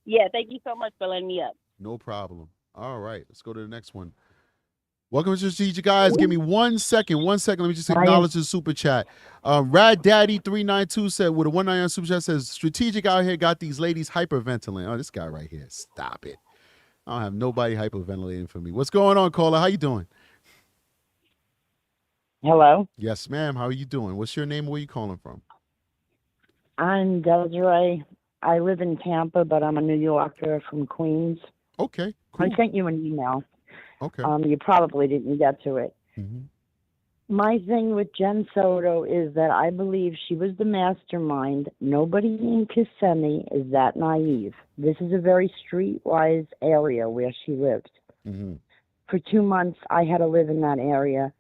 Yeah, thank you so much for letting me up. No problem. All right, let's go to the next one. Welcome to Strategic Guys. Give me 1 second. 1 second. Let me just acknowledge the super chat. Rad Daddy 392 said with a 199 super chat says Strategic out here got these ladies hyperventilating. Oh, this guy right here. Stop it. I don't have nobody hyperventilating for me. What's going on, caller? How you doing? Hello. Yes, ma'am. How are you doing? What's your name? Where are you calling from? I'm Desiree. I live in Tampa, but I'm a New Yorker from Queens. Okay, cool. I sent you an email. Okay. You probably didn't get to it. Mm-hmm. My thing with Jen Soto is that I believe she was the mastermind. Nobody in Kissimmee is that naive. This is a very streetwise area where she lived. Mm-hmm. For 2 months, I had to live in that area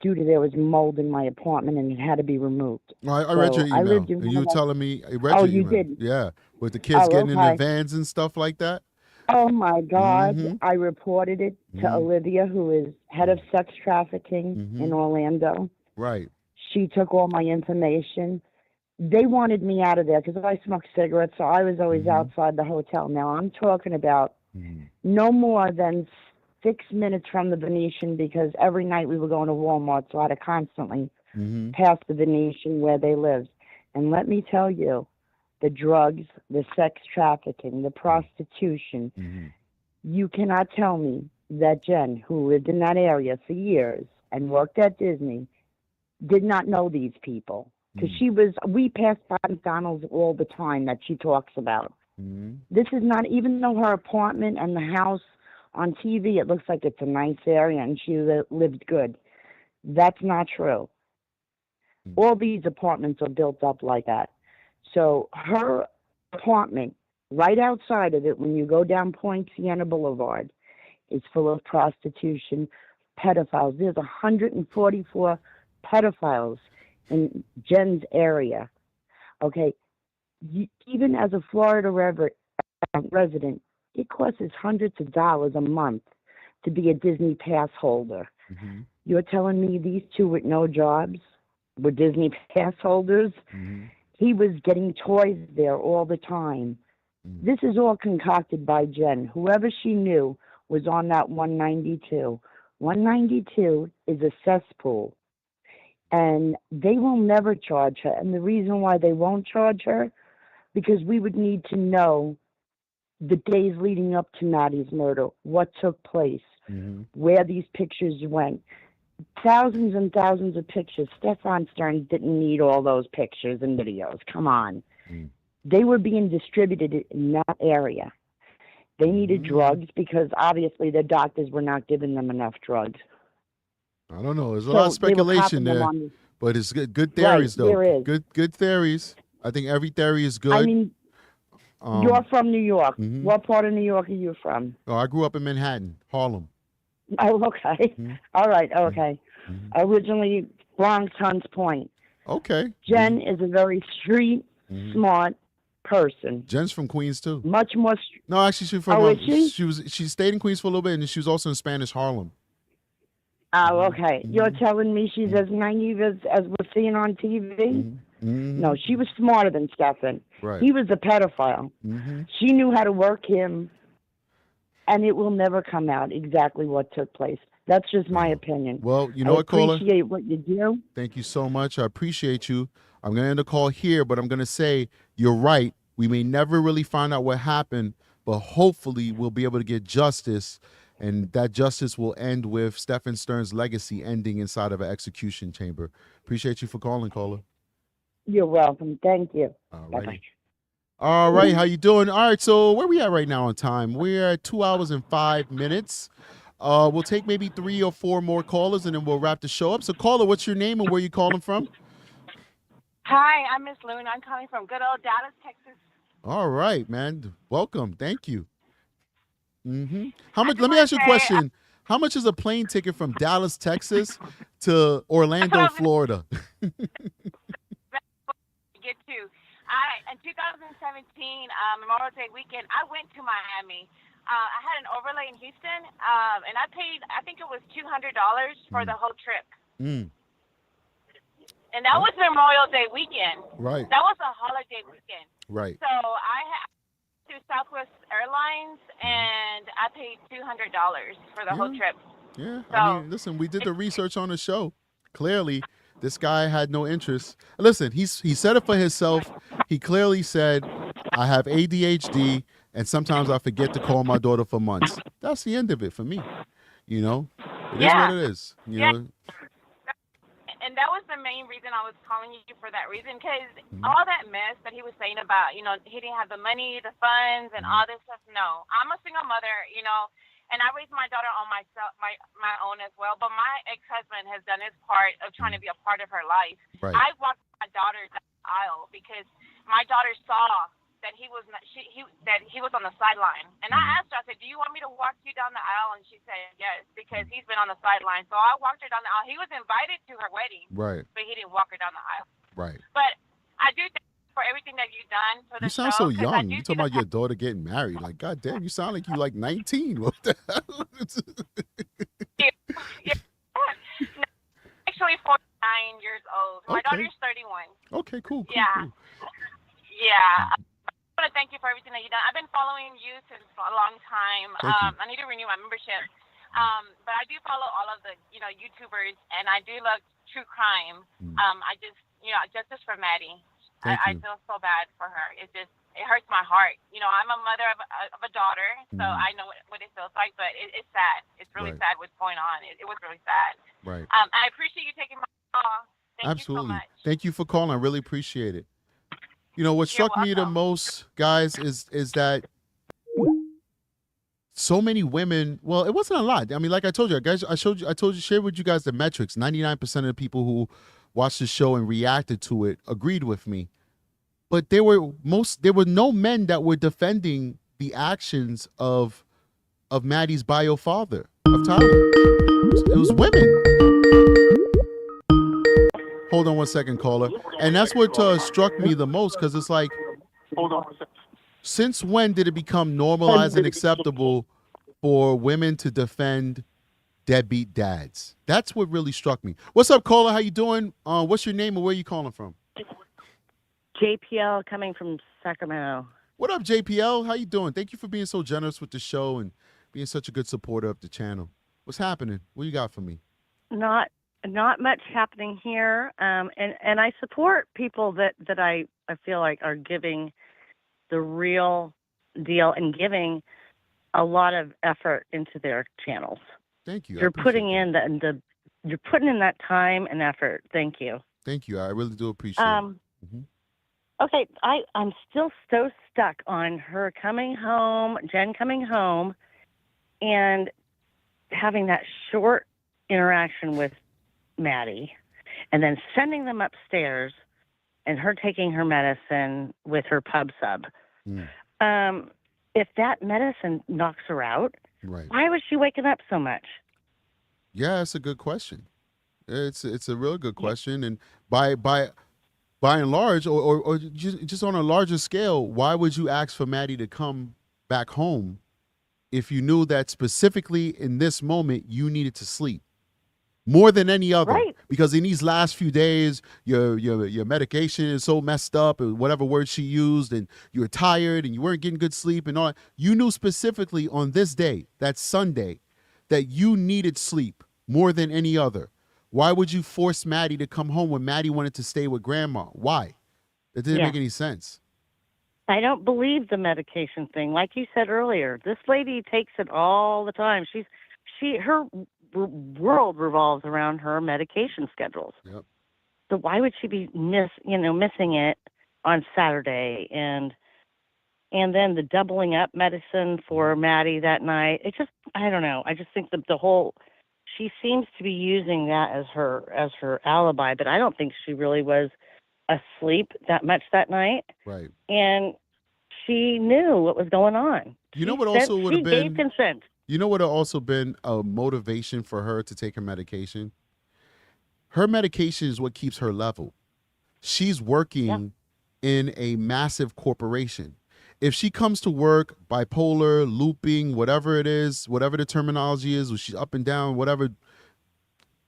due to there was mold in my apartment and it had to be removed. Well, I read your email. I lived in and you were telling me, I read Oh, your you email. did? Yeah, with the kids getting in okay. the vans and stuff like that. Oh, my God. Mhm. I reported it to Olivia, who is head of sex trafficking in Orlando. Right. She took all my information. They wanted me out of there because I smoked cigarettes, so I was always outside the hotel. Now, I'm talking about no more than 6 minutes from the Venetian, because every night we were going to Walmart, so I had to constantly pass the Venetian where they lived. And let me tell you, the drugs, the sex trafficking, the prostitution, you cannot tell me that Jen, who lived in that area for years and worked at Disney, did not know these people. Because we passed by McDonald's all the time that she talks about. This is not, even though her apartment and the house on TV, it looks like it's a nice area and she lived good. That's not true. All these apartments are built up like that. So her apartment, right outside of it, when you go down Point Siena Boulevard, is full of prostitution, pedophiles. There's 144 pedophiles in Jen's area. Okay, even as a Florida resident, it costs us hundreds of dollars a month to be a Disney pass holder. You're telling me these two with no jobs were Disney pass holders? He was getting toys there all the time. This is all concocted by Jen. Whoever she knew was on that 192. 192 is a cesspool. And they will never charge her. And the reason why they won't charge her, because we would need to know the days leading up to Maddie's murder, what took place, where these pictures went. Thousands and thousands of pictures. Stephan Stearns didn't need all those pictures and videos. Come on. They were being distributed in that area. They needed drugs because obviously their doctors were not giving them enough drugs. I don't know. There's a lot of speculation there, but it's good theories, though. There is. Good theories. I think every theory is good. I mean, you're from New York. What part of New York are you from? Oh, I grew up in Manhattan, Harlem. Oh, okay. All right. Okay. Originally, Bronx Hunts Point. Okay. Jen is a very street smart person. Jen's from Queens too. Much more. No, actually, she's from. Is she? She stayed in Queens for a little bit, and she was also in Spanish Harlem. Oh, okay. You're telling me she's as naive as we're seeing on TV? No, she was smarter than Stephan. Right. He was a pedophile. She knew how to work him, and it will never come out exactly what took place. That's just my opinion. Well, you know what, caller? I appreciate what you do. Thank you so much. I appreciate you. I'm going to end the call here, but I'm going to say you're right. We may never really find out what happened, but hopefully we'll be able to get justice, and that justice will end with Stephan Stern's legacy ending inside of an execution chamber. Appreciate you for calling, caller. You're welcome. Thank you. Bye-bye. All right, how you doing? All right, so where we at right now on time? We're at 2 hours and 5 minutes. We'll take maybe 3 or 4 more callers, and then we'll wrap the show up. So, caller, what's your name and where you calling from? Hi, I'm Miss Loon. I'm calling from good old Dallas, Texas. All right, man. Welcome. Thank you. How much? Let me ask you a question. How much is a plane ticket from Dallas, Texas, to Orlando, Florida? Get to. In 2017, Memorial Day weekend, I went to Miami. I had an overlay in Houston, and I paid, I think it was $200 for the whole trip. And that was Memorial Day weekend. Right. That was a holiday weekend. Right. So I had to Southwest Airlines, and I paid $200 for the whole trip. Yeah. So, I mean, listen, we did the research on the show. Clearly, this guy had no interest. Listen, he said it for himself. He clearly said, I have ADHD, and sometimes I forget to call my daughter for months. That's the end of it for me. You know, it is what it is. You know. And that was the main reason I was calling you for that reason, because all that mess that he was saying about, you know, he didn't have the money, the funds, and all this stuff. No, I'm a single mother, you know, and I raised my daughter on myself, my own as well. But my ex-husband has done his part of trying to be a part of her life. Right. I walked my daughter down the aisle because my daughter saw that he was on the sideline, and I asked her, I said, do you want me to walk you down the aisle? And she said yes, because he's been on the sideline. So I walked her down the aisle. He was invited to her wedding, Right. but he didn't walk her down the aisle. Right. But I do thank you for everything that you've done for the You sound show, so 'cause young. You talking about your daughter getting married? Like, God damn, you sound like you like 19. What the hell? Actually 49 years old. My Okay. daughter's 31. Okay, cool. Yeah. Cool. Yeah. I want to thank you for everything that you've done. I've been following you since a long time. Thank you. I need to renew my membership. But I do follow all of the, you know, YouTubers, and I do love true crime. I just, you know, justice for Maddie. I feel so bad for her. It hurts my heart. You know, I'm a mother of a daughter, so I know what it feels like, but it's sad. It's really sad what's going on. It was really sad. Right. I appreciate you taking my call. Thank Absolutely. you so much. Thank you for calling. I really appreciate it. You know, what struck me the most, guys, is that so many women, well, it wasn't a lot. I mean, like I told you, guys, shared with you guys the metrics. 99% of the people who watched the show and reacted to it agreed with me. But there were no men that were defending the actions of Maddie's bio father, of Tyler. It was women. Hold on one second, caller. And that's what struck me the most, because it's like, since when did it become normalized and acceptable for women to defend deadbeat dads? That's what really struck me. What's up, caller? How you doing? What's your name and where you calling from? JPL coming from Sacramento. What up, JPL? How you doing? Thank you for being so generous with the show and being such a good supporter of the channel. What's happening? What you got for me? Not much happening here, and I support people that I feel like are giving the real deal and giving a lot of effort into their channels. Thank you. You're putting in you're putting in that time and effort. Thank you. Thank you. I really do appreciate it. Okay, I'm still so stuck on her coming home, Jen coming home, and having that short interaction with Maddie, and then sending them upstairs, and her taking her medicine with her pub sub. If that medicine knocks her out, right? Why was she waking up so much? Yeah, it's a good question. It's a real good question, and by and large, or just on a larger scale, why would you ask for Maddie to come back home if you knew that specifically in this moment you needed to sleep more than any other? Right. Because in these last few days, your medication is so messed up, or whatever word she used, and you were tired and you weren't getting good sleep and all. You knew specifically on this day, that Sunday, that you needed sleep more than any other. Why would you force Maddie to come home when Maddie wanted to stay with grandma? Why? That didn't Yeah. make any sense. I don't believe the medication thing. Like you said earlier, this lady takes it all the time. Her world revolves around her medication schedules. Yep. So why would she be missing it on Saturday and then the doubling up medicine for Maddie that night? I don't know. I just think that she seems to be using that as her alibi, but I don't think she really was asleep that much that night. Right. And she knew what was going on. You know what also would have She been gave consent. You know what would have also been a motivation for her to take her medication? Her medication is what keeps her level. She's working in a massive corporation. If she comes to work bipolar, looping, whatever it is, whatever the terminology is, or she's up and down, whatever,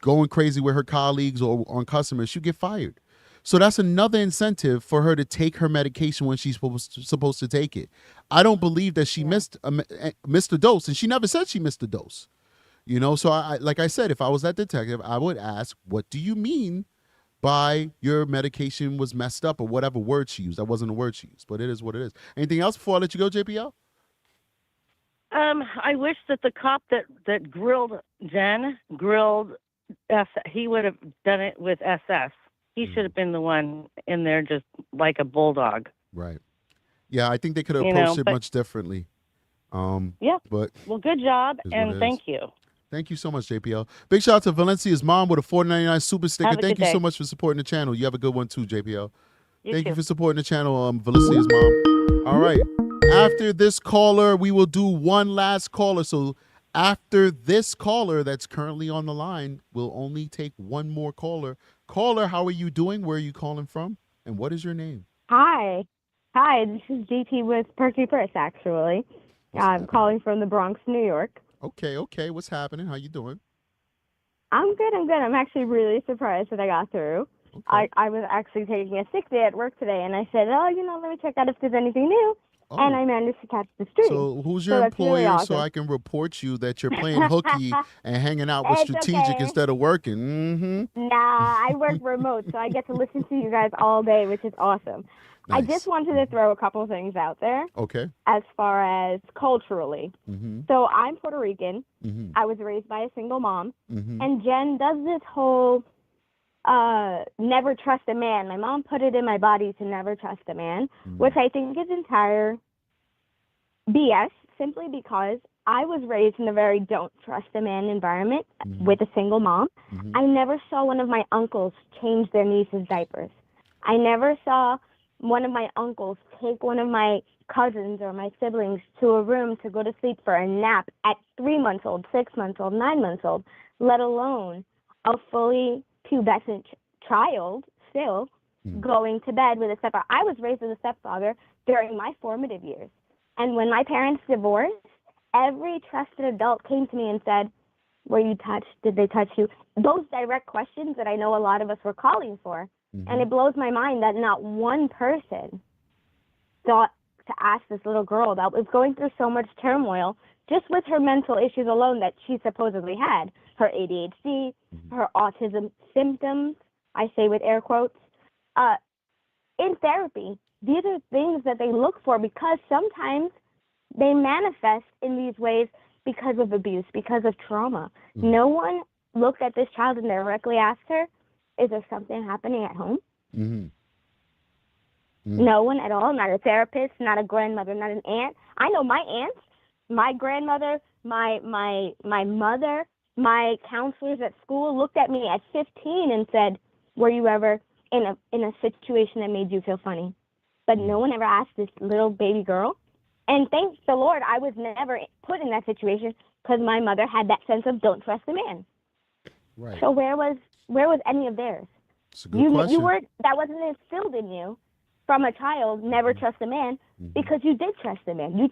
going crazy with her colleagues or on customers, she'll get fired. So that's another incentive for her to take her medication when she's supposed to take it. I don't believe that she missed a dose, and she never said she missed a dose. So I like I said, if I was that detective, I would ask, what do you mean by your medication was messed up, or whatever word she used? That wasn't a word she used, but it is what it is. Anything else before I let you go, JPL? I wish that the cop that grilled Jen he would have done it with SS. He should have been the one in there just like a bulldog. Right. Yeah, I think they could have approached it much differently. Yeah. But well, good job, and thank you. Thank you so much, JPL. Big shout out to Valencia's mom with a $4.99 super sticker. Have a Thank good you so day. much for supporting the channel. You have a good one too, JPL. Thank too. you for supporting the channel, Valencia's mom. All right. After this caller, we will do one last caller. So after this caller that's currently on the line, we'll only take one more caller. Caller, how are you doing? Where are you calling from? And what is your name? Hi. This is GT with Perky Purse, actually. I'm calling from the Bronx, New York. Okay. What's happening? How you doing? I'm good. I'm actually really surprised that I got through. Okay. I was actually taking a sick day at work today, and I said, let me check out if there's anything new. Oh. And I managed to catch the stream. So who's your that's employer really awesome. so I can report you that you're playing hooky and hanging out with It's Strategic okay. instead of working? Mm-hmm. Nah, I work remote, so I get to listen to you guys all day, which is awesome. I Nice. just wanted to throw a couple of things out there Okay. as far as culturally. Mm-hmm. So I'm Puerto Rican. Mm-hmm. I was raised by a single mom. Mm-hmm. And Jen does this whole never trust a man. My mom put it in my body to never trust a man, which I think is entire BS, simply because I was raised in a very don't trust a man environment with a single mom. I never saw one of my uncles change their niece's diapers. I never saw one of my uncles take one of my cousins or my siblings to a room to go to sleep for a nap at 3 months old, 6 months old, 9 months old, let alone a fully pubescent child still going to bed with a stepfather. I was raised with a stepfather during my formative years. And when my parents divorced, every trusted adult came to me and said, were you touched? Did they touch you? Those direct questions that I know a lot of us were calling for. And it blows my mind that not one person thought to ask this little girl that was going through so much turmoil just with her mental issues alone that she supposedly had, her ADHD, her autism symptoms, I say with air quotes, in therapy. These are things that they look for because sometimes they manifest in these ways because of abuse, because of trauma. No one looked at this child and directly asked her, is there something happening at home? No one at all, not a therapist, not a grandmother, not an aunt. I know my aunts, my grandmother, my mother, my counselors at school looked at me at 15 and said, were you ever in a situation that made you feel funny? But no one ever asked this little baby girl. And thank the Lord, I was never put in that situation because my mother had that sense of don't trust a man. Right. So where was any of theirs? It's a good question. You were that wasn't instilled in you from a child. Never trust a man because you did trust a man. You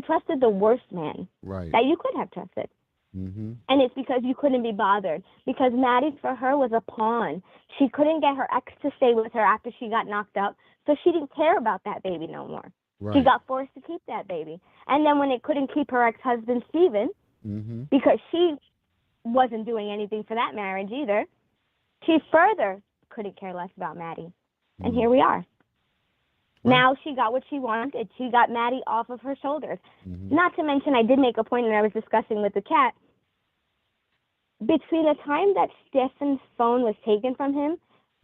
trusted the worst man that you could have trusted. Mm-hmm. And it's because you couldn't be bothered. Because Maddie, for her, was a pawn. She couldn't get her ex to stay with her after she got knocked up, so she didn't care about that baby no more. Right. She got forced to keep that baby. And then when it couldn't keep her ex-husband, Stephan, because she wasn't doing anything for that marriage either, she further couldn't care less about Maddie. And here we are. Now she got what she wanted. She got Maddie off of her shoulders. Not to mention, I did make a point, and I was discussing with the cat, between the time that Stephan's phone was taken from him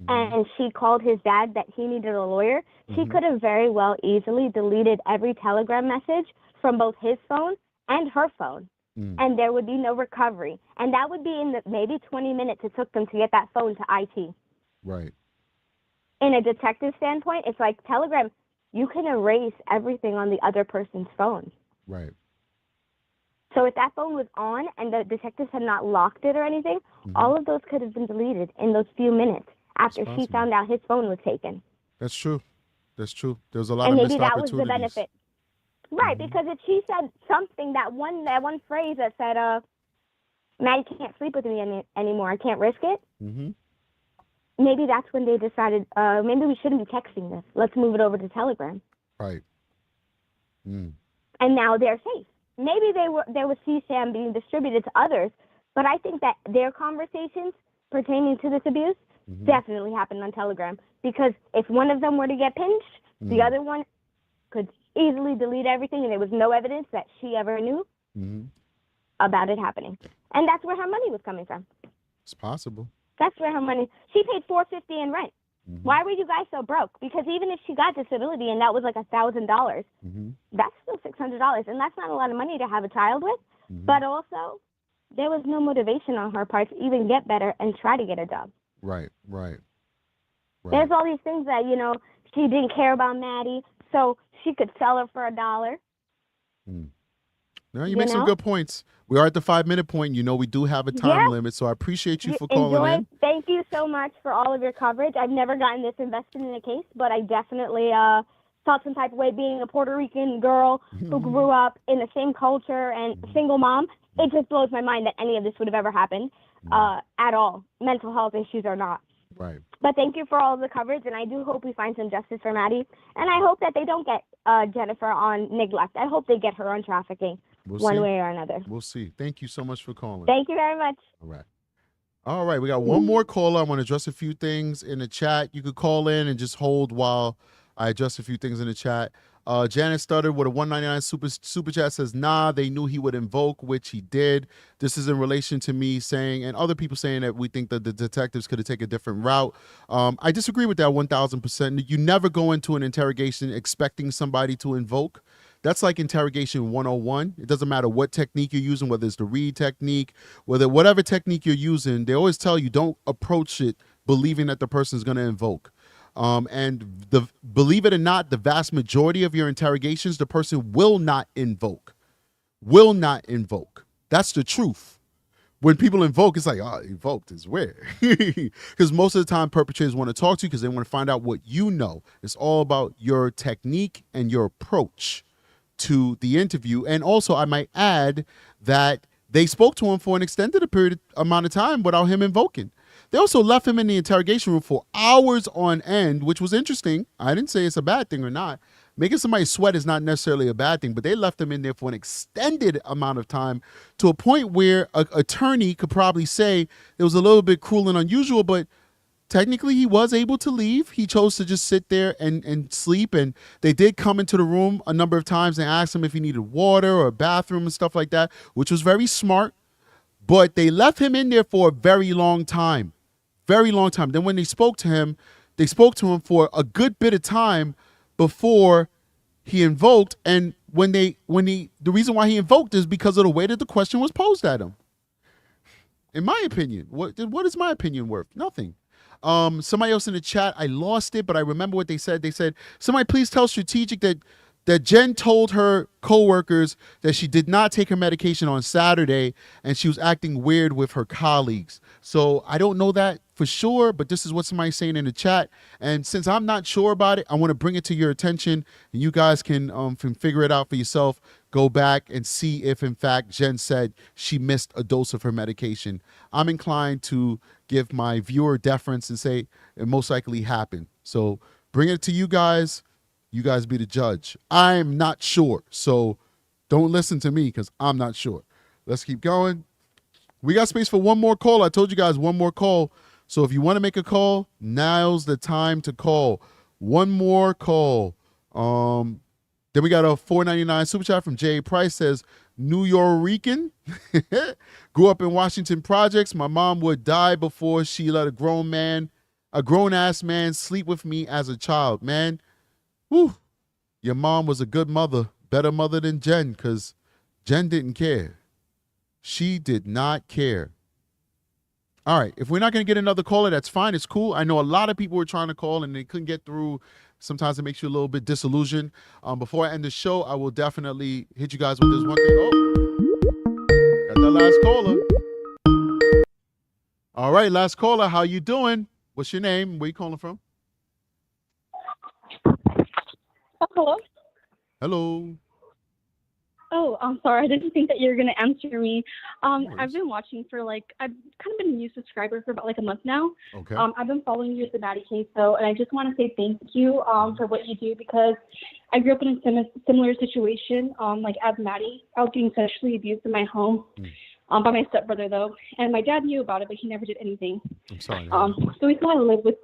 and she called his dad that he needed a lawyer, she could have very well easily deleted every Telegram message from both his phone and her phone. And there would be no recovery. And that would be in the maybe 20 minutes it took them to get that phone to IT. Right. In a detective standpoint, it's like Telegram, you can erase everything on the other person's phone. Right. So if that phone was on and the detectives had not locked it or anything, all of those could have been deleted in those few minutes after she found out his phone was taken. That's true. That's true. There's a lot And of maybe missed that was the opportunities. benefit. Right, because if she said something, that one phrase that said, Maddie can't sleep with me anymore, I can't risk it, maybe that's when they decided, maybe we shouldn't be texting this. Let's move it over to Telegram. Right. And now they're safe. Maybe there was CSAM being distributed to others, but I think that their conversations pertaining to this abuse definitely happened on Telegram, because if one of them were to get pinched, the other one could easily delete everything, and there was no evidence that she ever knew about it happening. And that's where her money was coming from. It's possible. That's where her money. She paid $450 in rent. Why were you guys so broke? Because even if she got disability and that was like $1,000, that's still $600, and that's not a lot of money to have a child with. But also, there was no motivation on her part to even get better and try to get a job. Right. Right. There's all these things that, she didn't care about Maddie, so she could sell her for $1. No, you make some good points. We are at the 5-minute point. We do have a time limit, so I appreciate you for calling in. Thank you so much for all of your coverage. I've never gotten this invested in a case, but I definitely felt some type of way being a Puerto Rican girl who grew up in the same culture and a single mom. It just blows my mind that any of this would have ever happened at all. Mental health issues or not. Right. But thank you for all of the coverage, and I do hope we find some justice for Maddie. And I hope that they don't get Jennifer on neglect. I hope they get her on trafficking one way or another. We'll see. Thank you so much for calling. Thank you very much. All right. We got one more caller. I want to address a few things in the chat. You could call in and just hold while I adjust a few things in the chat. Janet started with a $1.99 super chat, says, nah, they knew he would invoke, which he did. This is in relation to me saying, and other people saying, that we think that the detectives could have taken a different route. I disagree with that 1,000%. You never go into an interrogation expecting somebody to invoke. That's like interrogation 101. It doesn't matter what technique you're using, whether it's the read technique, whatever technique you're using, they always tell you don't approach it believing that the person's going to invoke. And believe it or not, the vast majority of your interrogations, the person will not invoke. Will not invoke. That's the truth. When people invoke, it's like, oh, invoked is weird. Because most of the time, perpetrators want to talk to you because they want to find out what you know. It's all about your technique and your approach to the interview. And also, I might add that they spoke to him for an extended amount of time without him invoking. They also left him in the interrogation room for hours on end, which was interesting. I didn't say it's a bad thing or not. Making somebody sweat is not necessarily a bad thing, but they left him in there for an extended amount of time to a point where an attorney could probably say it was a little bit cruel and unusual, but technically he was able to leave. He chose to just sit there and sleep, and they did come into the room a number of times and ask him if he needed water or a bathroom and stuff like that, which was very smart. But they left him in there for a very long time. Very long time. Then when they spoke to him for a good bit of time before he invoked. And the reason why he invoked is because of the way that the question was posed at him. In my opinion, what is my opinion worth? Nothing. Somebody else in the chat, I lost it, but I remember what they said. They said, somebody please tell Strategic that that Jen told her coworkers that she did not take her medication on Saturday and she was acting weird with her colleagues. So I don't know that for sure, but this is what somebody's saying in the chat. And since I'm not sure about it, I want to bring it to your attention, and you guys can figure it out for yourself. Go back and see if, in fact, Jen said she missed a dose of her medication. I'm inclined to give my viewer deference and say it most likely happened. So bring it to you guys. You guys be the judge. I'm not sure. So don't listen to me because I'm not sure. Let's keep going. We got space for one more call. I told you guys one more call. So if you want to make a call, now's the time to call. One more call. Then we got a $4.99 super chat from Jay Price. Says, New Yorican. Grew up in Washington Projects. My mom would die before she let a grown-ass man sleep with me as a child. Man, whew, your mom was a good mother, better mother than Jen, because Jen didn't care. She did not care. All right, if we're not going to get another caller, that's fine. It's cool. I know a lot of people were trying to call and they couldn't get through. Sometimes it makes you a little bit disillusioned. Before I end the show, I will definitely hit you guys with this one thing. Oh, got that last caller. All right, last caller. How you doing? What's your name? Where you calling from? Hello. Hello. Oh, I'm sorry. I didn't think that you were going to answer me. I've been watching for I've kind of been a new subscriber for about a month now. Okay. I've been following you with the Maddie case, though, and I just want to say thank you for what you do, because I grew up in a similar situation. As Maddie, I was getting sexually abused in my home by my stepbrother, though, and my dad knew about it, but he never did anything. I'm sorry. So we still had to live with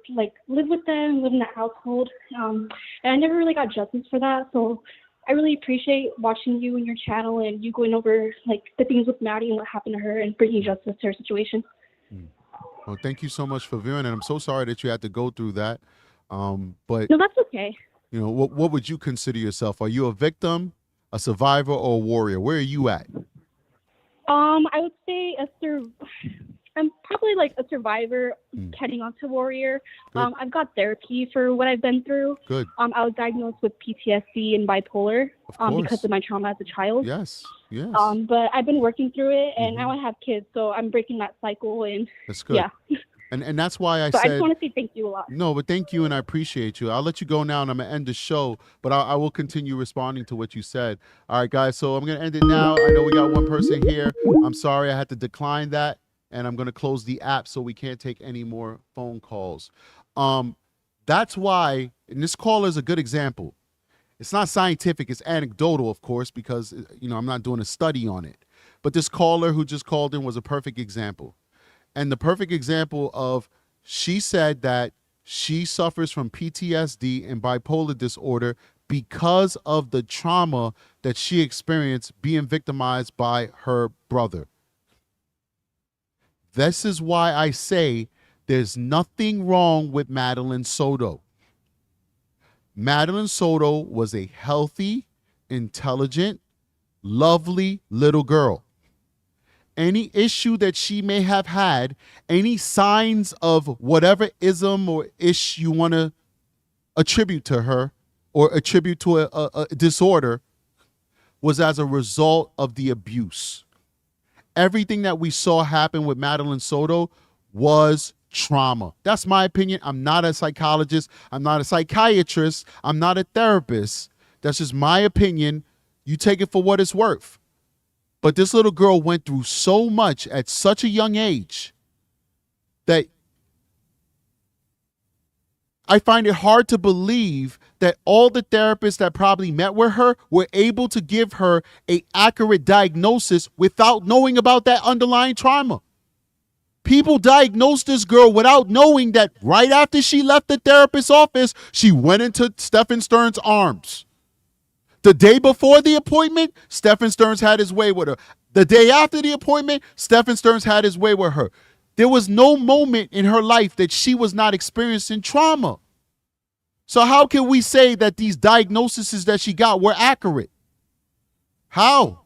them, live in that household, and I never really got justice for that. So I really appreciate watching you and your channel and you going over the things with Maddie and what happened to her and bringing justice to her situation. Well, thank you so much for viewing, and I'm so sorry that you had to go through that. But no, that's okay. You know, what would you consider yourself? Are you a victim, a survivor, or a warrior? Where are you at? I would say I'm probably a survivor heading on to warrior. I've got therapy for what I've been through. Good. I was diagnosed with PTSD and bipolar because of my trauma as a child. Yes. But I've been working through it, and now I have kids, so I'm breaking that cycle. And that's good. Yeah. And that's why I so said. I just want to say thank you a lot. No, but thank you, and I appreciate you. I'll let you go now, and I'm going to end the show, but I will continue responding to what you said. All right, guys, so I'm going to end it now. I know we got one person here. I'm sorry I had to decline that, and I'm going to close the app so we can't take any more phone calls. That's why, and this caller is a good example. It's not scientific. It's anecdotal, of course, because, I'm not doing a study on it. But this caller who just called in was a perfect example. And the perfect example of, she said that she suffers from PTSD and bipolar disorder because of the trauma that she experienced being victimized by her brother. This is why I say there's nothing wrong with Madeline Soto. Madeline Soto was a healthy, intelligent, lovely little girl. Any issue that she may have had, any signs of whatever ism or ish you want to attribute to her or attribute to a disorder, was as a result of the abuse. Everything that we saw happen with Madeline Soto was trauma. That's my opinion. I'm not a psychologist. I'm not a psychiatrist. I'm not a therapist. That's just my opinion. You take it for what it's worth. But this little girl went through so much at such a young age that I find it hard to believe that all the therapists that probably met with her were able to give her an accurate diagnosis without knowing about that underlying trauma. People diagnosed this girl without knowing that right after she left the therapist's office, she went into Stephan Stern's arms. The day before the appointment, Stephan Stern had his way with her. The day after the appointment, Stephan Stern had his way with her. There was no moment in her life that she was not experiencing trauma. So how can we say that these diagnoses that she got were accurate? How?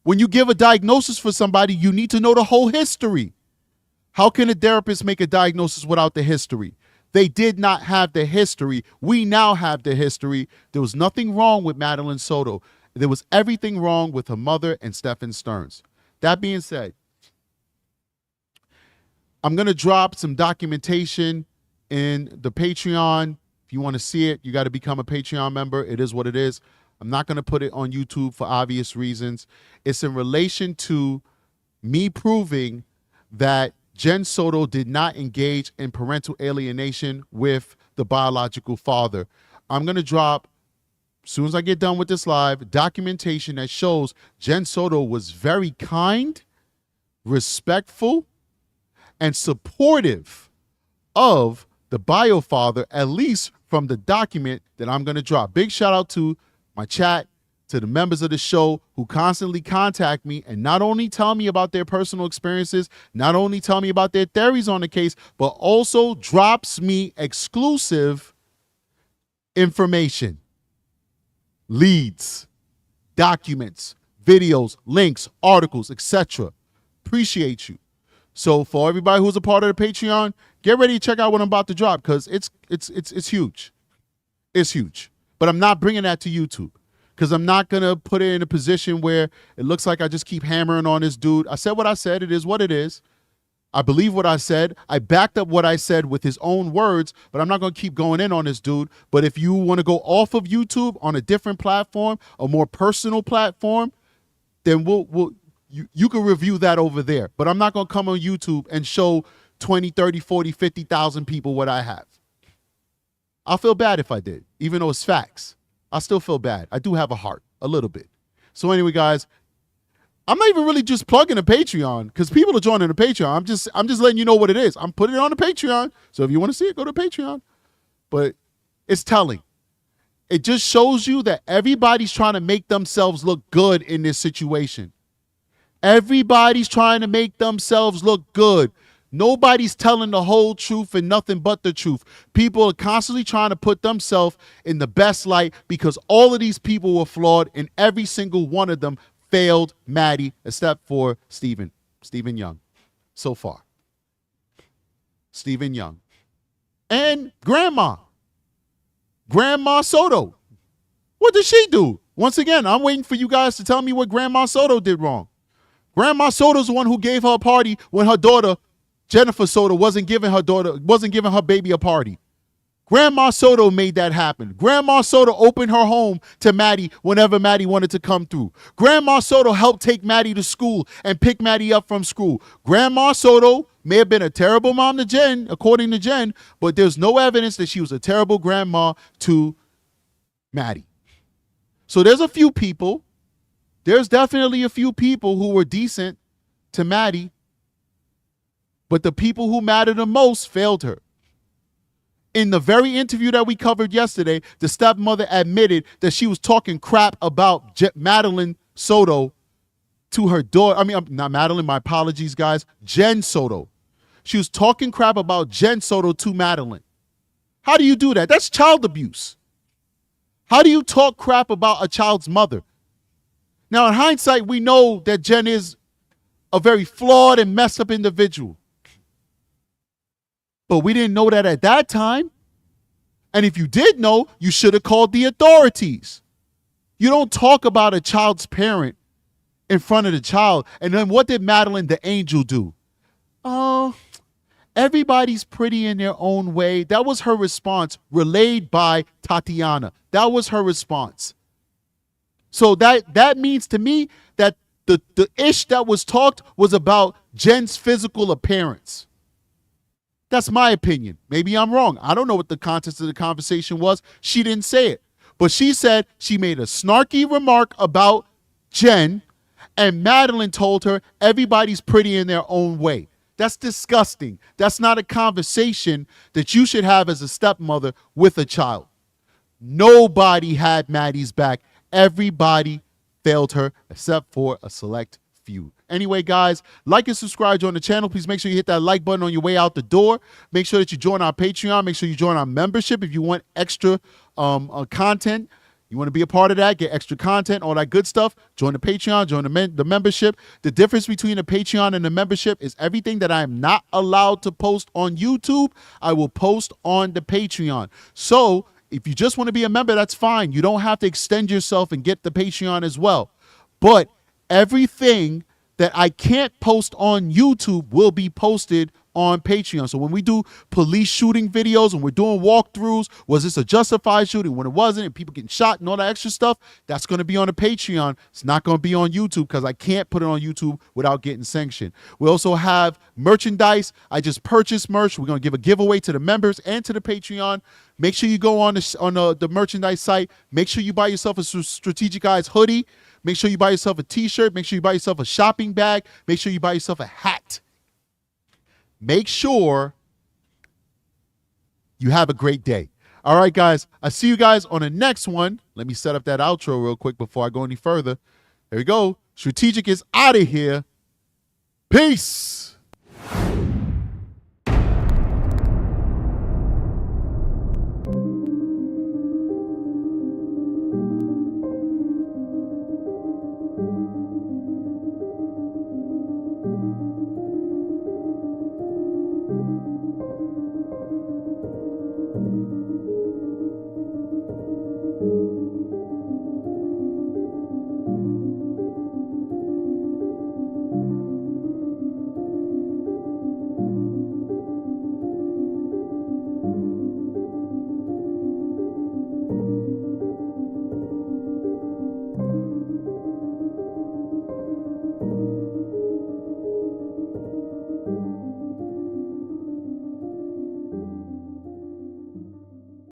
When you give a diagnosis for somebody, you need to know the whole history. How can a therapist make a diagnosis without the history? They did not have the history. We now have the history. There was nothing wrong with Madeline Soto. There was everything wrong with her mother and Stephan Stearns. That being said, I'm going to drop some documentation in the Patreon. If you want to see it, you got to become a Patreon member. It is what it is. I'm not going to put it on YouTube for obvious reasons. It's in relation to me proving that Jen Soto did not engage in parental alienation with the biological father. I'm going to drop, as soon as I get done with this live, documentation that shows Jen Soto was very kind, respectful, and supportive of the bio father, at least from the document that I'm going to drop. Big shout out to my chat, to the members of the show who constantly contact me and not only tell me about their personal experiences, not only tell me about their theories on the case, but also drops me exclusive information, leads, documents, videos, links, articles, etc. Appreciate you. So for everybody who's a part of the Patreon, get ready to check out what I'm about to drop, because it's huge. It's huge. But I'm not bringing that to YouTube, because I'm not going to put it in a position where it looks like I just keep hammering on this dude. I said what I said. It is what it is. I believe what I said. I backed up what I said with his own words, but I'm not going to keep going in on this dude. But if you want to go off of YouTube on a different platform, a more personal platform, then you can review that over there. But I'm not going to come on YouTube and show 20, 30, 40, 50,000 people what I have. I'll feel bad if I did, even though it's facts. I still feel bad. I do have a heart, a little bit. So anyway, guys, I'm not even really just plugging the Patreon, because people are joining the Patreon. I'm just letting you know what it is. I'm putting it on the Patreon. So if you want to see it, go to Patreon. But it's telling. It just shows you that everybody's trying to make themselves look good in this situation. Everybody's trying to make themselves look good. Nobody's telling the whole truth and nothing but the truth. People are constantly trying to put themselves in the best light, because all of these people were flawed and every single one of them failed Maddie, except for Stephen Young, so far. Stephen Young. And Grandma Soto. What did she do? Once again, I'm waiting for you guys to tell me what Grandma Soto did wrong. Grandma Soto's the one who gave her a party when her daughter, Jennifer Soto, wasn't giving her baby a party. Grandma Soto made that happen. Grandma Soto opened her home to Maddie whenever Maddie wanted to come through. Grandma Soto helped take Maddie to school and pick Maddie up from school. Grandma Soto may have been a terrible mom to Jen, according to Jen, but there's no evidence that she was a terrible grandma to Maddie. So there's definitely a few people who were decent to Maddie, but the people who mattered the most failed her. In the very interview that we covered yesterday, the stepmother admitted that she was talking crap about Madeline Soto to her daughter. I mean, not Madeline, my apologies, guys. Jen Soto. She was talking crap about Jen Soto to Madeline. How do you do that? That's child abuse. How do you talk crap about a child's mother? Now, in hindsight, we know that Jen is a very flawed and messed up individual. But we didn't know that at that time. And if you did know, you should have called the authorities. You don't talk about a child's parent in front of the child. And then what did Madeline the angel do? Oh, everybody's pretty in their own way. That was her response, relayed by Tatiana. That was her response. So that means to me that the ish that was talked was about Jen's physical appearance. That's my opinion. Maybe I'm wrong. I don't know what the context of the conversation was. She didn't say it. But she said she made a snarky remark about Jen, and Madeline told her everybody's pretty in their own way. That's disgusting. That's not a conversation that you should have as a stepmother with a child. Nobody had Maddie's back. Everybody failed her except for a select few. Anyway, guys, like and subscribe on the channel. Please make sure you hit that like button on your way out the door. Make sure that you join our Patreon. Make sure you join our membership if you want extra content. You want to be a part of that, get extra content, all that good stuff, join the Patreon, join the membership. The difference between the Patreon and the membership is everything that I am not allowed to post on YouTube, I will post on the Patreon. So if you just want to be a member, that's fine. You don't have to extend yourself and get the Patreon as well. But everything that I can't post on YouTube will be posted on Patreon. So when we do police shooting videos, when we're doing walkthroughs, was this a justified shooting, when it wasn't, and people getting shot and all that extra stuff, that's going to be on the Patreon. It's not going to be on YouTube because I can't put it on YouTube without getting sanctioned. We also have merchandise. I just purchased merch. We're going to give a giveaway to the members and to the Patreon. Make sure you go on the merchandise site. Make sure you buy yourself a Strategic Eyes hoodie. Make sure you buy yourself a t-shirt. Make sure you buy yourself a shopping bag. Make sure you buy yourself a hat. Make sure you have a great day. All right, guys. I see you guys on the next one. Let me set up that outro real quick before I go any further. There we go. Strategic is out of here. Peace.